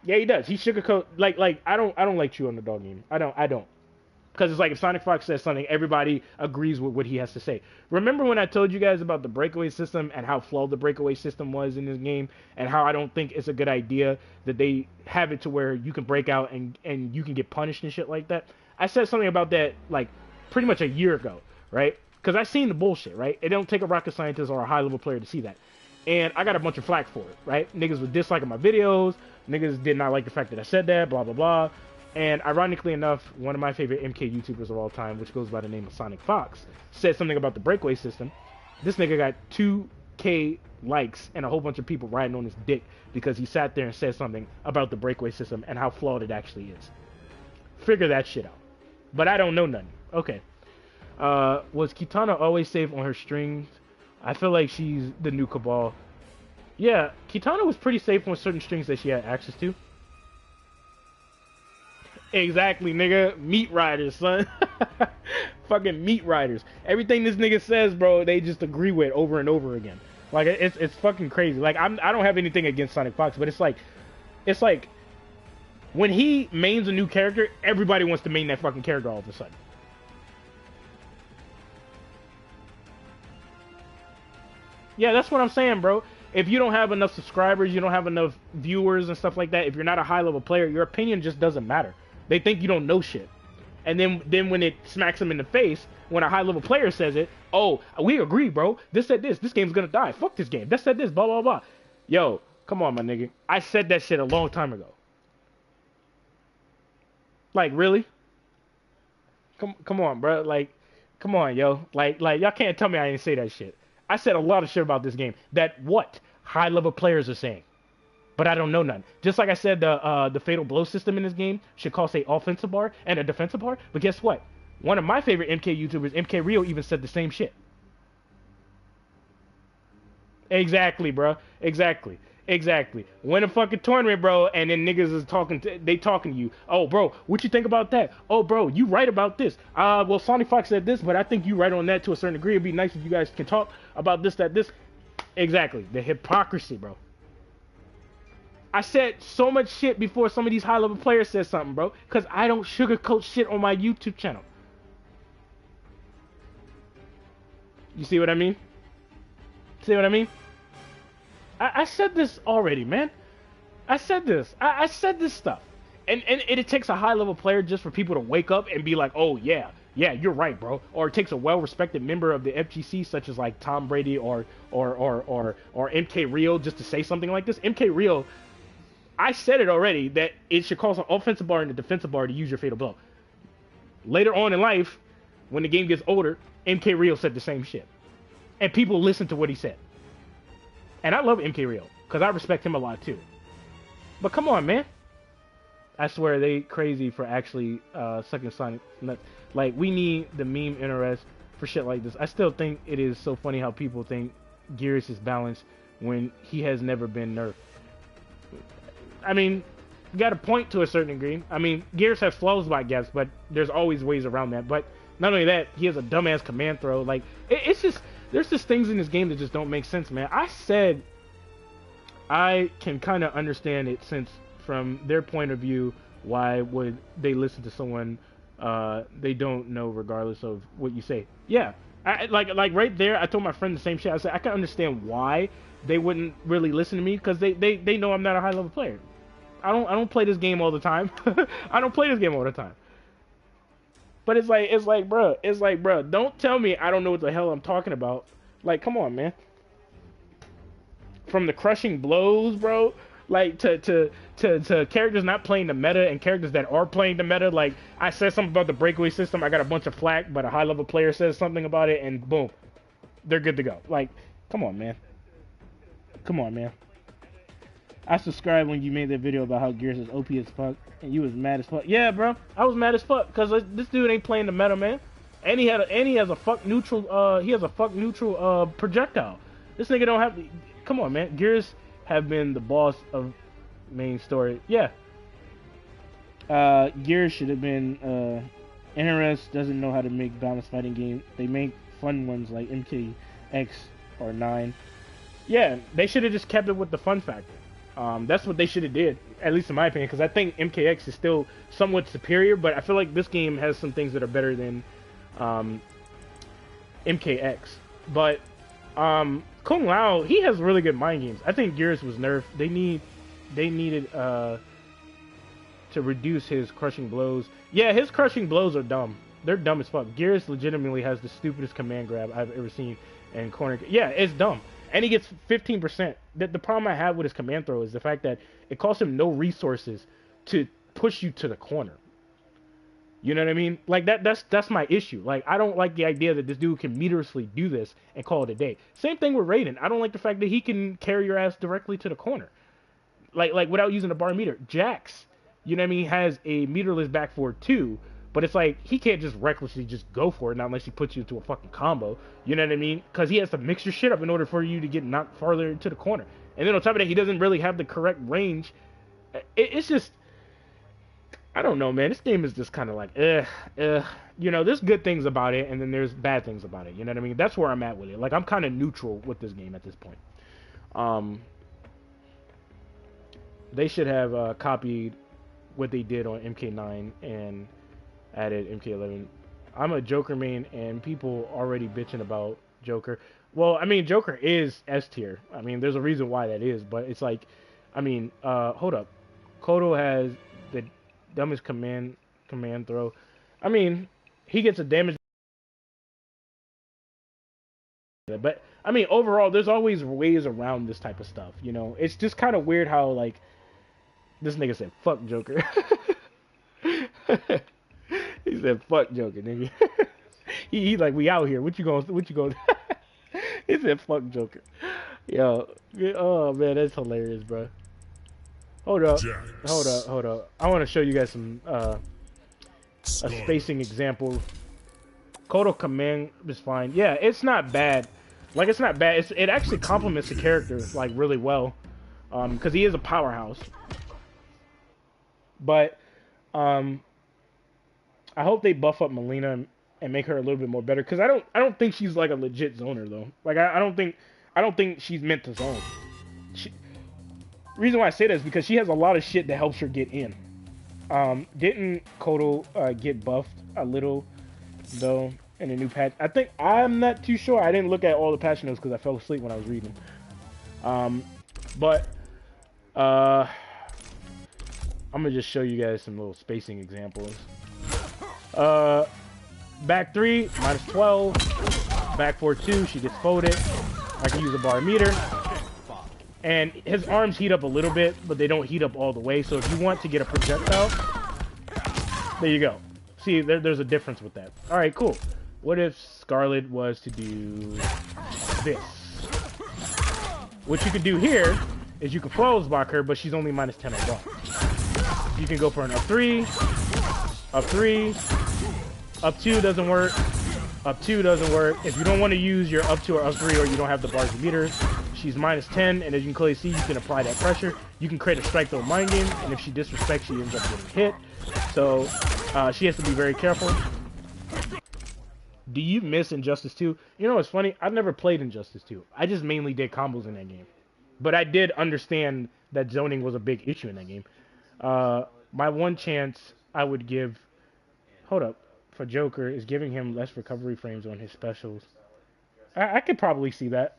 Yeah, he does. He sugarcoat like I don't like True Underdog game. I don't. Because it's like if Sonic Fox says something, everybody agrees with what he has to say. Remember when I told you guys about the breakaway system and how flawed the breakaway system was in this game, and how I don't think it's a good idea that they have it to where you can break out and you can get punished and shit like that? I said something about that like pretty much a year ago, right? Because I seen the bullshit, right? It don't take a rocket scientist or a high level player to see that. And I got a bunch of flack for it, right? Niggas were disliking my videos. Niggas did not like the fact that I said that, blah, blah, blah. And ironically enough, one of my favorite MK YouTubers of all time, which goes by the name of Sonic Fox, said something about the breakaway system. This nigga got 2K likes and a whole bunch of people riding on his dick because he sat there and said something about the breakaway system and how flawed it actually is. Figure that shit out. But I don't know nothing. Okay. Was Kitana always safe on her strings? I feel like she's the new Cabal. Yeah, Kitana was pretty safe on certain strings that she had access to. Exactly, nigga. Meat riders, son. Fucking meat riders. Everything this nigga says, bro, they just agree with over and over again. Like, it's fucking crazy. Like, I don't have anything against Sonic Fox, but it's like when he mains a new character, everybody wants to main that fucking character all of a sudden. Yeah, that's what I'm saying, bro. If you don't have enough subscribers, you don't have enough viewers and stuff like that, if you're not a high-level player, your opinion just doesn't matter. They think you don't know shit. And then when it smacks them in the face, when a high-level player says it, oh, we agree, bro. This said this. This game's gonna die. Fuck this game. That said this, blah, blah, blah. Yo, come on, my nigga. I said that shit a long time ago. Like, really? Come on, bro. Like, come on, yo. Like, y'all can't tell me I didn't say that shit. I said a lot of shit about this game that what high-level players are saying, but I don't know none. Just like I said, the fatal blow system in this game should cost a offensive bar and a defensive bar. But guess what? One of my favorite MK YouTubers, MK Rio, even said the same shit. Exactly, bro. Exactly. Win a fucking tournament, bro, and then niggas is talking to you. Oh, bro, what you think about that? Oh, bro, you right about this. Well, Sonic Fox said this, but I think you right on that to a certain degree. It'd be nice if you guys can talk about this, that, this. Exactly. The hypocrisy, bro. I said so much shit before some of these high-level players said something, bro, because I don't sugarcoat shit on my YouTube channel. You see what I mean? See what I mean? I said this already, man. I said this. I said this stuff. And it takes a high-level player just for people to wake up and be like, oh, yeah, you're right, bro. Or it takes a well-respected member of the FGC, such as like Tom Brady or MK Rio, just to say something like this. MK Rio, I said it already, that it should cost an offensive bar and a defensive bar to use your fatal blow. Later on in life, when the game gets older, MK Rio said the same shit. And people listen to what he said. And I love MK Rio, because I respect him a lot too. But come on, man. I swear, they crazy for actually sucking Sonic nuts. Like, we need the meme interest for shit like this. I still think it is so funny how people think Gears is balanced when he has never been nerfed. I mean, you got a point to a certain degree. I mean, Gears has flaws, I guess, but there's always ways around that. But not only that, he has a dumbass command throw. Like, it's just... There's just things in this game that just don't make sense, man. I said I can kind of understand it, since from their point of view, why would they listen to someone they don't know regardless of what you say? Yeah, like right there, I told my friend the same shit. I said I can understand why they wouldn't really listen to me, because they know I'm not a high level player. I don't play this game all the time. I don't play this game all the time. But it's like, bro, don't tell me I don't know what the hell I'm talking about. Like, come on, man. From the crushing blows, bro, like to characters not playing the meta and characters that are playing the meta. Like, I said something about the breakaway system, I got a bunch of flack, but a high level player says something about it, and boom, they're good to go. Like, come on, man. Come on, man. I subscribed when you made that video about how Gears is OP as fuck, and you was mad as fuck. Yeah, bro, I was mad as fuck because this dude ain't playing the meta, man. And he has a fuck neutral projectile. This nigga don't have. Come on, man. Gears have been the boss of main story. Yeah. Gears should have been. NRS doesn't know how to make balanced fighting games. They make fun ones like MKX or 9. Yeah, they should have just kept it with the fun factor. That's what they should have did. at least in my opinion, because I think MKX is still somewhat superior, but I feel like this game has some things that are better than MKX. But Kung Lao, he has really good mind games. I think Gears was nerfed. They needed to reduce his crushing blows. Yeah, his crushing blows are dumb. They're dumb as fuck. Gears legitimately has the stupidest command grab I've ever seen in corner. Yeah, it's dumb. And he gets 15%. The problem I have with his command throw is the fact that it costs him no resources to push you to the corner. You know what I mean? Like that's my issue. Like I don't like the idea that this dude can meterlessly do this and call it a day. Same thing with Raiden. I don't like the fact that he can carry your ass directly to the corner. Like without using a bar meter. Jax, you know what I mean, has a meterless back forward too, but it's like he can't just recklessly just go for it, not unless he puts you into a fucking combo. You know what I mean? Because he has to mix your shit up in order for you to get knocked farther into the corner. And then on top of that, he doesn't really have the correct range. It's just, I don't know, man. This game is just kind of like, you know, there's good things about it, and then there's bad things about it. You know what I mean? That's where I'm at with it. Like I'm kind of neutral with this game at this point. They should have copied what they did on MK9 and added MK11. I'm a Joker main, and people already bitching about Joker. Well, I mean, Joker is S tier. I mean, there's a reason why that is, but it's like, I mean, hold up. Kodo has the dumbest command throw. I mean, he gets a damage, but I mean, overall, there's always ways around this type of stuff. You know, it's just kind of weird how like this nigga said, "Fuck Joker." He said, "Fuck Joker, nigga." he like, we out here. What you going? He said, "Fuck Joker." Yo, oh man, that's hilarious, bro. Hold up. I want to show you guys some a spacing example. Kodo command is fine. Yeah, it's not bad. Like it's not bad. It actually complements the character like really well, because he is a powerhouse. But I hope they buff up Melina and make her a little bit more better. Because I don't think she's like a legit zoner though. Like I don't think she's meant to zone. Reason why I say that is because she has a lot of shit that helps her get in. Didn't Kodo get buffed a little though in the new patch? I'm not too sure. I didn't look at all the patch notes because I fell asleep when I was reading them. But I'm gonna just show you guys some little spacing examples. Back 3 minus 12. Back 4-2, she gets folded. I can use a bar meter. And his arms heat up a little bit, but they don't heat up all the way. So if you want to get a projectile, there you go. See, there's a difference with that. All right, cool. What if Scarlet was to do this? What you could do here is you can close block her, but she's only minus 10 on block. You can go for an up 3, up 3, up 2 doesn't work, up 2 doesn't work. If you don't want to use your up 2 or up 3, or you don't have the bars to meter, she's minus 10, and as you can clearly see, you can apply that pressure. You can create a strike throw mind game, and if she disrespects, she ends up getting hit. So she has to be very careful. Do you miss Injustice 2? You know what's funny? I've never played Injustice 2. I just mainly did combos in that game. But I did understand that zoning was a big issue in that game. My one chance I would give, hold up, for Joker is giving him less recovery frames on his specials. I could probably see that.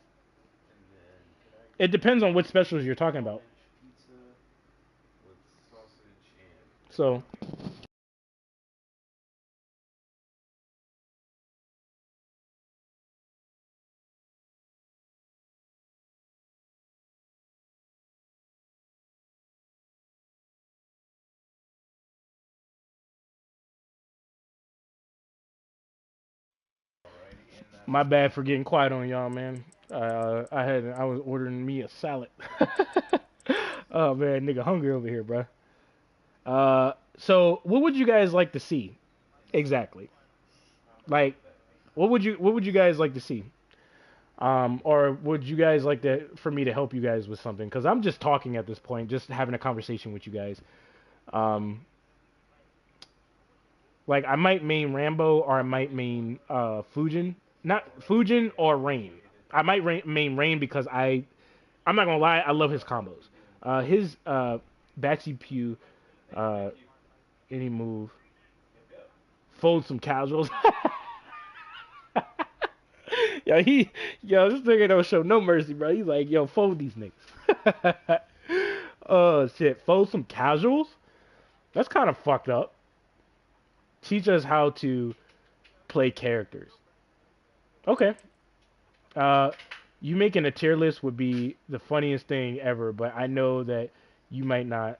It depends on what specials you're talking about. So my bad for getting quiet on y'all, man. I was ordering me a salad. Oh man, nigga hungry over here, bro. So what would you guys like to see? Exactly. Like, what would you guys like to see? Or would you guys like for me to help you guys with something? Because I'm just talking at this point, just having a conversation with you guys. Like I might main Rambo, or I might main Fujin. Not Fujin or Rain. I might main Rain because I'm not gonna lie, I love his combos. Batsy Pew, uh, any move, fold some casuals. yo, this nigga don't show no mercy, bro. He's like, yo, fold these niggas. Oh shit, fold some casuals. That's kind of fucked up. Teach us how to play characters. Okay. Uh, you making a tier list would be the funniest thing ever, but I know that you might not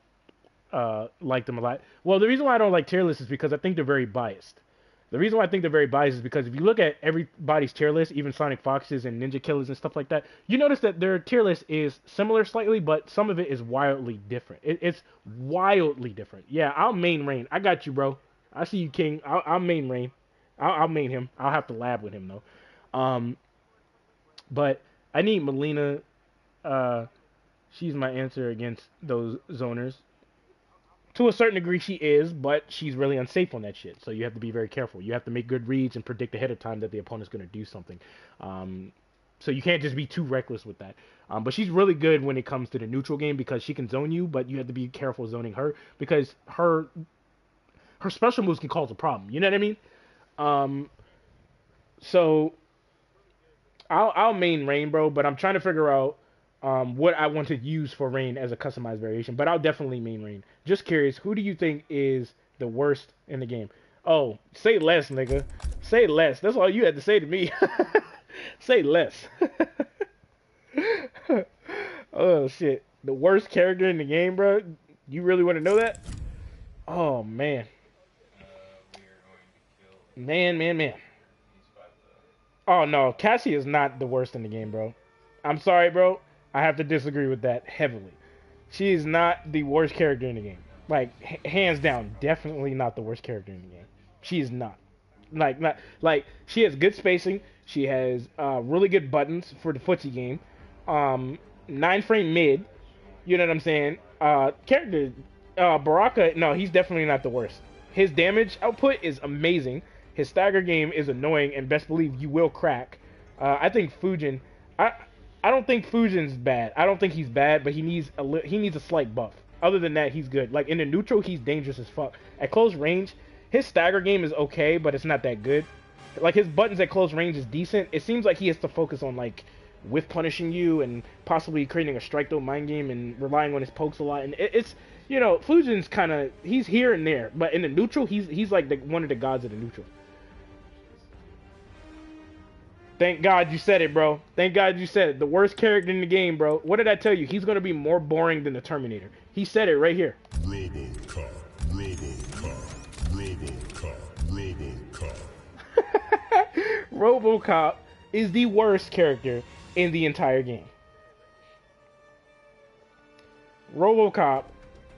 like them a lot. Well, the reason why I don't like tier lists is because I think they're very biased. The reason why I think they're very biased is because if you look at everybody's tier list, even Sonic Fox's and Ninja Killers and stuff like that, you notice that their tier list is similar slightly, but some of it is wildly different. It's wildly different. Yeah, I'll main Rain. I got you, bro. I see you, King. I'll main Rain. I'll main him. I'll have to lab with him though. But I need Melina. She's my answer against those zoners. To a certain degree, she is, but she's really unsafe on that shit. So you have to be very careful. You have to make good reads and predict ahead of time that the opponent's going to do something. So you can't just be too reckless with that. But she's really good when it comes to the neutral game because she can zone you, but you have to be careful zoning her because her special moves can cause a problem. You know what I mean? So I'll main Rain, bro, but I'm trying to figure out what I want to use for Rain as a customized variation. But I'll definitely main Rain. Just curious, who do you think is the worst in the game? Oh, say less, nigga. Say less. That's all you had to say to me. Say less. Oh, shit. The worst character in the game, bro? You really want to know that? Oh, man. Man. Oh, no. Cassie is not the worst in the game, bro. I'm sorry, bro. I have to disagree with that heavily. She is not the worst character in the game. Like, hands down, definitely not the worst character in the game. She is not. Like she has good spacing. She has really good buttons for the footsie game. 9-frame mid. You know what I'm saying? Character Baraka, no, he's definitely not the worst. His damage output is amazing. His stagger game is annoying, and best believe you will crack. I think Fujin. I don't think Fujin's bad. I don't think he's bad, but he needs a slight buff. Other than that, he's good. Like in the neutral, he's dangerous as fuck. At close range, his stagger game is okay, but it's not that good. Like his buttons at close range is decent. It seems like he has to focus on like whiff punishing you and possibly creating a strike though mind game and relying on his pokes a lot. And it's you know Fujin's kind of he's here and there, but in the neutral, he's like one of the gods of the neutral. Thank God you said it, bro. Thank God you said it. The worst character in the game, bro. What did I tell you? He's going to be more boring than the Terminator. He said it right here. RoboCop, RoboCop, RoboCop, RoboCop. RoboCop is the worst character in the entire game. RoboCop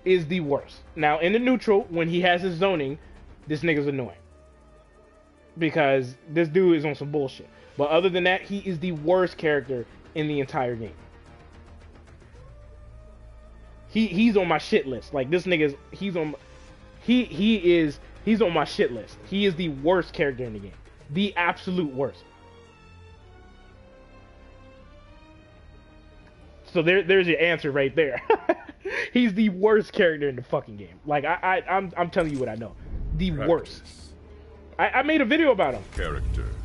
is the worst. Now, in the neutral, when he has his zoning, this nigga's annoying. Because this dude is on some bullshit. But other than that, he is the worst character in the entire game. He's on my shit list. Like this nigga's he's on my shit list. He is the worst character in the game. The absolute worst. So there's your answer right there. He's the worst character in the fucking game. Like I'm telling you what I know. The worst. I made a video about him. Characters.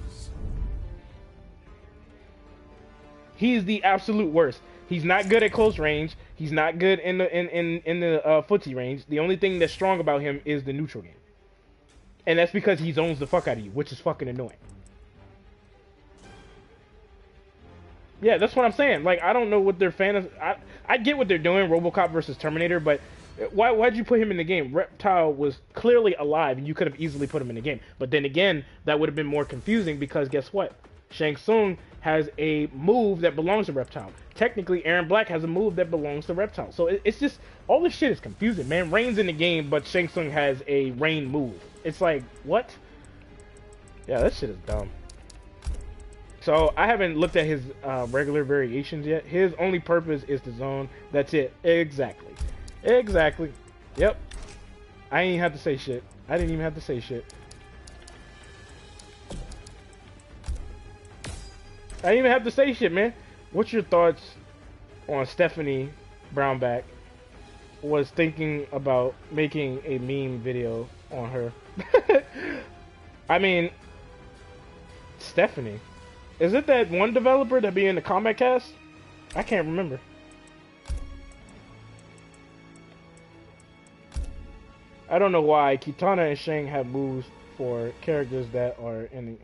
He is the absolute worst. He's not good at close range. He's not good in the footsie range. The only thing that's strong about him is the neutral game, and that's because he zones the fuck out of you, which is fucking annoying. Yeah, that's what I'm saying. Like I don't know what their fan is. I get what they're doing, RoboCop versus Terminator, but why'd you put him in the game? Reptile was clearly alive, and you could have easily put him in the game. But then again, that would have been more confusing because guess what? Shang Tsung has a move that belongs to Reptile. Technically, Aaron Black has a move that belongs to Reptile. So it's just, all this shit is confusing, man. Rain's in the game, but Shang Tsung has a Rain move. It's like, what? Yeah, that shit is dumb. So, I haven't looked at his regular variations yet. His only purpose is to zone. That's it. Exactly. Exactly. Yep. I ain't even have to say shit. I didn't even have to say shit. I didn't even have to say shit, man. What's your thoughts on Stephanie Brownback was thinking about making a meme video on her. I mean, Stephanie. Is it that one developer that be in the Combat Cast? I can't remember. I don't know why Kitana and Shang have moves for characters that are in the...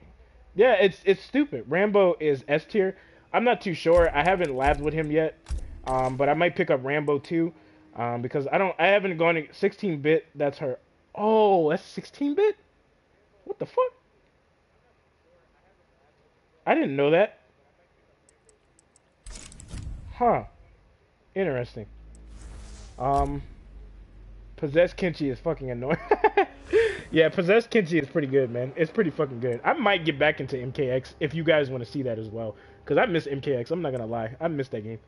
Yeah, it's stupid. Rambo is S tier. I'm not too sure. I haven't labbed with him yet. But I might pick up Rambo too. Because I haven't gone to 16-bit. That's her. Oh, that's 16-bit? What the fuck? I didn't know that. Huh. Interesting. Possessed Kenshi is fucking annoying. Yeah, Possessed Kenshi is pretty good, man. It's pretty fucking good. I might get back into MKX if you guys want to see that as well. Because I miss MKX. I'm not going to lie. I miss that game.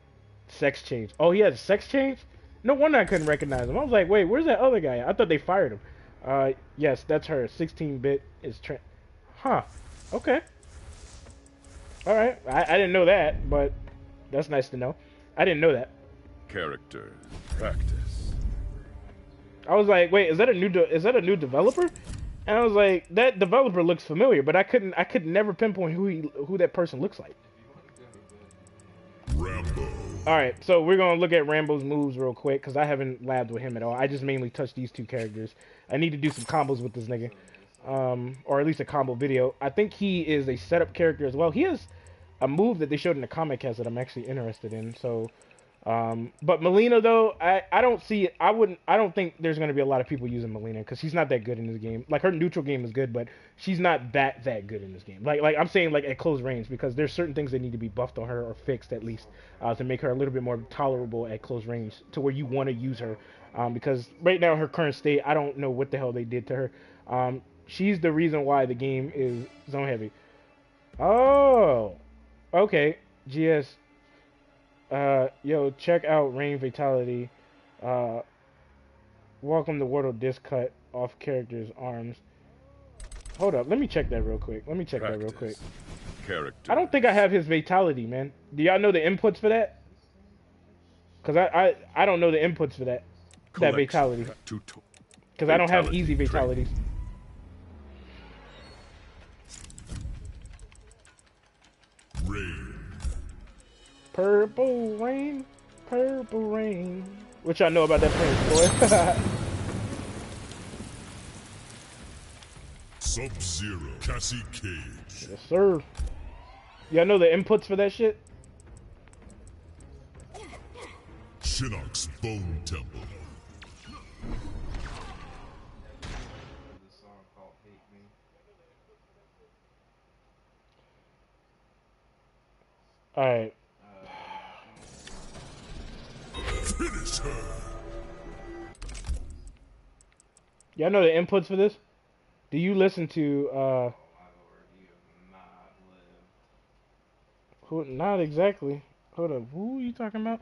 Sex change. Oh, he has a sex change? No wonder I couldn't recognize him. I was like, wait, where's that other guy? I thought they fired him. Yes, that's her. 16-bit is... Huh. Okay. Alright. I didn't know that, but that's nice to know. I didn't know that. Character practice. I was like, wait, is that a new developer? And I was like, that developer looks familiar, but I could never pinpoint who that person looks like. Rambo. All right, so we're gonna look at Rambo's moves real quick because I haven't labbed with him at all. I just mainly touched these two characters. I need to do some combos with this nigga, or at least a combo video. I think he is a setup character as well. He has a move that they showed in the comic cast that I'm actually interested in. So. But Melina though, I don't see it. I don't think there's gonna be a lot of people using Melina because she's not that good in this game. Like her neutral game is good, but she's not that good in this game. Like I'm saying like at close range because there's certain things that need to be buffed on her or fixed at least to make her a little bit more tolerable at close range to where you want to use her. Because right now her current state, I don't know what the hell they did to her. She's the reason why the game is zone heavy. Oh, okay, GS. Yo, check out Rain Fatality. Welcome to Wordle Disc Cut off character's arms. Hold up, let me check that real quick. Character. I don't think I have his Fatality, man. Do y'all know the inputs for that? Cause I don't know the inputs for that Fatality. Cause I don't have easy Fatalities. Rain. Purple rain, purple rain. What y'all know about that Prince, boy? Sub-Zero. Cassie Cage. Yes, sir. Y'all know the inputs for that shit? Shinnok's Bone Temple. Alright. Finish her. Y'all know the inputs for this? Do you listen to who? Not exactly. Hold up. Who are you talking about?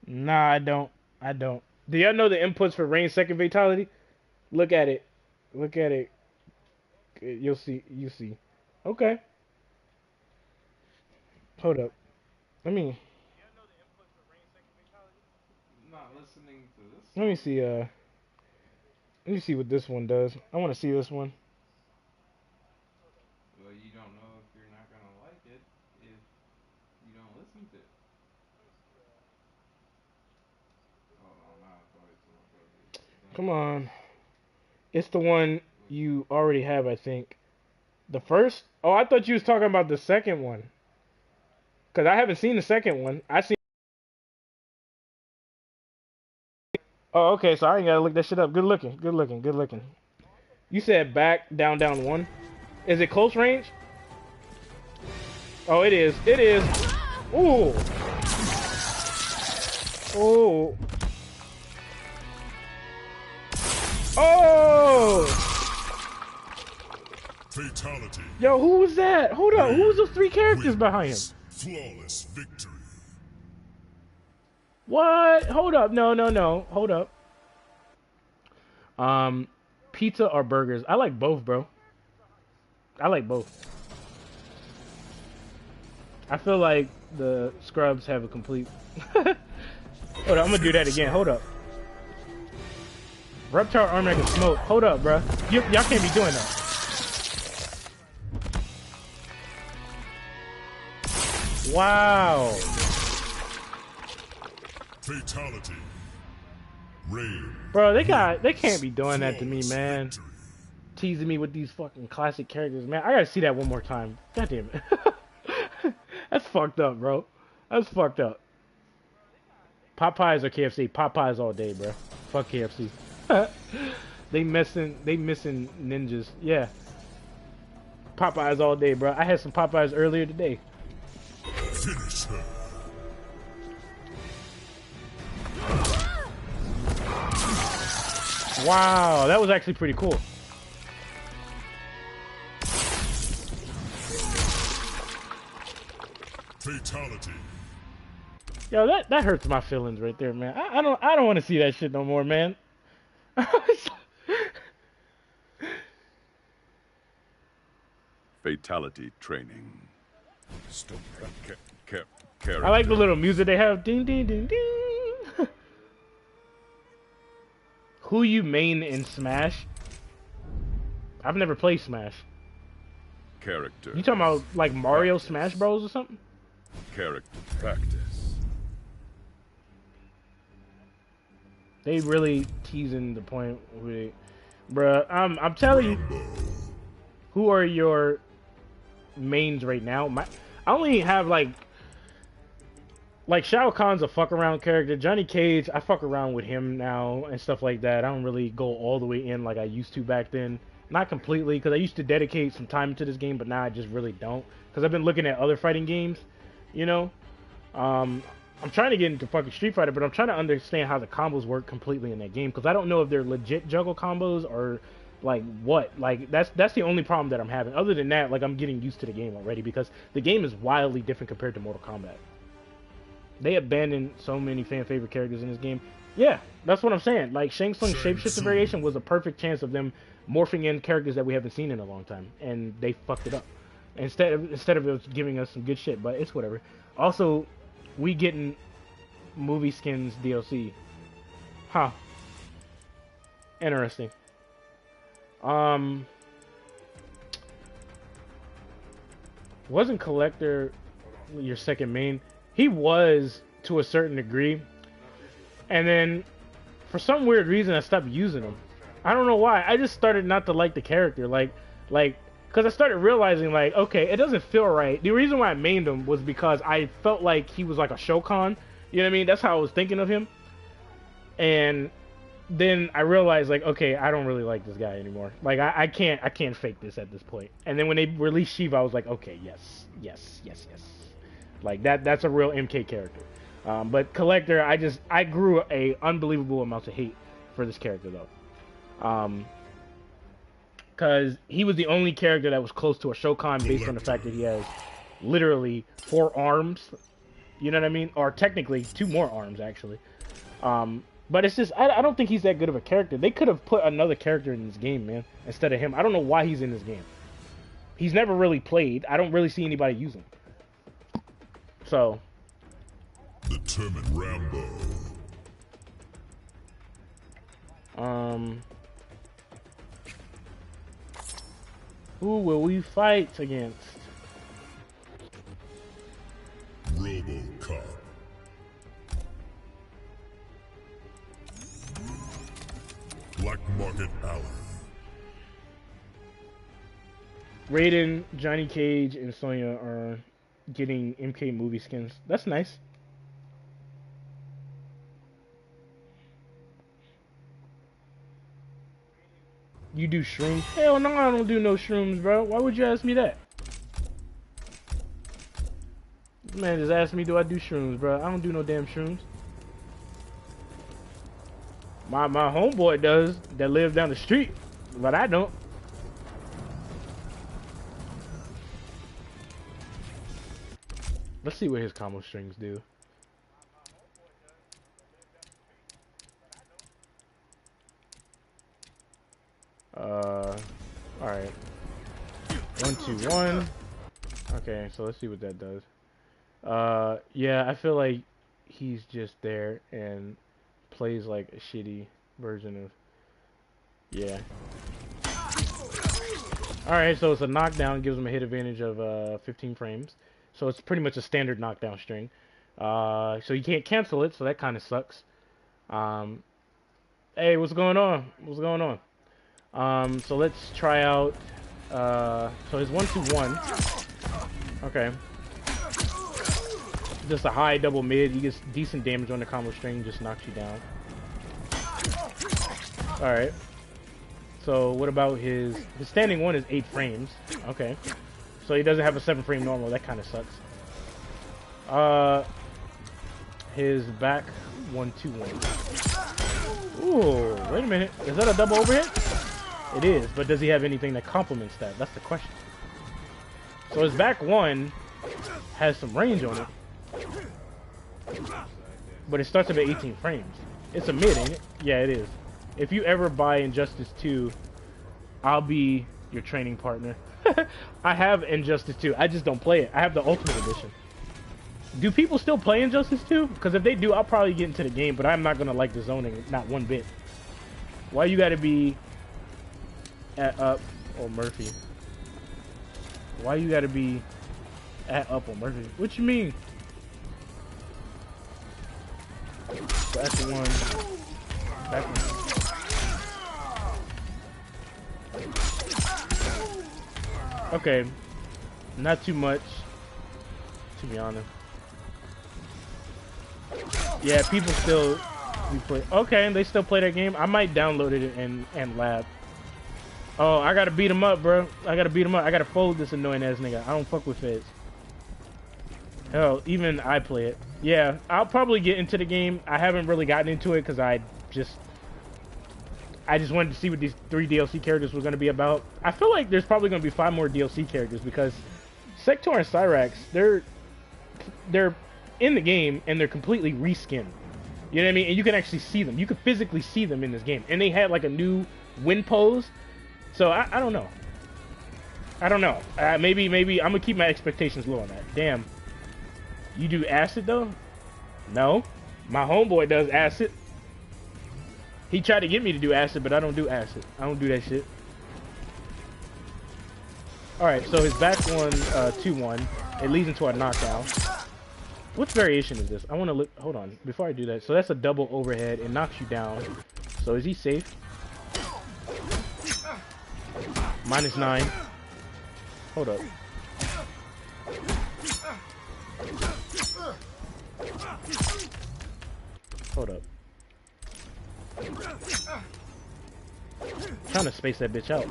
Nah, I don't. Do y'all know the inputs for Rain's second Fatality? Look at it. You'll see. Okay. Hold up. Let me see. Let me see what this one does. I want to see this one. Well, you don't know if you're not gonna like it if you don't listen to it. Hold on, Come on. It's the one you already have, I think. The first? Oh, I thought you was talking about the second one. Cause I haven't seen the second one. I seen. Oh, okay. So I ain't gotta look that shit up. Good looking. You said back, down, one. Is it close range? Oh, it is. Ooh. Oh. Oh. Fatality. Yo, who was that? Hold up. Who was those three characters behind him? Flawless victory. What? Hold up. No. Hold up. Pizza or burgers? I like both, bro. I like both. I feel like the scrubs have a complete... Hold up, I'm gonna do that again. Hold up. Reptile armor can smoke. Hold up, bro. Y'all can't be doing that. Wow. Fatality. Rain. Bro, they can't be doing that to me, man. Teasing me with these fucking classic characters, man. I gotta see that one more time. God damn it. That's fucked up, bro. That's fucked up. Popeyes or KFC? Popeyes all day, bro. Fuck KFC. They missing ninjas. Yeah. Popeyes all day, bro. I had some Popeyes earlier today. Finish her. Wow, that was actually pretty cool. Fatality. Yo, that hurts my feelings right there, man. I don't want to see that shit no more, man. Fatality training. I like the little music they have. Ding ding ding ding. Who you main in Smash? I've never played Smash. Character. You talking about like Mario Smash Bros or something? Character practice. They really teasing the point with, bruh. I'm telling you, who are your mains right now? I only have like Shao Kahn's a fuck around character. Johnny Cage, I fuck around with him now and stuff like that. I don't really go all the way in like I used to back then. Not completely, because I used to dedicate some time to this game, but now I just really don't. Because I've been looking at other fighting games, you know. I'm trying to get into fucking Street Fighter, but I'm trying to understand how the combos work completely in that game, because I don't know if they're legit juggle combos or like what. Like that's the only problem that I'm having. Other than that, like I'm getting used to the game already, because the game is wildly different compared to Mortal Kombat. They abandoned so many fan favorite characters in this game. Yeah, that's what I'm saying. Like Shang Tsung Shapeshifter variation was a perfect chance of them morphing in characters that we haven't seen in a long time, and they fucked it up. Instead of it giving us some good shit, but it's whatever. Also, we getting movie skins DLC. Huh. Interesting. Wasn't Collector your second main? He was to a certain degree, and then for some weird reason I stopped using him. I don't know why. I just started not to like the character, like, because I started realizing, like, okay, it doesn't feel right. The reason why I mained him was because I felt like he was like a Shokan. You know what I mean? That's how I was thinking of him. And then I realized, like, okay, I don't really like this guy anymore. Like, I can't fake this at this point. And then when they released Shiva, I was like, okay, yes. Like that's a real MK character. But Collector, I grew a unbelievable amount of hate for this character though. Because he was the only character that was close to a Shokan based on the fact that he has literally 4 arms. You know what I mean? Or technically 2 more arms actually. But it's just I don't think he's that good of a character. They could have put another character in this game, man, instead of him. I don't know why he's in this game. He's never really played. I don't really see anybody use him. So. Determined Rambo. Who will we fight against? RoboCop. Black Market Alley. Raiden, Johnny Cage, and Sonya are getting MK movie skins. That's nice. You do shrooms? Hell no, I don't do no shrooms, bro. Why would you ask me that? This man just asked me, do I do shrooms, bro? I don't do no damn shrooms. My homeboy does, that lives down the street, but I don't. Let's see what his combo strings do. Alright. 1, 2, 1. Okay, so let's see what that does. Yeah, I feel like he's just there and plays like a shitty version of, yeah. Alright, so it's a knockdown, gives him a hit advantage of 15 frames. So it's pretty much a standard knockdown string. So you can't cancel it, so that kind of sucks. Hey, what's going on? What's going on? So let's try out, so his 1-2-1. Okay. Just a high double mid. He gets decent damage on the combo string, just knocks you down. Alright. So what about his standing one is 8 frames. Okay. So he doesn't have a 7 frame normal. That kind of sucks. His back 1-2-1. Ooh, wait a minute. Is that a double overhead? It is, but does he have anything that complements that? That's the question. So his back one has some range on it. But it starts at 18 frames. It's a mid, ain't it? Yeah, it is. If you ever buy Injustice 2, I'll be your training partner. I have Injustice 2. I just don't play it. I have the Ultimate Edition. Do people still play Injustice 2? Because if they do, I'll probably get into the game, but I'm not going to like the zoning, not one bit. Why you got to be at up or Murphy? Why you got to be at up or Murphy? What you mean? So that's the one. That's one. Okay, not too much, to be honest. Yeah, people still play. Okay, they still play that game. I might download it and lab. Oh, I gotta beat him up, bro. I gotta beat him up. I gotta fold this annoying ass nigga. I don't fuck with feds. Hell, even I play it. Yeah, I'll probably get into the game. I haven't really gotten into it because I just wanted to see what these 3 DLC characters were going to be about. I feel like there's probably going to be 5 more DLC characters because Sector and Cyrax, they're in the game and they're completely reskinned. You know what I mean? And you can actually see them. You can physically see them in this game. And they had like a new wind pose. So I don't know. I don't know. Maybe I'm going to keep my expectations low on that. Damn. You do acid though? No. My homeboy does acid. He tried to get me to do acid, but I don't do acid. I don't do that shit. Alright, so his back one, 2-1. It leads into a knockdown. What variation is this? I want to look. Hold on. Before I do that. So that's a double overhead. It knocks you down. So is he safe? -9. Hold up. Hold up. Trying to space that bitch out.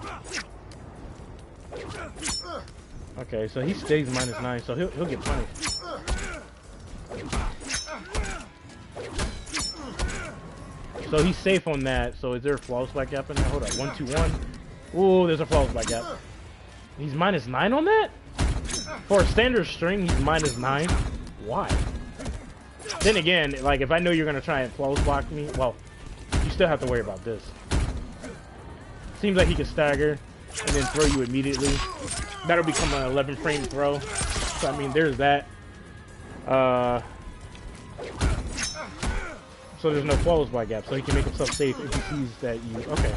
Okay, so he stays -9, so he'll get punished. So he's safe on that. So is there a flawless black gap in there? Hold up, 1-2-1. Ooh, there's a flawless black gap. He's -9 on that? For a standard string, he's -9. Why? Then again, like if I know you're gonna try and flawless block me, well, you still have to worry about this. Seems like he can stagger and then throw you immediately. That'll become an 11 frame throw. So I mean, there's that. So there's no flawless black gap, so he can make himself safe if he sees that you. Okay.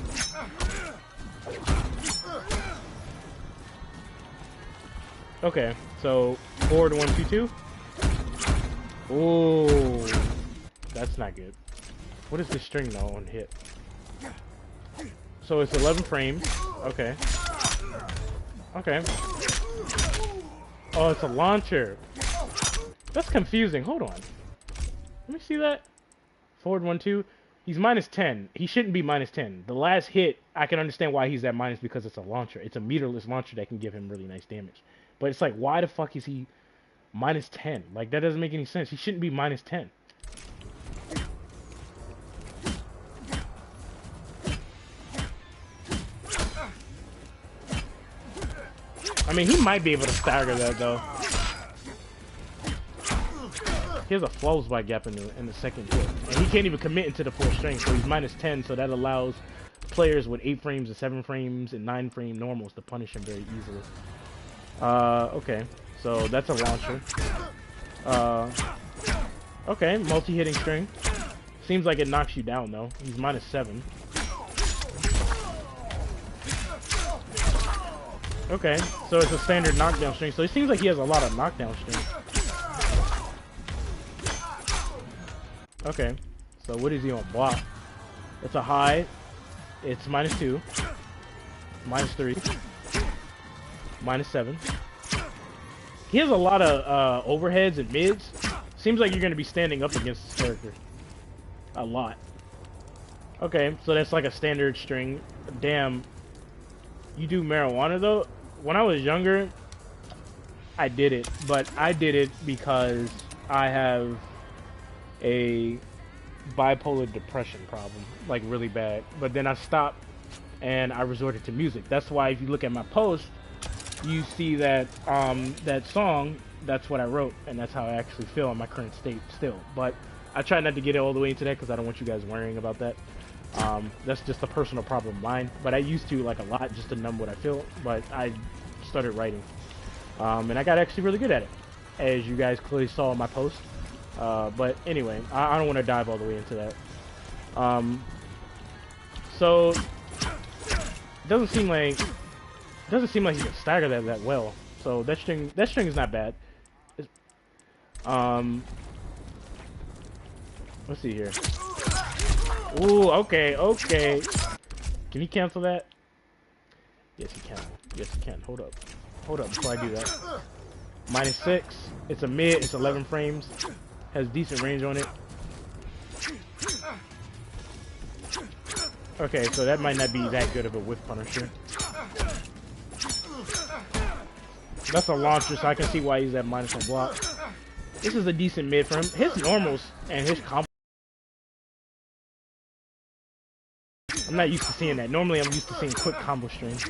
Okay, so forward 1-2-2. Oh, that's not good. What is this string though on hit? So it's 11 frames. Okay. Okay. Oh, it's a launcher. That's confusing. Hold on. Let me see that. Forward 1-2. He's -10. He shouldn't be -10. The last hit, I can understand why he's at minus because it's a launcher. It's a meterless launcher that can give him really nice damage. But it's like, why the fuck is he -10? Like, that doesn't make any sense. He shouldn't be -10. I mean, he might be able to stagger that, though. He has a flawless black gap in the second hit. And he can't even commit into the full string, so he's -10, so that allows players with 8 frames and 7 frames and 9 frame normals to punish him very easily. Okay. So that's a launcher. Okay, multi-hitting string. Seems like it knocks you down though. He's -7. Okay, so it's a standard knockdown string. So it seems like he has a lot of knockdown strings. Okay, so what is he on block? It's a high. It's -2, -3, -7. He has a lot of overheads and mids. Seems like you're going to be standing up against this character. A lot. Okay, so that's like a standard string. Damn. You do marijuana though? When I was younger, I did it. But I did it because I have a bipolar depression problem. Like really bad. But then I stopped and I resorted to music. That's why if you look at my post, you see that that song, that's what I wrote. And that's how I actually feel in my current state still. But I try not to get all the way into that because I don't want you guys worrying about that. That's just a personal problem of mine. But I used to like a lot just to numb what I feel. But I started writing. And I got actually really good at it. As you guys clearly saw in my post. But anyway, I don't want to dive all the way into that. So it doesn't seem like he can stagger that well. So that string is not bad. Let's see here. Ooh, okay. Can he cancel that? Yes, he can. Yes, he can. Hold up before I do that. -6. It's a mid. It's 11 frames. Has decent range on it. Okay, so that might not be that good of a whiff punisher. That's a launcher, so I can see why he's at -1 block. This is a decent mid for him. His normals and his combo. I'm not used to seeing that. Normally, I'm used to seeing quick combo strings.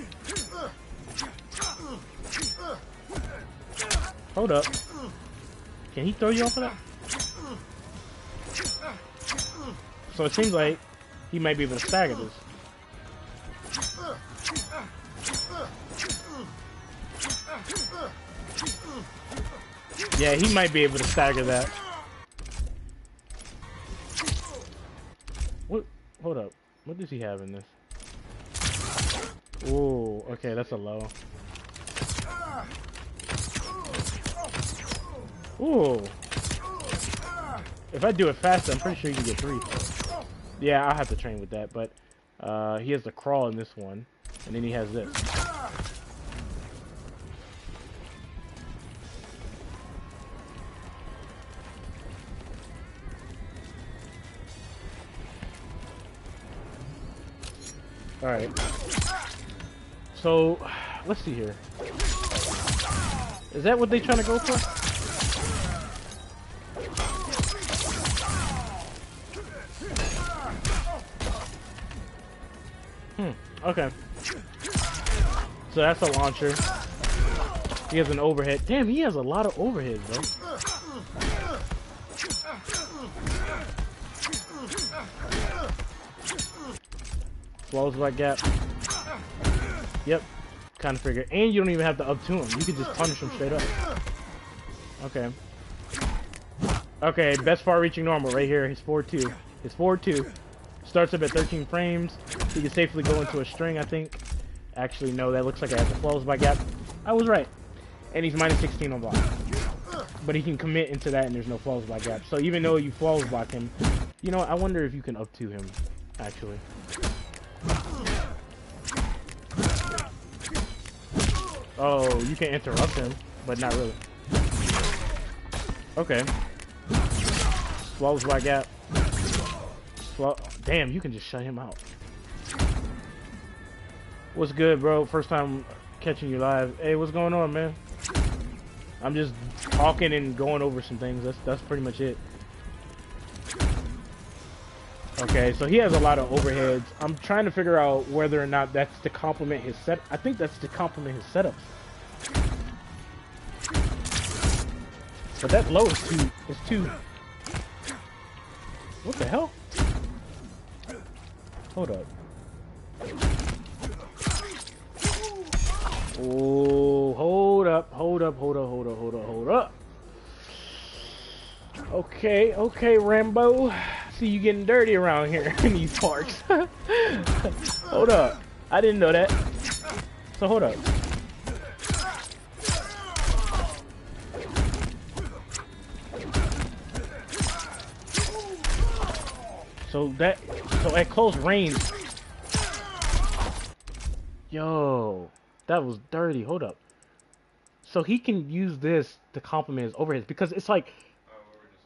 Hold up. Can he throw you off of that? So it seems like he might be able to stagger this. Yeah, he might be able to stagger that. What? Hold up. What does he have in this? Ooh, okay, that's a low. Ooh. If I do it faster, I'm pretty sure you can get 3. Yeah, I'll have to train with that, but he has the crawl in this one, and then he has this. Alright. So, let's see here. Is that what they trying to go for? Okay. So that's a launcher. He has an overhead. Damn, he has a lot of overhead, bro. Swallows like gap. Yep. Kind of figured. And you don't even have to up to him. You can just punish him straight up. Okay. Okay, best far-reaching normal right here. His 4-2. His 4-2. Starts up at 13 frames. He can safely go into a string, I think. Actually, no, that looks like it has a flawless by gap. I was right. And he's -16 on block. But he can commit into that and there's no flawless by gap. So even though you flawless block him, you know, I wonder if you can up to him, actually. Oh, you can interrupt him, but not really. Okay. Flawless by gap. Damn, you can just shut him out. What's good, bro? First time catching you live. Hey, what's going on, man? I'm just talking and going over some things. That's pretty much it. Okay, so he has a lot of overheads. I'm trying to figure out whether or not that's to complement his set. I think that's to complement his setups. But that low is too. What the hell? Hold up. Oh, hold up. Okay, okay, Rambo. See you getting dirty around here in these parks. Hold up. I didn't know that. So hold up. So that, so at close range, yo, that was dirty. Hold up. So he can use this to complement his overheads because it's like Oh,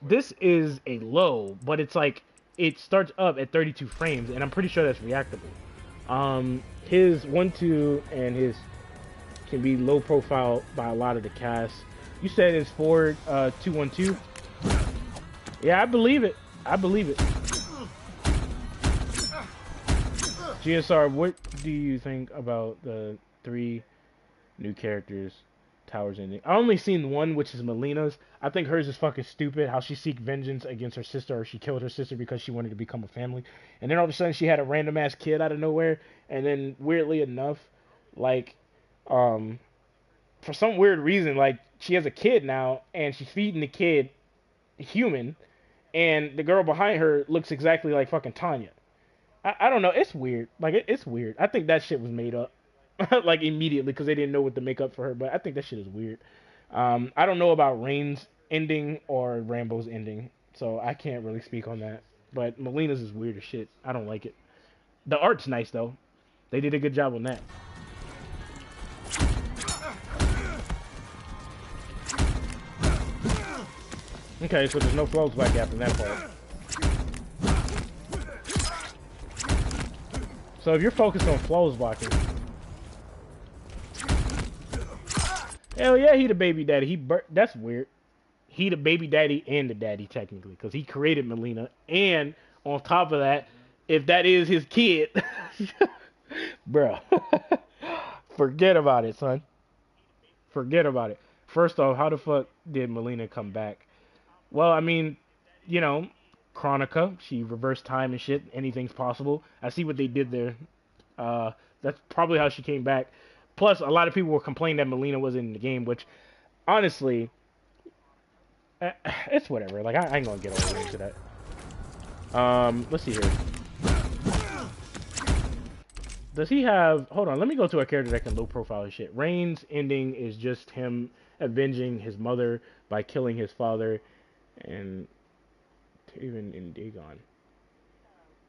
we were just this waiting. is a low, but it's like it starts up at 32 frames, and I'm pretty sure that's reactable. His 1-2 and his can be low profile by a lot of the cast. You said it's 4-2-1-2. Yeah, I believe it. I believe it. GSR, what do you think about the 3 new characters, Towers ending? I only seen one, which is Melina's. I think hers is fucking stupid. How she seek vengeance against her sister, or she killed her sister because she wanted to become a family, and then all of a sudden she had a random ass kid out of nowhere, and then weirdly enough, like, um, for some weird reason, like she has a kid now, and she's feeding the kid human, and the girl behind her looks exactly like fucking Tanya. I don't know. It's weird. Like it's weird. I think that shit was made up, like immediately because they didn't know what to make up for her. But I think that shit is weird. I don't know about Rain's ending or Rambo's ending, so I can't really speak on that. But Melina's is weird as shit. I don't like it. The art's nice though. They did a good job on that. Okay, so there's no flows back after that part. So if you're focused on flows blocking, hell yeah, he the baby daddy. That's weird. He the baby daddy and the daddy technically, because he created Melina, and on top of that, if that is his kid, bro, forget about it, son. Forget about it. First off, how the fuck did Melina come back? Well, I mean, you know, Chronica, she reversed time and shit. Anything's possible. I see what they did there. That's probably how she came back. Plus, a lot of people were complaining that Melina wasn't in the game, which honestly, it's whatever. Like I ain't gonna get all into that. Let's see here. Does he have? Hold on. Let me go to a character that can low profile his shit. Rain's ending is just him avenging his mother by killing his father, and Taven and Dagon.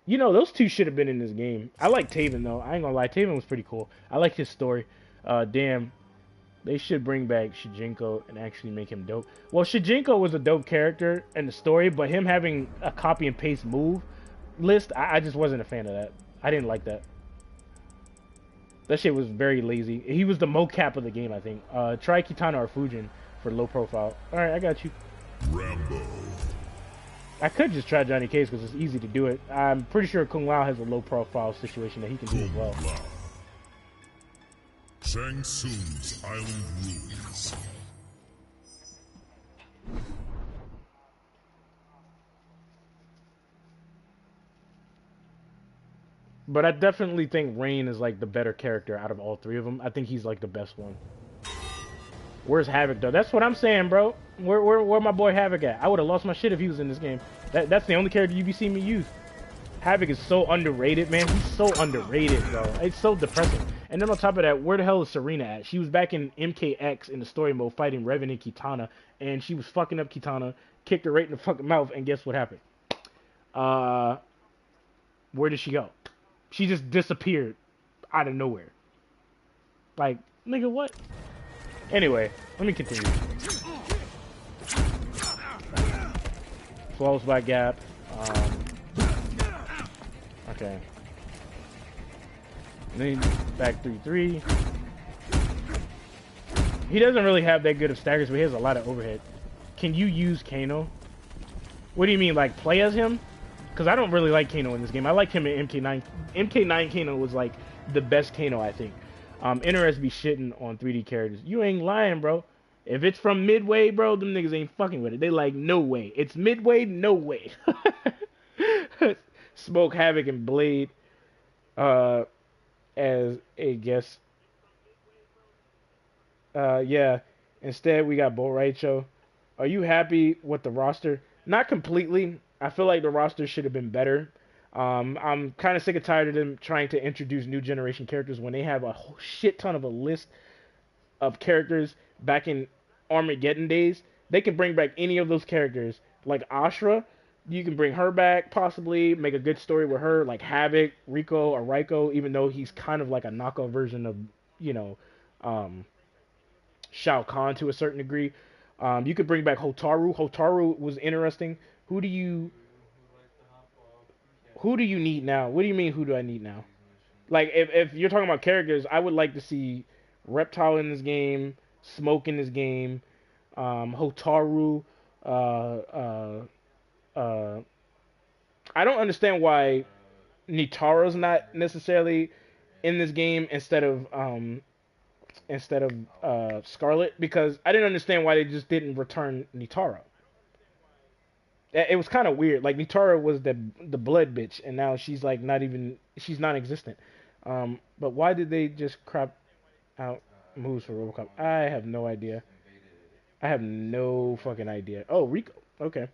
You know, those two should have been in this game. I like Taven though. I ain't gonna lie. Taven was pretty cool. I like his story. Damn. They should bring back Shijinko and actually make him dope. Well, Shijinko was a dope character in the story, but him having a copy and paste move list, I just wasn't a fan of that. I didn't like that. That shit was very lazy. He was the mocap of the game, I think. Try Kitana or Fujin for low profile. Alright, I got you. Rambo. I could just try Johnny Case because it's easy to do it. I'm pretty sure Kung Lao has a low profile situation that he can do as well. Kung Lao. Shang Tsung's Island Ruins. But I definitely think Rain is like the better character out of all 3 of them. I think he's like the best one. Where's Havoc though? That's what I'm saying, bro. Where my boy Havoc at? I would have lost my shit if he was in this game. That's the only character you be seeing me use. Havoc is so underrated, man. He's so underrated, bro. It's so depressing. And then on top of that, where the hell is Serena at? She was back in MKX in the story mode fighting Revan and Kitana, and she was fucking up Kitana, kicked her right in the fucking mouth, and guess what happened? Where did she go? She just disappeared out of nowhere. Like, nigga, what? Anyway, let me continue. Flows by gap. Okay. And then back 3-3. He doesn't really have that good of staggers, but he has a lot of overhead. Can you use Kano? What do you mean, like play as him? Because I don't really like Kano in this game. I like him in MK9. MK9 Kano was like the best Kano, I think. NRS be shitting on 3D characters. You ain't lying, bro. If it's from Midway, bro, them niggas ain't fucking with it. They like, no way. It's Midway, no way. Smoke, Havoc, and Blade as a guest. Yeah. Instead, we got Bo Raicho. Are you happy with the roster? Not completely. I feel like the roster should have been better. I'm kind of sick and tired of them trying to introduce new generation characters when they have a whole shit ton of a list of characters back in Armageddon days. They can bring back any of those characters, like Ashra. You can bring her back, possibly make a good story with her, like Havoc, Rico, or Raiko. Even though he's kind of like a knockoff version of, you know, um, Shao Kahn to a certain degree. You could bring back Hotaru. Hotaru was interesting. Who do you who do you need now? What do you mean? Who do I need now? Like if you're talking about characters, I would like to see Reptile in this game, Smoke in this game, Hotaru. Uh, uh, uh, I don't understand why Nitaro's not necessarily in this game instead of Scarlet, because I didn't understand why they just didn't return Nitaro. It was kind of weird. Like Nitara was the blood bitch, and now she's non-existent. But why did they just crop out moves for RoboCop? I have no idea. I have no fucking idea. Oh, Rico. Okay.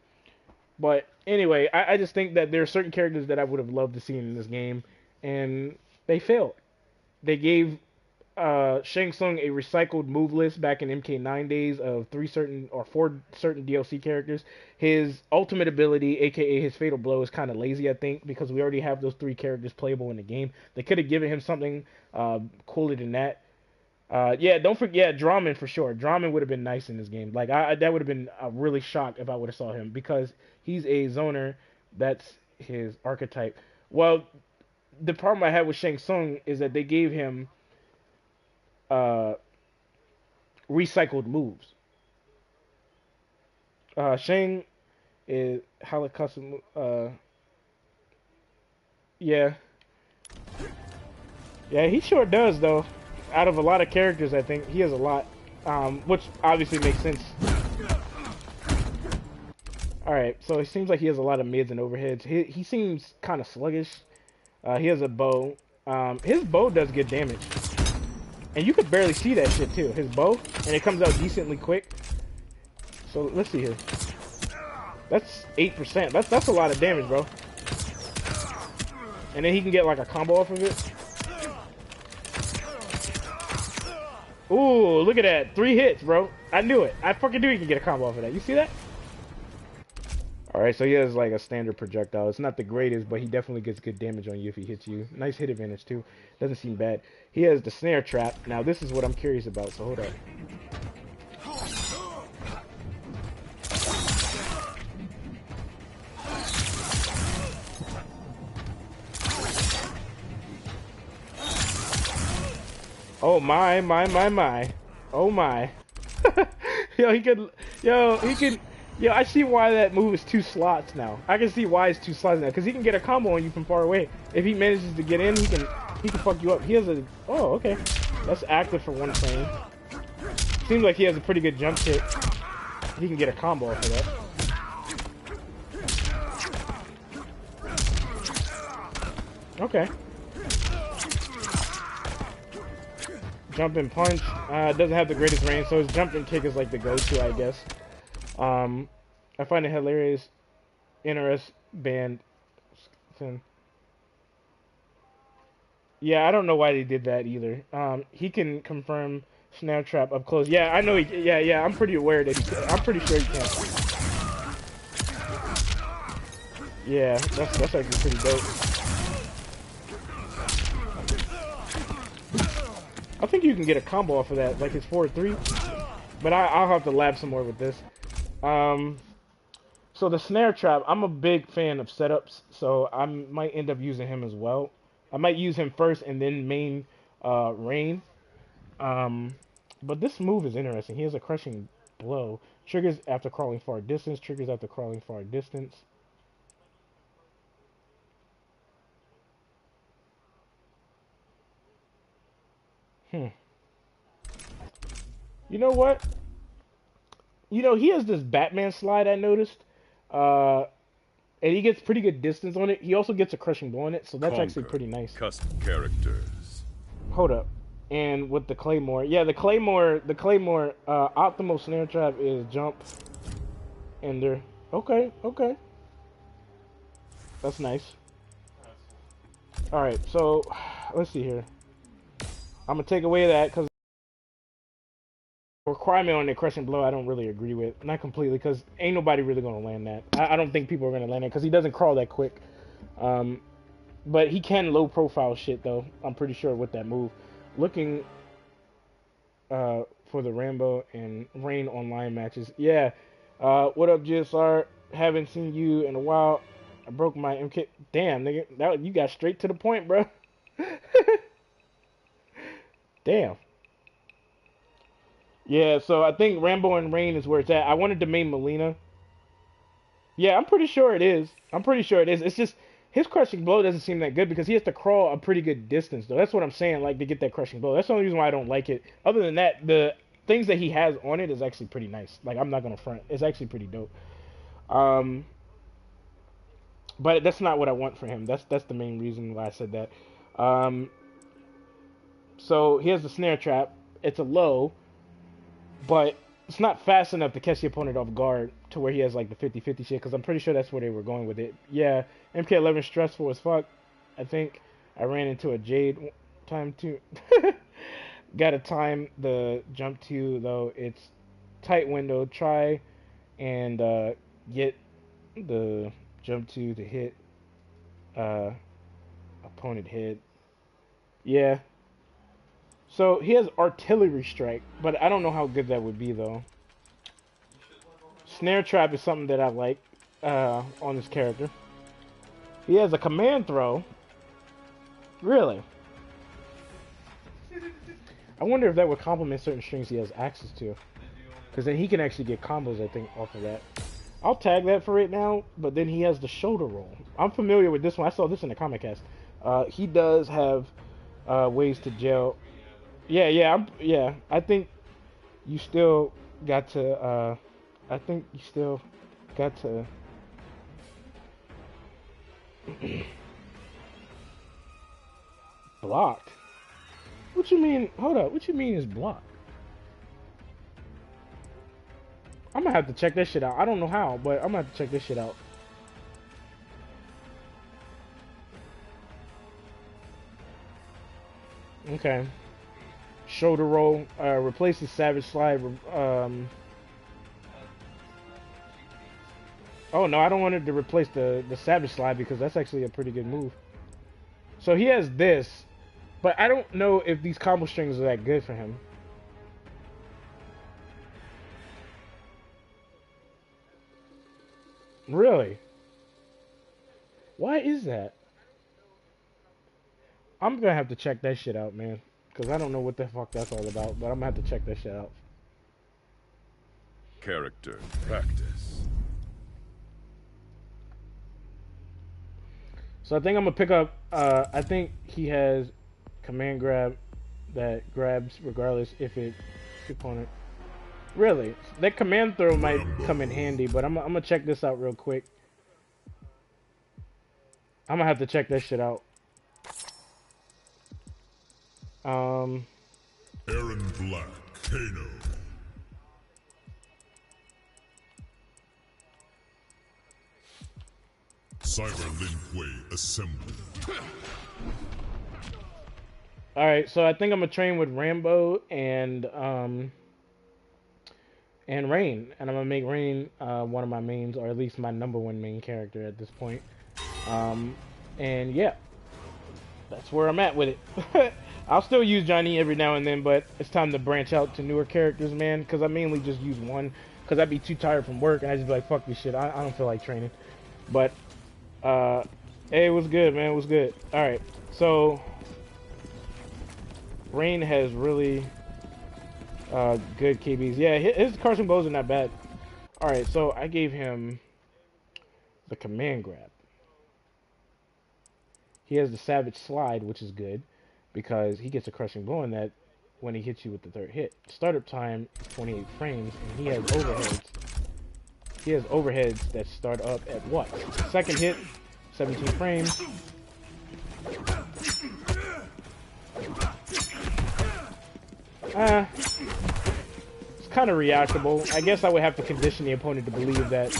But anyway, I just think that there are certain characters that I would have loved to see in this game, and they failed. They gave Shang Tsung a recycled move list back in MK9 days of four certain DLC characters. His ultimate ability, aka his fatal blow, is kind of lazy, I think, because we already have those three characters playable in the game. They could have given him something cooler than that. Yeah, don't forget Drummond for sure. Drummond would have been nice in this game. Like that would have been a really shock if I would have saw him, because he's a zoner. That's his archetype. Well, the problem I had with Shang Tsung is that they gave him uh, recycled moves. Shang is Halakasa. Yeah, yeah, he sure does though. Out of a lot of characters, I think he has a lot, which obviously makes sense. All right, so it seems like he has a lot of mids and overheads. He seems kind of sluggish. He has a bow. His bow does good damage. And you could barely see that shit too. His bow, and it comes out decently quick. So let's see here. That's 8%. That's a lot of damage, bro. And then he can get like a combo off of it. Ooh, look at that. 3 hits, bro. I knew it. I fucking knew he could get a combo off of that. You see that? Alright, so he has like a standard projectile. It's not the greatest, but he definitely gets good damage on you if he hits you. Nice hit advantage too. Doesn't seem bad. He has the snare trap. Now this is what I'm curious about, so hold up. Oh my. Oh my. Yo, I see why that move is 2 slots now. I can see why it's 2 slots now, because he can get a combo on you from far away. If he manages to get in, he can fuck you up. He has a, oh, okay. That's active for 1 frame. Seems like he has a pretty good jump kick. He can get a combo off of that. Okay. Jumping punch doesn't have the greatest range, so his jumping kick is like the go-to, I guess. I find it hilarious. Interest band. Yeah, I don't know why they did that either. He can confirm snare trap up close. Yeah, I know. Yeah. I'm pretty aware that I'm pretty sure he can. Yeah, that's actually pretty dope. I think you can get a combo off of that, like his 4-3. But I'll have to lab some more with this. So the snare trap, I'm a big fan of setups, so I might end up using him as well. I might use him first and then main Rain. But this move is interesting. He has a crushing blow. Triggers after crawling far distance. Triggers after crawling far distance. You know what? You know, he has this Batman slide I noticed. And he gets pretty good distance on it. He also gets a crushing blow on it, so that's actually pretty nice. Custom characters. Hold up. And with the Claymore. Yeah, the Claymore optimal snare trap is jump, ender, Okay, okay. That's nice. Alright, so let's see here. I'm gonna take away that because requirement on the crushing blow I don't really agree with. Not completely, because ain't nobody really gonna land that. I don't think people are gonna land it because he doesn't crawl that quick. But he can low profile shit though. I'm pretty sure with that move. Looking for the Rambo and Rain online matches. Yeah. What up, GSR? Haven't seen you in a while. I broke my MK. Damn, nigga, that you got straight to the point, bro. Damn. Yeah, so I think Rambo and Rain is where it's at. I wanted to main Melina. Yeah, I'm pretty sure it is. I'm pretty sure it is. It's just his crushing blow doesn't seem that good because he has to crawl a pretty good distance though. That's what I'm saying, like to get that crushing blow. That's the only reason why I don't like it. Other than that, the things that he has on it is actually pretty nice. Like I'm not gonna front. It's actually pretty dope. Um, but that's not what I want for him. That's the main reason why I said that. Um, so he has the snare trap. It's a low, but it's not fast enough to catch the opponent off guard to where he has like the 50-50 shit, because I'm pretty sure that's where they were going with it. Yeah, MK11 stressful as fuck. I think I ran into a Jade time too. Gotta time the jump to though. It's tight window. Try and get the jump to hit uh, opponent head. Yeah. So he has artillery strike, but I don't know how good that would be though. Snare trap is something that I like on this character. He has a command throw. Really? I wonder if that would complement certain strings he has access to. Because then he can actually get combos, I think, off of that. I'll tag that for right now, but then he has the shoulder roll. I'm familiar with this one. I saw this in the comic cast. He does have ways to jail. Yeah. I think you still got to. I think you still got to. Blocked? What you mean? Hold up. What you mean is blocked? I'm gonna have to check this shit out. I don't know how, but I'm gonna have to check this shit out. Okay. Shoulder roll. Replaces Savage Slide. Oh no, I don't want it to replace the Savage Slide because that's actually a pretty good move. So he has this, but I don't know if these combo strings are that good for him. Really? Why is that? I'm gonna have to check that shit out, man. Because I don't know what the fuck that's all about, but I'm gonna have to check that shit out. Character practice. So I think I'm gonna pick up, I think he has command grab that grabs regardless if it opponent. Really? That command throw might come in handy, but I'm gonna check this out real quick. I'm gonna have to check that shit out. Aaron Black, Kano. Cyber Lin Kuei assembled. Alright, so I think I'm gonna train with Rambo and Rain. And I'm gonna make Rain one of my mains, or at least my #1 main character at this point. And yeah. That's where I'm at with it. I'll still use Johnny every now and then, but it's time to branch out to newer characters, man, because I mainly just use one, because I'd be too tired from work, and I'd just be like, fuck this shit, I don't feel like training. But, hey, it was good, man, it was good. Alright, so, Rain has really good KBs. Yeah, his Carson bows are not bad. Alright, so I gave him the command grab. He has the Savage Slide, which is good, because he gets a crushing blow in that when he hits you with the third hit. Startup time is 28 frames, and he has overheads. He has overheads that start up at what? Second hit, 17 frames. It's kind of reactable. I guess I would have to condition the opponent to believe that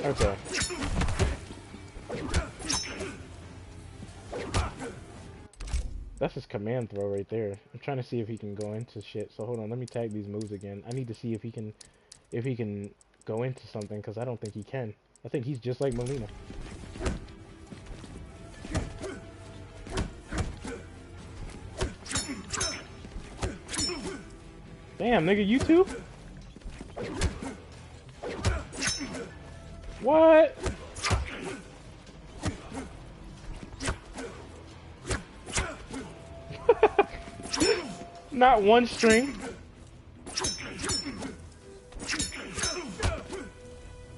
Okay. That's his command throw right there. I'm trying to see if he can go into shit. So hold on, let me tag these moves again. I need to see if he can go into something because I don't think he can. I think he's just like Melina. Damn, nigga, you too? What? Not one string.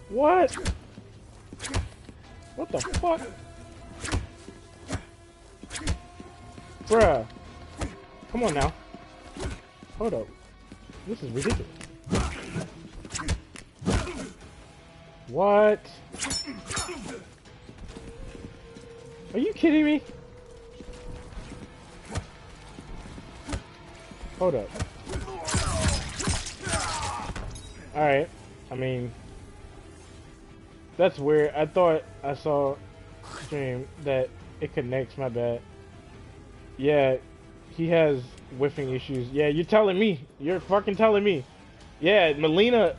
What? What the fuck? Bruh. Come on now. Hold up. This is ridiculous. What? Are you kidding me? Hold up. Alright. I mean, that's weird. I thought I saw stream that it connects, my bad. Yeah, he has whiffing issues. Yeah, you're telling me. You're fucking telling me. Yeah, Melina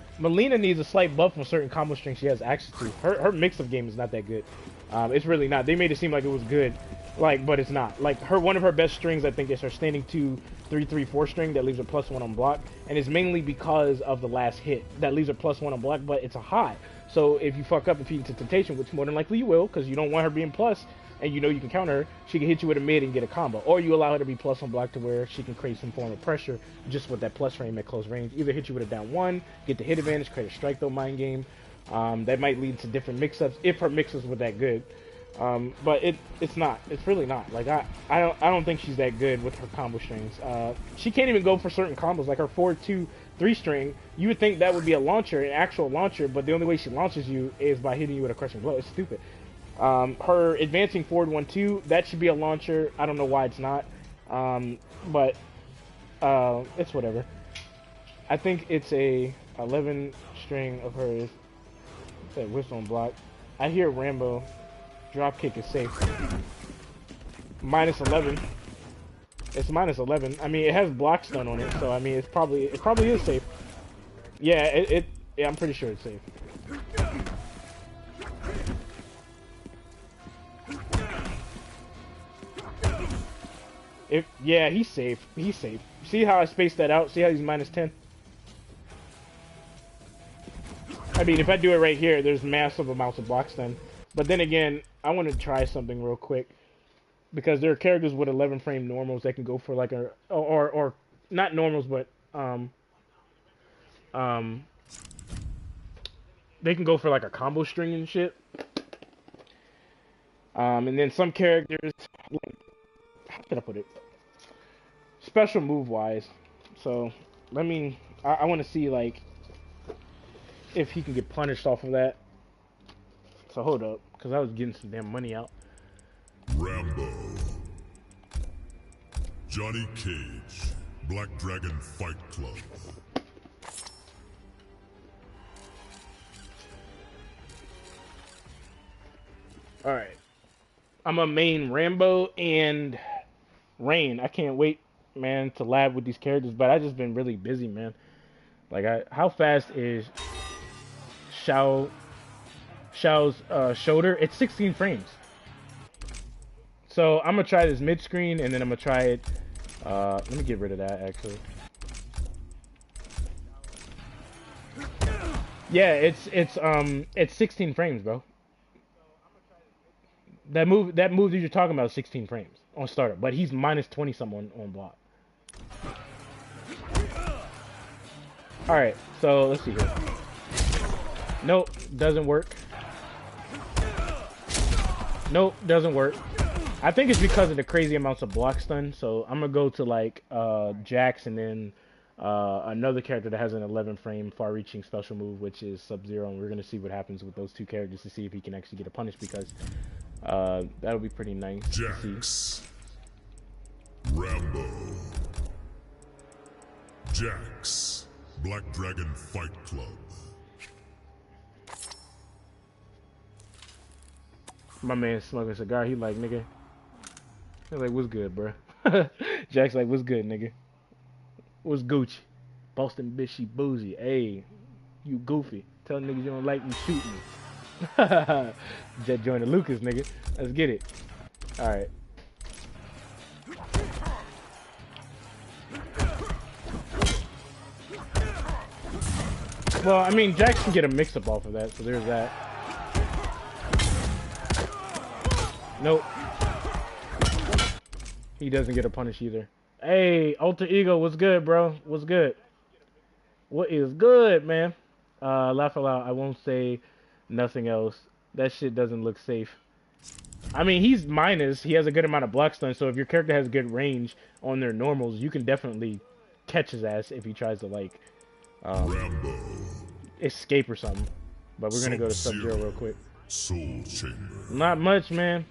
needs a slight buff on certain combo strings she has access to. Her mix of game is not that good. It's really not. They made it seem like it was good, like, but it's not. Like one of her best strings, I think, is her standing 2, 3, 3, 4 string that leaves her +1 on block, and it's mainly because of the last hit that leaves her +1 on block. But it's a high, so if you fuck up and feed into temptation, which more than likely you will, because you don't want her being plus, and you know you can counter her, she can hit you with a mid and get a combo, or you allow her to be plus on block to where she can create some form of pressure just with that plus frame at close range. Either hit you with a down 1, get the hit advantage, create a strike though mind game. That might lead to different mix-ups if her mix-ups were that good. But it's not. It's really not. Like I don't think she's that good with her combo strings. She can't even go for certain combos like her 4-2-3 string. You would think that would be a launcher, an actual launcher, but the only way she launches you is by hitting you with a crushing blow. It's stupid. Her advancing forward 1-2, that should be a launcher. I don't know why it's not. But it's whatever. I think it's a 11 string of hers that whistle and block. I hear Rambo. Drop kick is safe. -11. It's -11. I mean, it has block stun on it, so I mean, it probably is safe. Yeah, yeah, I'm pretty sure it's safe. Yeah, he's safe. He's safe. See how I spaced that out? See how he's -10? I mean, if I do it right here, there's massive amounts of block stun. But then again, I want to try something real quick because there are characters with 11 frame normals that can go for like a or not normals, but they can go for like a combo string and shit. And then some characters, like, how can I put it? Special move wise. So I want to see like if he can get punished off of that. So hold up, because I was getting some damn money out. Rambo. Johnny Cage. Black Dragon Fight Club. Alright. I'm a main Rambo and Rain. I can't wait, man, to lab with these characters, but I just been really busy, man. Like, how fast is Xiao's shoulder? It's 16 frames. So I'm gonna try this mid screen, and then I'm gonna try it. Let me get rid of that actually. Yeah, it's 16 frames, bro. That move that you're talking about is 16 frames on startup, but he's -20 something on block. All right, so let's see here. Nope, doesn't work. Nope, doesn't work. I think it's because of the crazy amounts of block stun. So I'm gonna go to like Jax and then another character that has an 11 frame far-reaching special move, which is Sub-Zero, and we're gonna see what happens with those two characters to see if he can actually get a punish, because that would be pretty nice to Jax. see. Rambo. Jax. Black Dragon Fight Club. My man smoking a cigar. He like, nigga. He's like, what's good, bro? Jack's like, what's good, nigga? What's Gucci? Boston bitch, she bougie. Hey, you goofy. Tell niggas you don't like me, shoot me. Jet joined the Lucas, nigga. Let's get it. Alright. Well, I mean, Jack can get a mix-up off of that, so there's that. Nope. He doesn't get a punish either. Hey, Alter Ego, what's good, bro? What's good? What is good, man? Laugh aloud. I won't say nothing else. That shit doesn't look safe. I mean, he's minus. He has a good amount of block stun, so if your character has good range on their normals, you can definitely catch his ass if he tries to, like, escape or something. But we're gonna go to Sub-Zero real quick. Soul Chamber. Not much, man.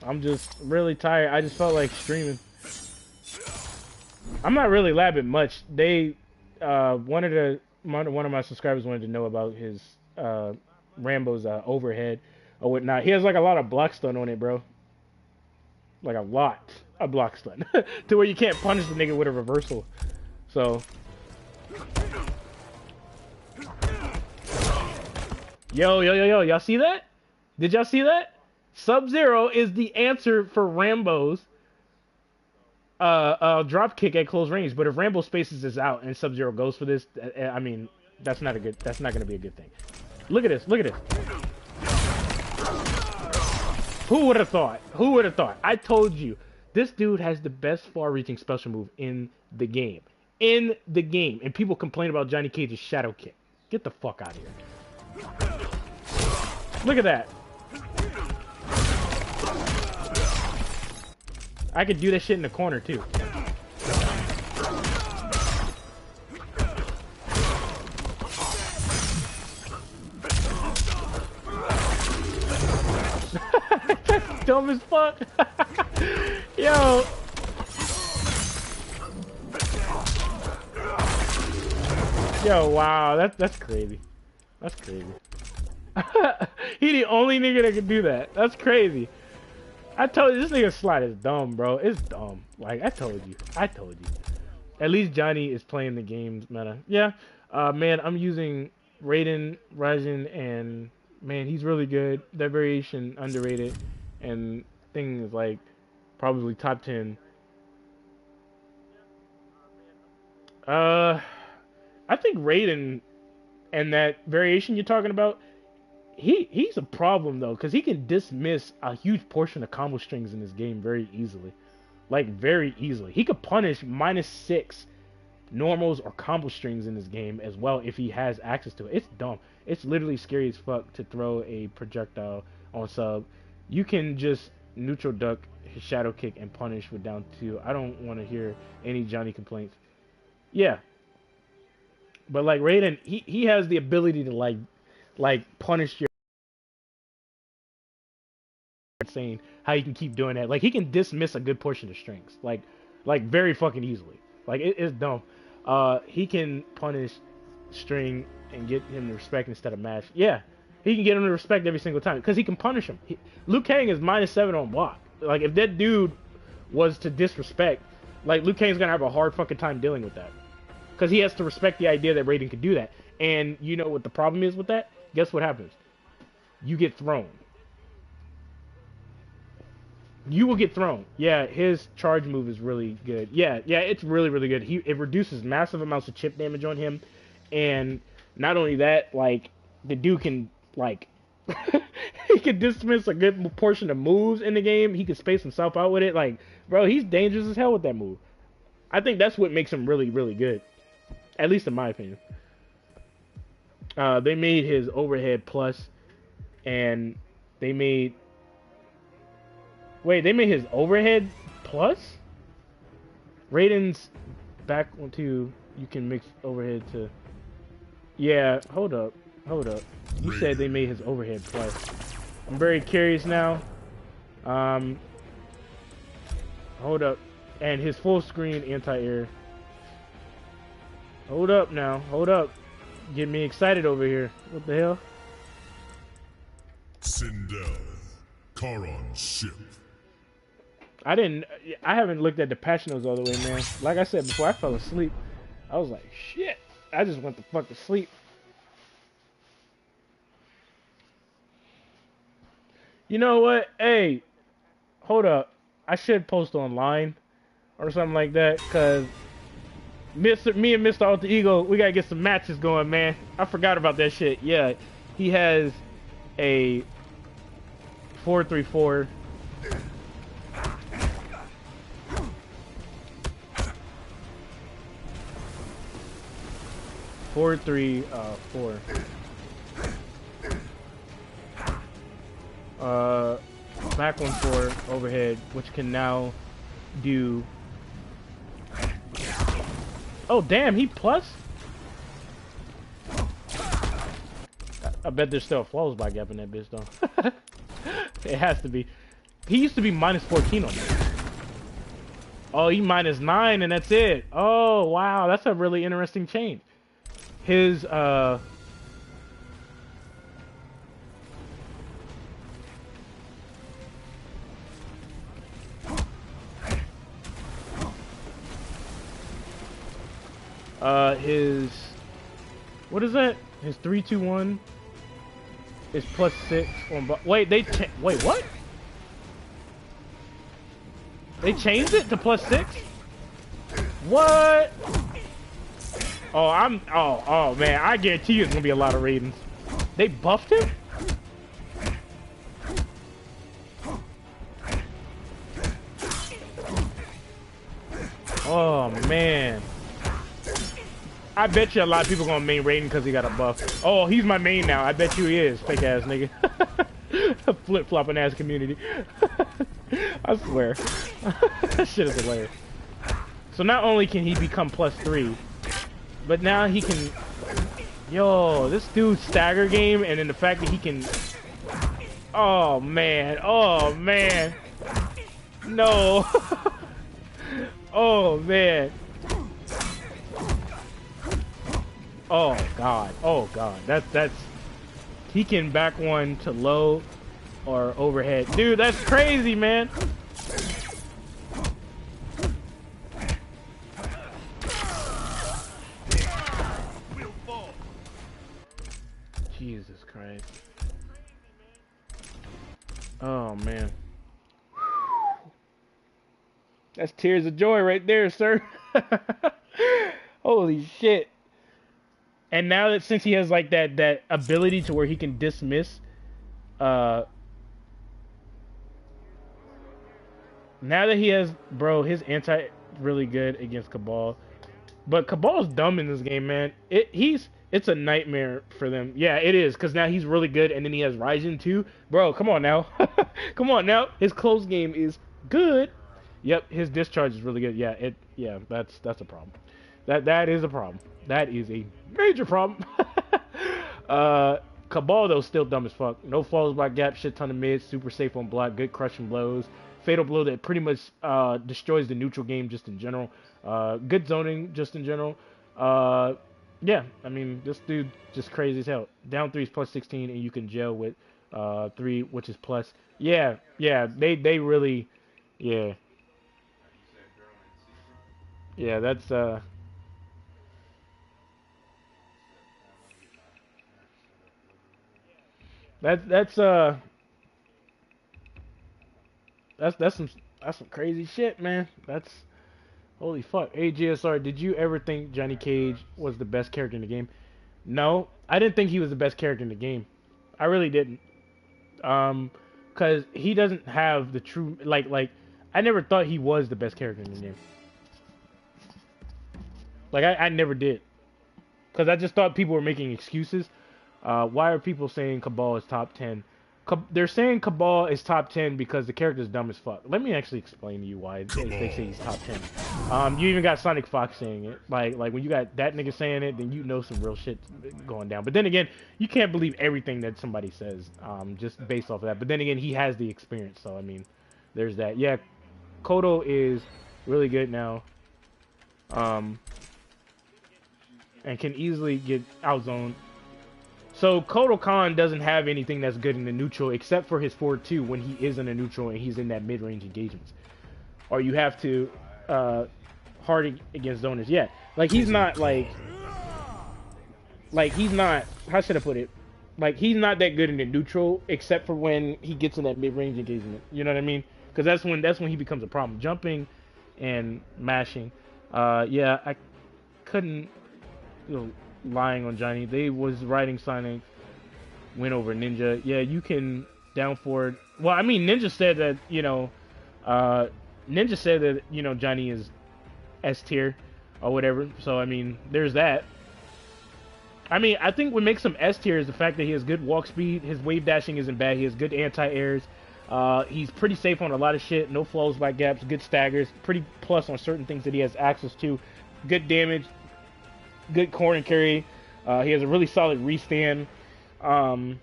I'm just really tired. I just felt like streaming. I'm not really labbing much. They, one of my subscribers wanted to know about his, Rambo's, overhead or whatnot. He has, like, a lot of block stun on it, bro. Like, a lot of block stun. To where you can't punish the nigga with a reversal. So. Yo, y'all see that? Did y'all see that? Sub-Zero is the answer for Rambo's drop kick at close range. But if Rambo spaces this out and Sub-Zero goes for this, I mean, that's not gonna be a good thing. Look at this, look at this. Who would have thought? Who would have thought? I told you, this dude has the best far-reaching special move in the game. In the game. And people complain about Johnny Cage's shadow kick. Get the fuck out of here. Look at that. I could do that shit in the corner, too. That's dumb as fuck. Yo. Yo, wow. That's crazy. That's crazy. He the only nigga that can do that. That's crazy. I told you, this nigga slide is dumb, bro. It's dumb. Like, I told you. At least Johnny is playing the games meta. Yeah. Man, I'm using Raiden, Raijin, and man, he's really good. That variation, underrated. And thing is, like, probably top 10. I think Raiden and that variation you're talking about, he's a problem though, because he can dismiss a huge portion of combo strings in this game very easily. Like, very easily. He could punish -6 normals or combo strings in this game as well if he has access to it. It's dumb. It's literally scary as fuck to throw a projectile on sub. You can just neutral duck his shadow kick and punish with down 2. I don't want to hear any Johnny complaints. Yeah. But like Raiden, he has the ability to like punish your insane how you can keep doing that. Like, he can dismiss a good portion of strings. Like very fucking easily. Like, it's dumb. He can punish string and get him to respect instead of mash. Yeah. He can get him to respect every single time because he can punish him. Liu Kang is -7 on block. Like, if that dude was to disrespect, like, Liu Kang's gonna have a hard fucking time dealing with that. Because he has to respect the idea that Raiden can do that. And you know what the problem is with that? Guess what happens? You get thrown. You will get thrown. Yeah, his charge move is really good. Yeah, it's really, really good. It reduces massive amounts of chip damage on him. And not only that, like, the dude can, like, he can dismiss a good portion of moves in the game. He can space himself out with it. Like, bro, he's dangerous as hell with that move. I think that's what makes him really, really good. At least in my opinion. They made his overhead plus, and they made... Wait, they made his overhead plus? Raiden's back onto... You can mix overhead to... Yeah, hold up. You said they made his overhead plus. I'm very curious now. Hold up. And his full screen anti-air. Hold up now. Hold up. Get me excited over here. What the hell? Sindel, Charon's ship. I haven't looked at the patch notes all the way, man. Like I said before, I fell asleep. I was like, shit. I just went the fuck to sleep. You know what? Hey, hold up. I should post online or something like that, cause me and Mr. Alter Ego, we gotta get some matches going, man. I forgot about that shit. Yeah, he has a 4-3-4. Four, three, 4. Back 1-4 overhead, which can now do. Oh damn, he plus. I bet there's still a flawless by gap in that bitch though. It has to be. He used to be -14 on that. Oh, he -9 and that's it. Oh wow, that's a really interesting change. His his what is that? His 3-2-1 is +6 on. Wait, wait, what? They changed it to +6? What? Oh, oh man, I guarantee you it's gonna be a lot of ratings. They buffed him? Oh man. I bet you a lot of people gonna main rating because he got a buff. Oh, he's my main now. I bet you he is, fake ass nigga. Flip flopping ass community. I swear. That shit is hilarious. So not only can he become +3, but now he can. Yo, this dude's stagger game, and then the fact that he can. Oh man. Oh man. No. Oh man. Oh god. Oh god. That's he can back one to low or overhead. Dude, that's crazy, man. Jesus Christ. Oh man. That's tears of joy right there, sir. Holy shit. And now that since he has like that ability to where he can dismiss now that he has his anti really good against Cabal. But Cabal's dumb in this game, man. It's a nightmare for them. Yeah, it is, because now he's really good and then he has Ryzen too. Bro, come on now. Come on now. His close game is good. Yep, his discharge is really good. Yeah, that's a problem. That is a problem. That is a major problem. Cabal though still dumb as fuck. No falls by gap, shit ton of mids, super safe on block, good crushing blows, fatal blow that pretty much destroys the neutral game just in general. Good zoning just in general. Yeah, I mean this dude just crazy as hell. Down 3 is +16 and you can gel with 3, which is plus. Yeah, they really, yeah. Yeah, that's some crazy shit, man. That's holy fuck. Hey GSR, did you ever think Johnny Cage was the best character in the game? No, I didn't think he was the best character in the game. I really didn't. Cause he doesn't have the true like I never thought he was the best character in the game. Like I never did. Cause I just thought people were making excuses. Why are people saying Cabal is top 10? They're saying Cabal is top 10 because the character's dumb as fuck. Let me actually explain to you why they say he's top 10. You even got Sonic Fox saying it. Like when you got that nigga saying it, then you know some real shit going down. But then again, you can't believe everything that somebody says just based off of that. But then again, he has the experience. So, I mean, there's that. Yeah, Kodo is really good now. And can easily get outzoned. So Kotal Khan doesn't have anything that's good in the neutral except for his forward 2 when he is in a neutral and he's in that mid-range engagements. Or you have to hard against zoners. Yeah, like he's not like he's not, how should I put it? Like he's not that good in the neutral except for when he gets in that mid-range engagement. You know what I mean? Because that's when he becomes a problem. Jumping and mashing. Yeah, I couldn't, you know, lying on Johnny. They was riding Sonic, win over Ninja. Yeah, you can down forward. Well, I mean, Ninja said that, you know, Johnny is S tier or whatever. So I mean, there's that. I mean, I think what makes him S tier is the fact that he has good walk speed. His wave dashing isn't bad. He has good anti-airs. He's pretty safe on a lot of shit. No flows by gaps. Good staggers. Pretty plus on certain things that he has access to. Good damage. Good corner carry. He has a really solid restand. What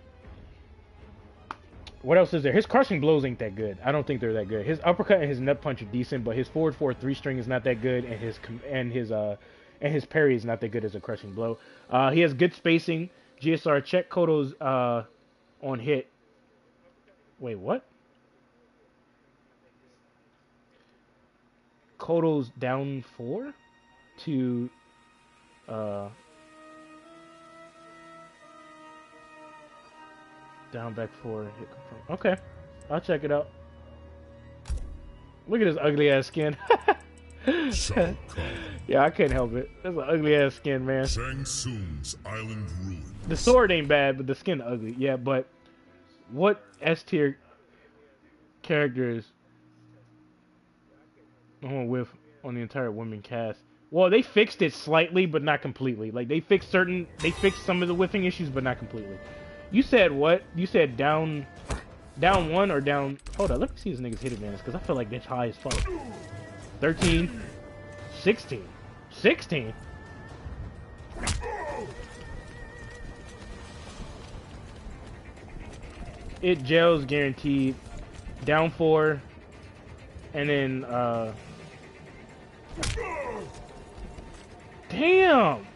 else is there? His crushing blows ain't that good. I don't think they're that good. His uppercut and his nut punch are decent, but his forward 4-3 string is not that good, and his parry is not that good as a crushing blow. He has good spacing. GSR, check Koto's on hit. Wait, what? Koto's down 4 to down back 4 hit confirm. Okay, I'll check it out. Look at his ugly ass skin. Yeah, I couldn't help it. That's an ugly ass skin, man. Shang Tsung's Island Ruins. The sword ain't bad, but the skin ugly. Yeah, but what S tier characters on with on the entire women cast? Well, they fixed it slightly, but not completely. Like they fixed some of the whiffing issues, but not completely. You said what? You said down 1 or down? Hold on, let me see this nigga's hit advantage because I feel like that's high as fuck. 13, 16, 16. It gels guaranteed. Down 4, and then damn,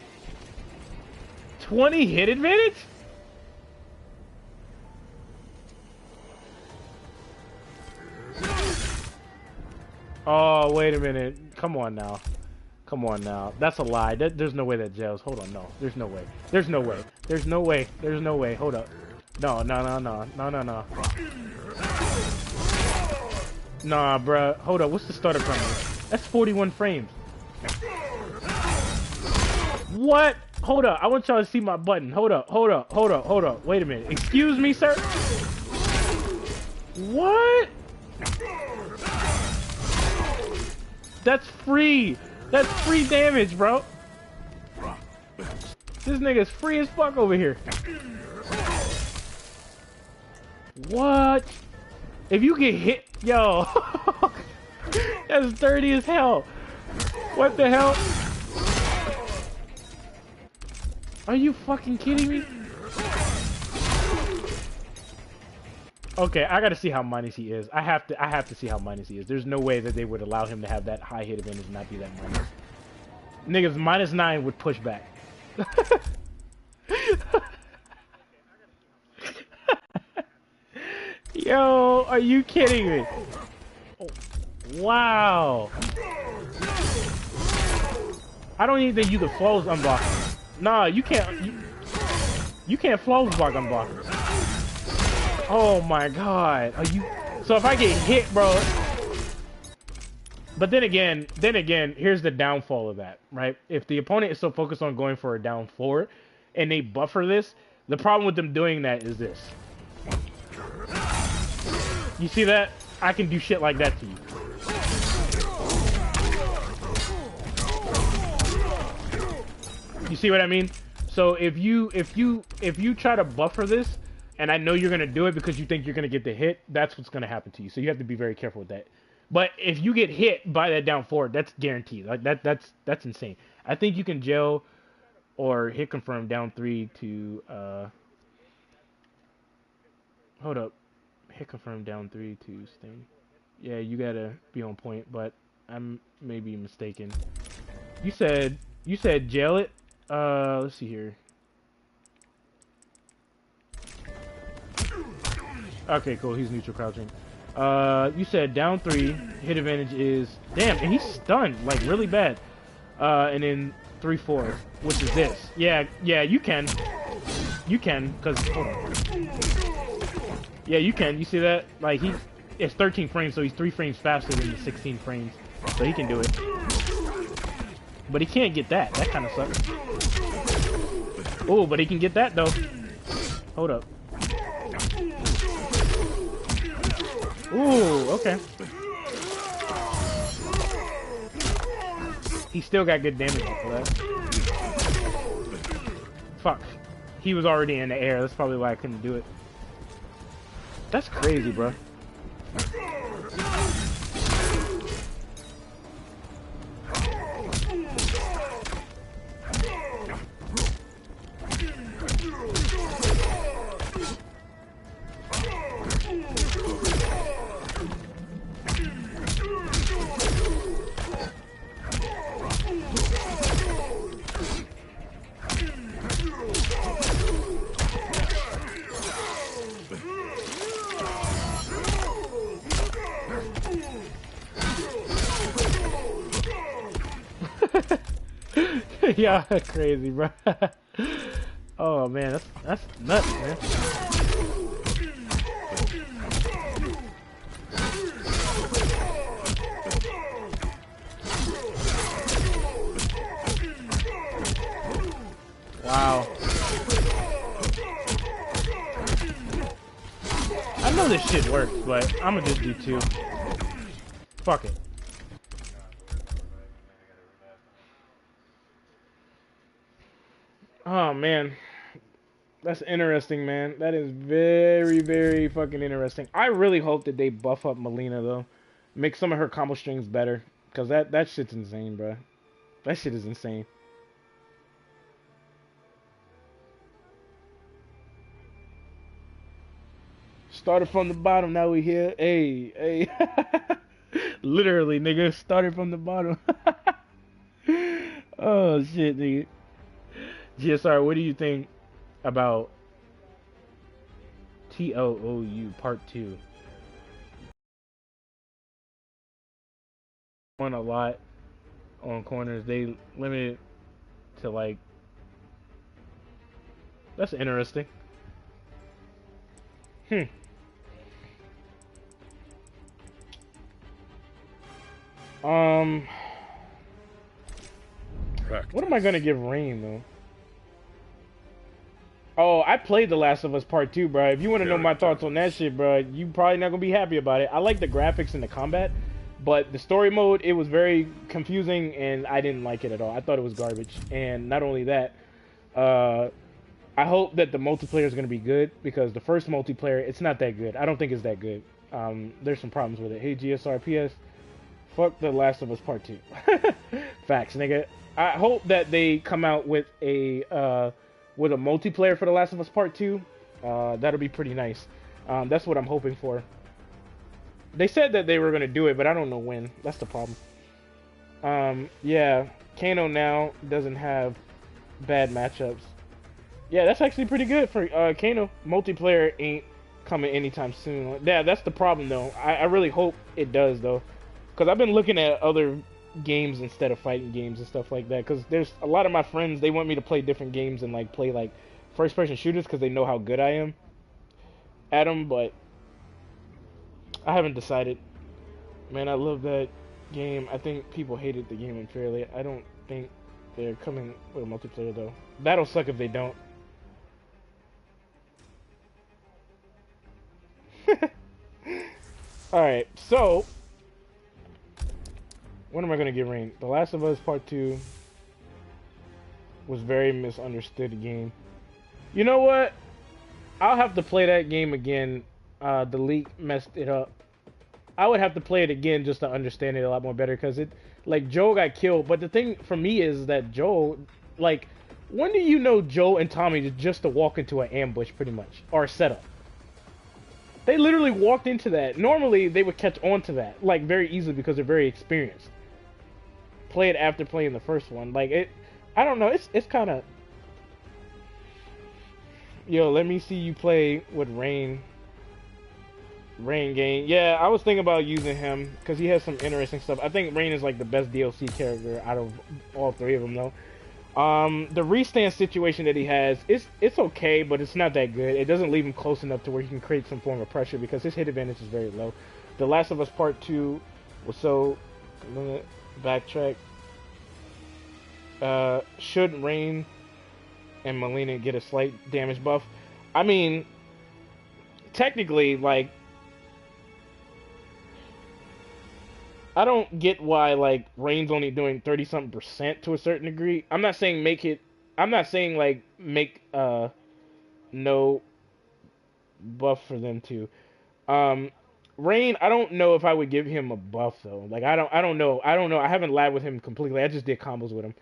20 hit advantage. Oh, wait a minute. Come on now. Come on now. That's a lie. There's no way that gels. Hold on. No. There's no way. There's no way. There's no way. There's no way. Hold up. No. Nah, bruh. Hold up. What's the starter from? That's 41 frames. What? Hold up. I want y'all to see my button. Hold up. Wait a minute. Excuse me, sir? What? That's free. That's free damage, bro. This nigga's free as fuck over here. What? If you get hit, yo, that's dirty as hell. What the hell? Are you fucking kidding me? Okay, I gotta see how minus he is. I have to see how minus he is. There's no way that they would allow him to have that high hit advantage and not be that minus. Niggas -9 would push back. Yo, are you kidding me? Oh, wow. I don't even think you can flows unblock. Nah, you can't. You can't flows block unblock. Oh my god. Are you? So if I get hit, bro. But then again, here's the downfall of that, right? If the opponent is so focused on going for a down 4, and they buffer this, the problem with them doing that is this. You see that? I can do shit like that to you. You see what I mean? So if you try to buffer this, and I know you're gonna do it because you think you're gonna get the hit, that's what's gonna happen to you. So you have to be very careful with that. But if you get hit by that down 4, that's guaranteed. Like that's insane. I think you can gel or hit confirm down 3 to hold up. Hit confirm down 3 to sting. Yeah, you gotta be on point, but I'm maybe mistaken. You said gel it? Let's see here. Okay, cool. He's neutral crouching. You said down 3, hit advantage is damn, and he's stunned like really bad. And then 3-4, which is this. Yeah, you can, cause hold on. Yeah, you can. You see that? Like it's 13 frames, so he's 3 frames faster than the 16 frames, so he can do it. But he can't get that. That kind of sucks. Oh, but he can get that though. Hold up. Ooh, okay. He still got good damage off of that. Fuck. He was already in the air. That's probably why I couldn't do it. That's crazy, bro. Yeah, crazy, bro. Oh man, that's nuts, man. Wow. I know this shit works, but I'm gonna just do 2. Fuck it. Oh man, that's interesting, man. That is very, very fucking interesting. I really hope that they buff up Melina though, make some of her combo strings better, cause that shit's insane, bro. That shit is insane. Started from the bottom, now we here. Hey, hey. Literally, nigga, started from the bottom. Oh shit, nigga. GSR, what do you think about TOOU Part 2? On a lot on corners, they limited to like. That's interesting. What am I gonna give Rain though? Oh, I played The Last of Us Part 2, bro. If you want to know my thoughts on that shit, bro, you probably not gonna be happy about it. I like the graphics and the combat, but the story mode, it was very confusing, and I didn't like it at all. I thought it was garbage. And not only that, I hope that the multiplayer is gonna be good, because the first multiplayer, it's not that good. I don't think it's that good. There's some problems with it. Hey, GSRPS, fuck The Last of Us Part 2. Facts, nigga. I hope that they come out with a multiplayer for The Last of Us Part 2. That'll be pretty nice. That's what I'm hoping for. They said that they were going to do it, but I don't know when. That's the problem. Yeah, Kano now doesn't have bad matchups. Yeah, that's actually pretty good for Kano. Multiplayer ain't coming anytime soon. Yeah, that's the problem, though. I really hope it does, though. Because I've been looking at other games instead of fighting games and stuff like that, because there's a lot of my friends, they want me to play different games and like play like first person shooters because they know how good I am at them, but I haven't decided. Man, I love that game. I think people hated the game unfairly. I don't think they're coming with a multiplayer though. That'll suck if they don't. Alright, so what am I gonna give Rain? The Last of Us Part 2 was very misunderstood game. You know what? I'll have to play that game again. The leak messed it up. I would have to play it again just to understand it a lot more better, because it, like, Joel got killed. But the thing for me is that Joel, like, when do you know Joel and Tommy just to walk into an ambush pretty much, or a setup? They literally walked into that. Normally they would catch on to that like very easily because they're very experienced. Play it after playing the first one. Like it, I don't know. It's kind of. Yo, let me see you play with Rain. Rain game. Yeah, I was thinking about using him because he has some interesting stuff. I think Rain is like the best DLC character out of all three of them, though. The restand situation that he has, it's okay, but it's not that good. It doesn't leave him close enough to where he can create some form of pressure because his hit advantage is very low. The Last of Us Part 2 was so... I'm gonna backtrack. Should Rain and Melina get a slight damage buff? I mean, technically, like, I don't get why, like, Rain's only doing 30-something% to a certain degree. I'm not saying make it... I'm not saying, like, make, no buff for them to. Rain, I don't know if I would give him a buff, though. Like, I don't know. I haven't labbed with him completely. I just did combos with him.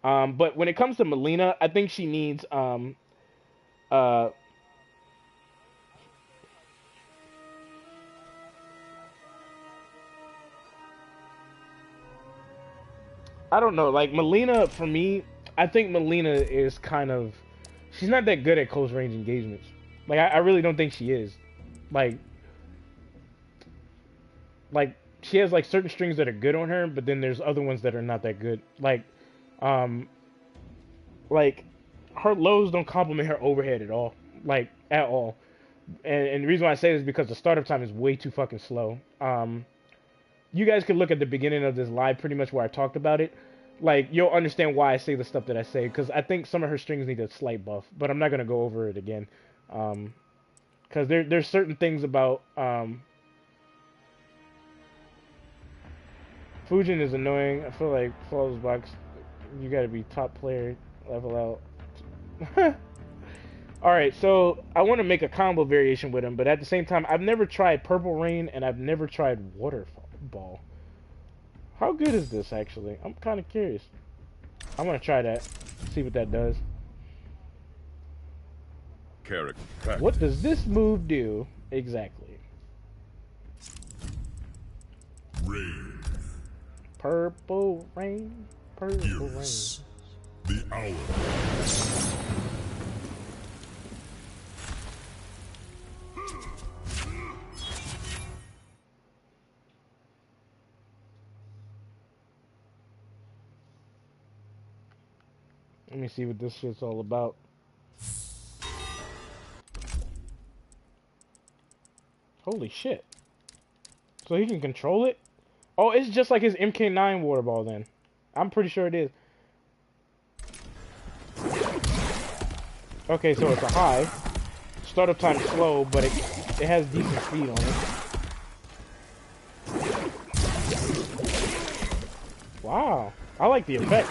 But when it comes to Melina, I think she needs, uh... I don't know. Like, Melina, for me, I think Melina is kind of... She's not that good at close range engagements. Like, I really don't think she is. Like, she has, like, certain strings that are good on her, but then there's other ones that are not that good. Like, her lows don't complement her overhead at all. Like, at all. And the reason why I say this is because the startup time is way too fucking slow. You guys can look at the beginning of this live pretty much where I talked about it. Like, you'll understand why I say the stuff that I say, because I think some of her strings need a slight buff, but I'm not going to go over it again. Because there's certain things about... Fujin is annoying. I feel like Flawless Box, you got to be top player level out. Alright, so I want to make a combo variation with him, but at the same time, I've never tried Purple Rain, and I've never tried Waterfall. How good is this, actually? I'm kind of curious. I'm going to try that, see what that does. Character practice. What does this move do, exactly? Rain. Purple Rain, Purple Furious. The hour. Let me see what this shit's all about. Holy shit. So he can control it? Oh, it's just like his MK9 water ball then. I'm pretty sure it is. Okay, so it's a high. Startup time slow, but it has decent speed on it. Wow. I like the effects.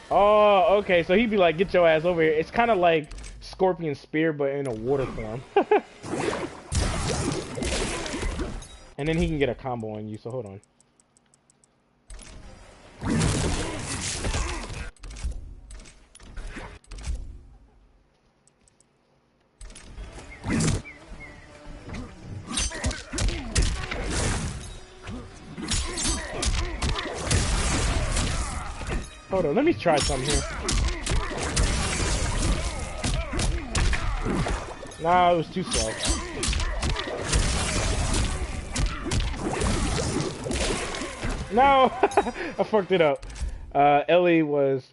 Oh, okay, so he'd be like, get your ass over here. It's kind of like Scorpion Spear, but in a water form. And then he can get a combo on you, so hold on. Hold on, let me try something here. Nah, it was too slow. No! I fucked it up. Ellie was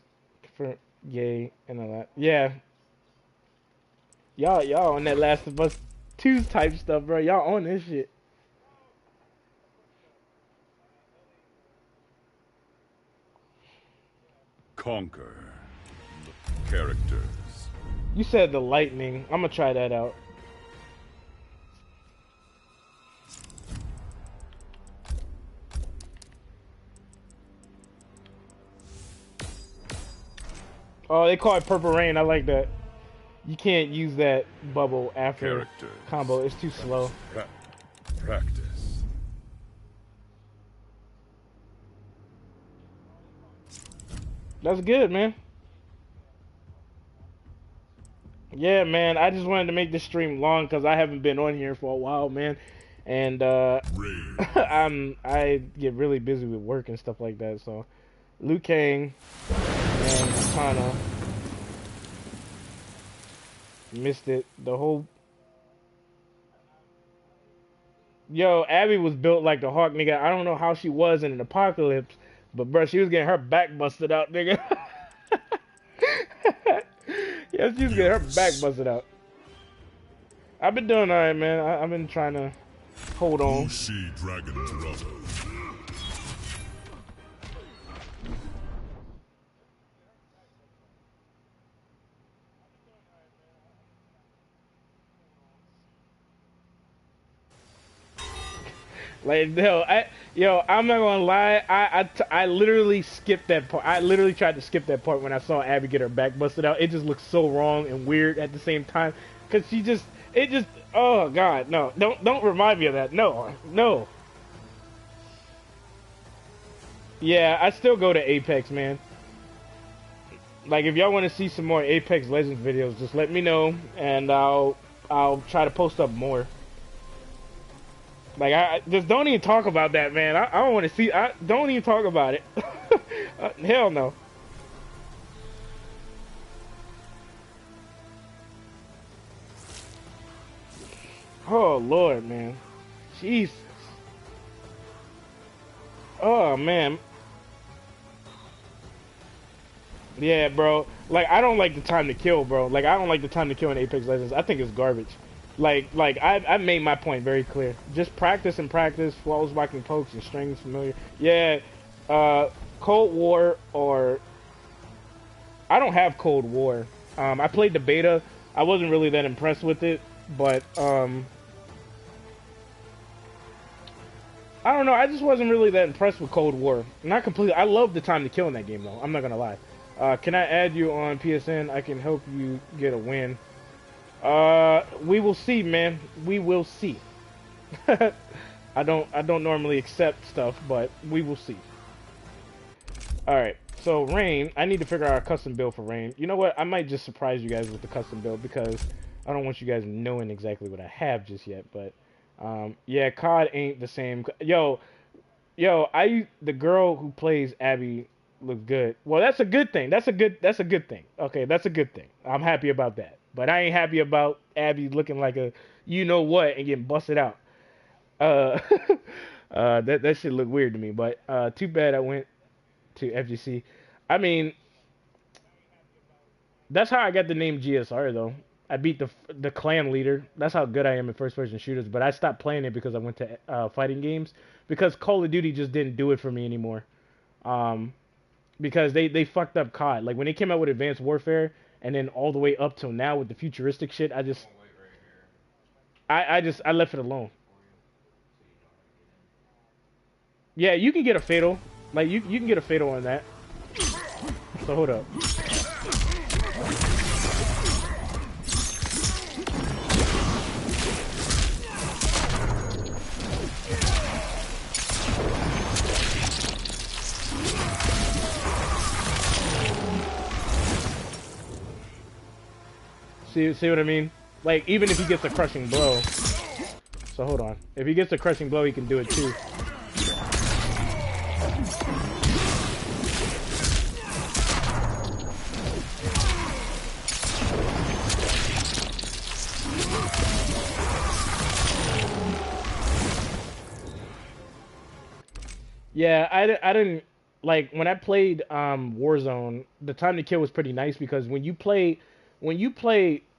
for gay and all that. Yeah. Y'all on that Last of Us 2 type stuff, bro. Y'all on this shit. Conquer the characters. You said the lightning. I'm gonna try that out. Oh, they call it Purple Rain. I like that. You can't use that bubble after Characters. combo. It's too slow. Practice. That's good, man. Yeah, man. I just wanted to make this stream long because I haven't been on here for a while, man. And I get really busy with work and stuff like that. So, Liu Kang and Katana missed it. The whole Yo, Abby was built like the Hawk, nigga. I don't know how she was in an apocalypse, but bro, she was getting her back busted out, nigga. Yeah, she was getting her back Yes. busted out. I've been doing alright, man. I've been trying to hold Blue on. Sea Dragon Toronto. Like, I'm not gonna lie. I literally skipped that part. I literally tried to skip that part when I saw Abby get her back busted out. It just looked so wrong and weird at the same time. Cause oh god, no, don't remind me of that. No, no. Yeah, I still go to Apex, man. Like, if y'all want to see some more Apex Legends videos, just let me know, and I'll try to post up more. Like, I just don't even talk about that, man. I don't want to see. I don't even talk about it. Hell no. Oh Lord, man. Jesus. Oh man. Yeah, bro. Like, I don't like the time to kill, bro. Like, I don't like the time to kill in Apex Legends. I think it's garbage. I made my point very clear. Just practice and practice. Flawless blocking pokes and strings familiar. Yeah, Cold War or I don't have Cold War. I played the beta. I wasn't really that impressed with it, but I don't know. I just wasn't really that impressed with Cold War. Not completely. I love the time to kill in that game, though. I'm not gonna lie. Can I add you on PSN? I can help you get a win. We will see, man. We will see. I don't normally accept stuff, but we will see. Alright, so Rain, I need to figure out a custom build for Rain. You know what? I might just surprise you guys with the custom build because I don't want you guys knowing exactly what I have just yet, but yeah, COD ain't the same. Yo, the girl who plays Abby looks good. Well, that's a good thing. That's a good thing. Okay, that's a good thing. I'm happy about that. But I ain't happy about Abby looking like a you know what and getting busted out. Uh, that shit look weird to me. But too bad I went to FGC. I mean, that's how I got the name GSR though. I beat the clan leader. That's how good I am in first person shooters. But I stopped playing it because I went to fighting games because Call of Duty just didn't do it for me anymore. Um, because they fucked up COD. Like when they came out with Advanced Warfare and then all the way up till now with the futuristic shit, I left it alone. Yeah, you can get a fatal. Like you can get a fatal on that. So hold up. See what I mean? Like even if he gets a crushing blow. So hold on. If he gets a crushing blow, he can do it too. Yeah, I didn't like when I played Warzone. The time to kill was pretty nice because when you play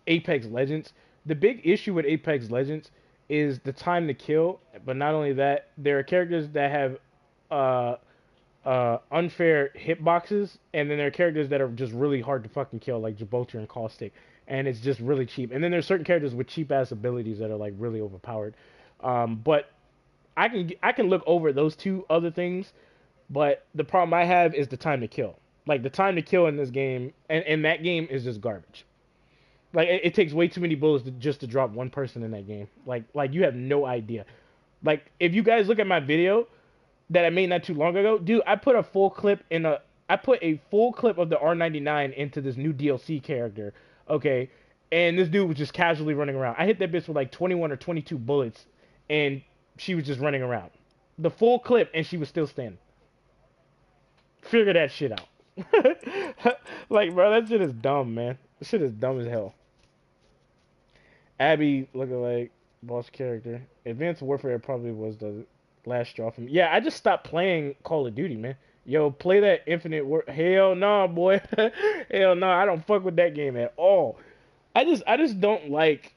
Apex Legends, the big issue with Apex Legends is the time to kill. But not only that, there are characters that have uh unfair hitboxes, and then there are characters that are just really hard to fucking kill, like Gibraltar and Caustic, and it's just really cheap. And then there's certain characters with cheap ass abilities that are like really overpowered. But I can look over those two other things, but the problem I have is the time to kill. Like the time to kill in this game, and that game is just garbage. Like it takes way too many bullets just to drop one person in that game. Like you have no idea. Like if you guys look at my video that I made not too long ago, dude, I put a full clip of the R99 into this new DLC character, okay, and this dude was just casually running around. I hit that bitch with like 21 or 22 bullets, and she was just running around. The full clip, and she was still standing. Figure that shit out. Like, bro, that shit is dumb, man. That shit is dumb as hell. Abby looking like boss character. Advanced Warfare probably was the last straw for me. Yeah, I just stopped playing Call of Duty, man. Yo, play that Infinite War. Hell no, boy. Hell no, I don't fuck with that game at all. I just don't like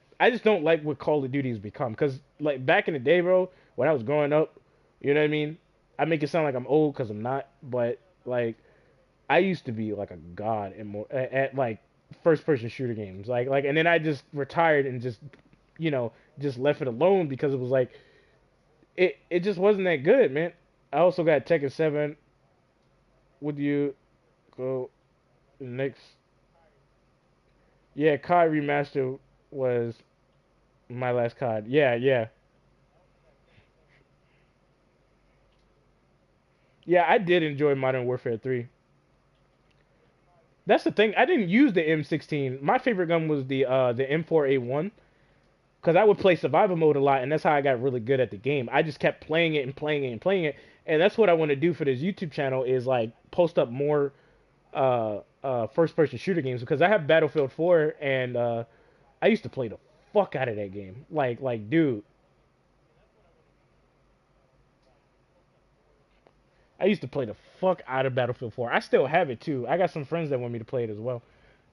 what Call of Duty has become. Cause like back in the day, bro, when I was growing up, you know what I mean. I make it sound like I'm old, cause I'm not. But like, I used to be like a god in more at like first person shooter games. And then I just retired and just you know just left it alone because it was like it just wasn't that good, man. I also got Tekken 7. Would you go next? Yeah, COD Remaster was my last COD. Yeah, yeah. Yeah, I did enjoy Modern Warfare 3. That's the thing. I didn't use the M16. My favorite gun was the M4A1 because I would play survival mode a lot, and that's how I got really good at the game. I just kept playing it and playing it and playing it, and that's what I want to do for this YouTube channel is like post up more first person shooter games because I have Battlefield 4 and I used to play the fuck out of that game. Dude, I used to play the fuck out of Battlefield 4. I still have it too. I got some friends that want me to play it as well.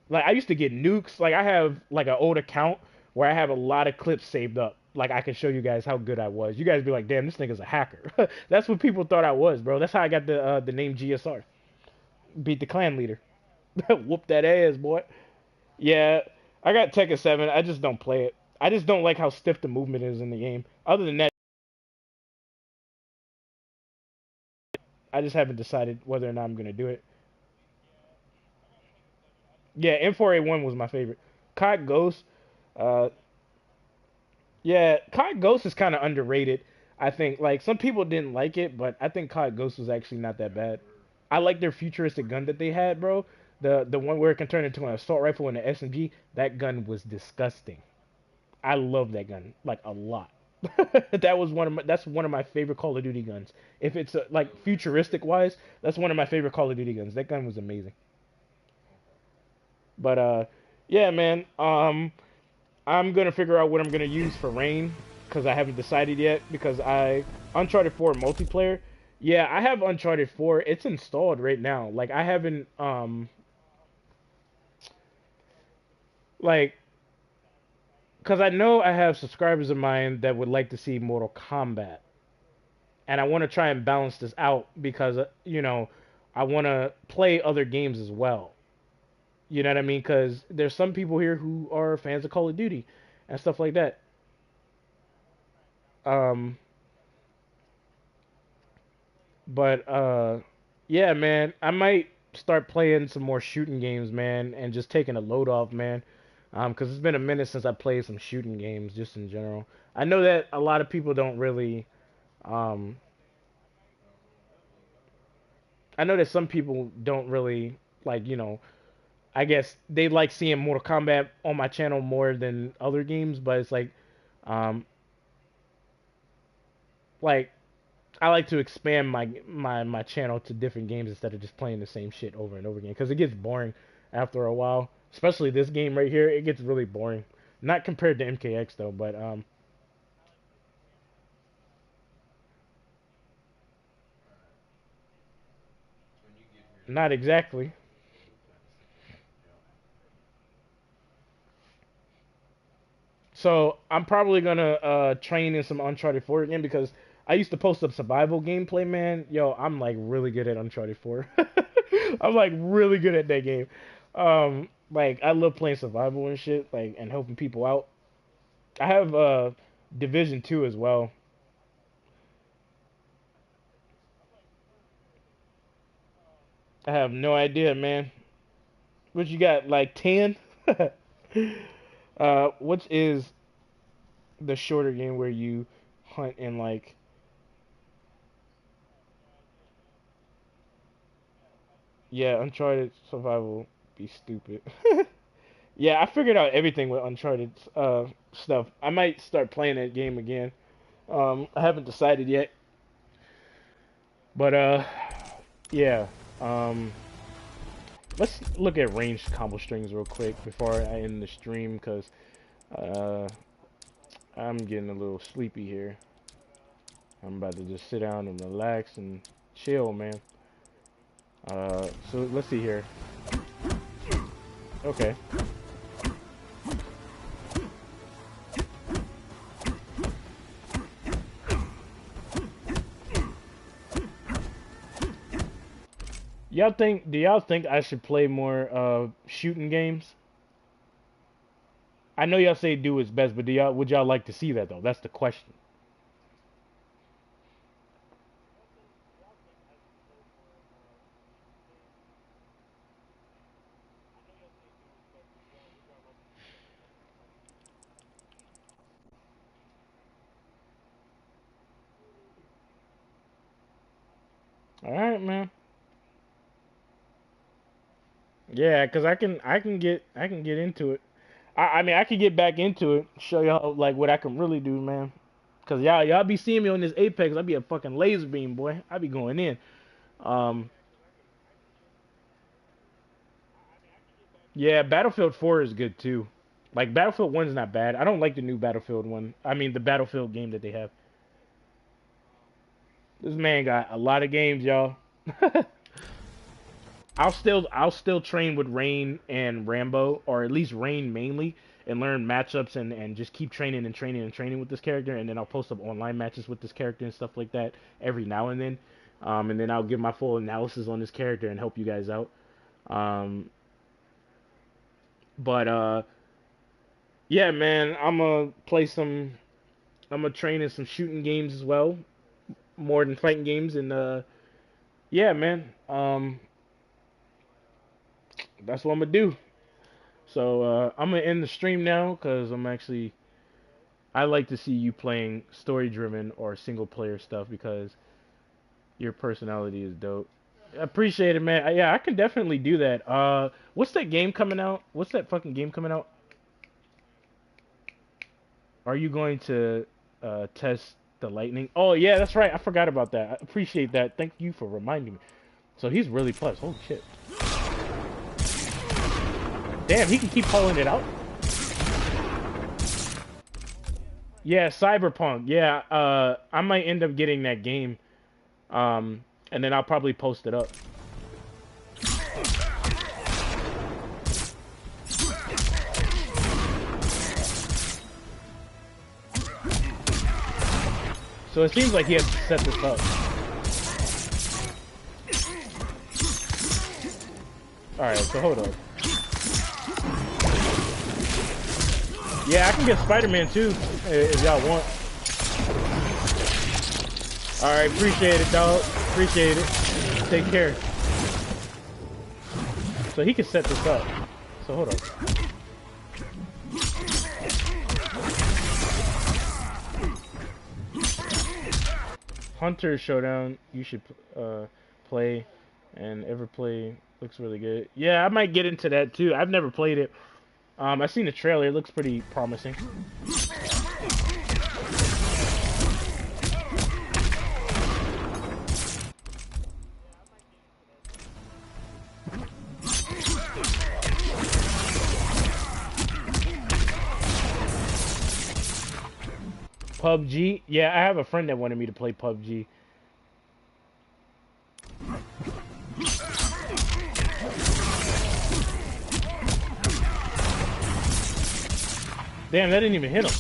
Like I used to get nukes. Like I have like an old account where I have a lot of clips saved up. Like I can show you guys how good I was. You guys be like, damn, this nigga's a hacker. That's what people thought I was, bro. That's how I got the name GSR. Beat the clan leader. Whoop that ass, boy. Yeah, I got Tekken 7. I just don't play it. I just don't like how stiff the movement is in the game. Other than that, I just haven't decided whether or not I'm gonna do it. Yeah, M4A1 was my favorite. COD Ghost, uh, yeah, COD Ghost is kind of underrated. I think like some people didn't like it, but I think COD Ghost was actually not that bad. I like their futuristic gun that they had, bro. The one where it can turn into an assault rifle and an SMG. That gun was disgusting. I love that gun like a lot. That's one of my favorite Call of Duty guns. If it's like futuristic wise, that's one of my favorite Call of Duty guns. That gun was amazing. But yeah, man. I'm gonna figure out what I'm gonna use for rain because I haven't decided yet. Because I Uncharted 4 multiplayer. Yeah, I have Uncharted 4. It's installed right now. Like I haven't like because I know I have subscribers of mine that would like to see Mortal Kombat, and I want to try and balance this out because I want to play other games as well. You know what I mean? Because there's some people here who are fans of Call of Duty and stuff like that. Um, but yeah, man, I might start playing some more shooting games, man, and just taking a load off, man. Because it's been a minute since I played some shooting games, just in general. I know that a lot of people don't really. Um, I know that some people don't really like, I guess they like seeing Mortal Kombat on my channel more than other games, but it's um, like I like to expand my channel to different games instead of just playing the same shit over and over again because it gets boring after a while. Especially this game right here, it gets really boring. Not compared to MKX though, but When you get here, not exactly. So I'm probably gonna train in some Uncharted 4 again because I used to post up survival gameplay, man. Yo, I'm like really good at Uncharted 4. I'm like really good at that game. Like I love playing survival and shit, like and helping people out. I have Division 2 as well. I have no idea, man. What you got? Like 10? What is the shorter game where you hunt and like yeah, Uncharted Survival be stupid. Yeah, I figured out everything with Uncharted stuff. I might start playing that game again. I haven't decided yet, but yeah. Um, let's look at ranged combo strings real quick before I end the stream, cause uh, I'm getting a little sleepy here. I'm about to just sit down and relax and chill, man. So let's see here. Okay. Do y'all think I should play more shooting games? I know y'all say do its best, but would y'all like to see that though? That's the question. All right, man. Yeah, cause I can get into it. I mean I can get back into it. Show y'all like what I can really do, man. Cause y'all be seeing me on this Apex. I be a fucking laser beam, boy. I be going in. Um, yeah, Battlefield 4 is good too. Like Battlefield 1's not bad. I don't like the new Battlefield one. I mean the Battlefield game that they have. This man got a lot of games, y'all. I'll still train with Rain and Rambo, or at least Rain mainly, and learn matchups and just keep training and training and training with this character, and then I'll post up online matches with this character and stuff like that every now and then. And then I'll give my full analysis on this character and help you guys out. Um, but yeah, man, I'm gonna train in some shooting games as well, more than fighting games, and yeah, man, that's what I'm gonna do. So I'm gonna end the stream now because I like to see you playing story driven or single player stuff because your personality is dope. I appreciate it, man. Yeah, I can definitely do that. What's that game coming out? What's that fucking game coming out? Are you going to test the lightning? Oh yeah, that's right. I forgot about that. I appreciate that. Thank you for reminding me. So he's really plus. Holy shit. Damn, he can keep pulling it out. Yeah, Cyberpunk. Yeah, I might end up getting that game. And then I'll probably post it up. So it seems like he has to set this up. Alright, so hold up. Yeah, I can get Spider-Man too, if y'all want. Alright, appreciate it, dog. Appreciate it. Take care. So he can set this up. So hold up. Hunter Showdown, you should play and ever play. Looks really good. Yeah, I might get into that too. I've never played it. I've seen the trailer. It looks pretty promising. PUBG? Yeah, I have a friend that wanted me to play PUBG. Damn, that didn't even hit him.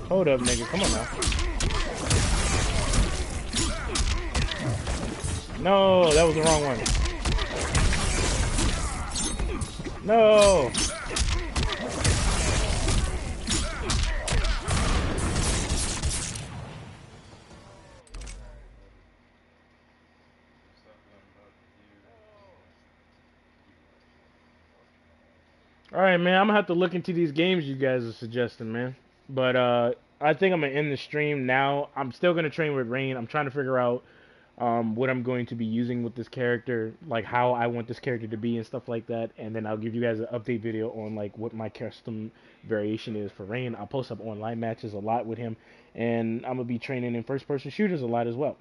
Hold up, nigga. Come on now. No, that was the wrong one. No. Alright, man, I'm gonna have to look into these games you guys are suggesting, man. But I think I'm gonna end the stream now. I'm still gonna train with Rain. I'm trying to figure out what I'm going to be using with this character, like how I want this character to be and stuff like that. And then I'll give you guys an update video on like what my custom variation is for Rain. I'll post up online matches a lot with him, and I'm gonna be training in first-person shooters a lot as well.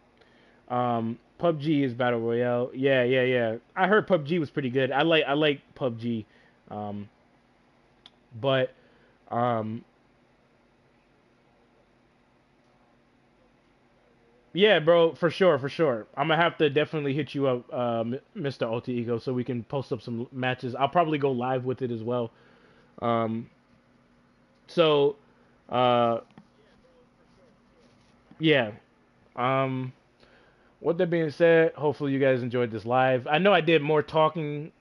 PUBG is battle royale. Yeah, yeah, yeah. I heard PUBG was pretty good. I like PUBG. Um, but um, yeah, bro, for sure, for sure. I'm gonna have to definitely hit you up, Mr. Alter Ego, so we can post up some matches. I'll probably go live with it as well. Um, so, uh, yeah. Um, with that being said, hopefully you guys enjoyed this live. I know I did more talking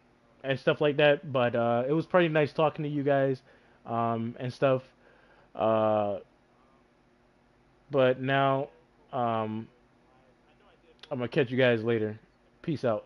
and stuff like that, but it was pretty nice talking to you guys, and stuff. Uh, but now, um, I'm gonna catch you guys later. Peace out.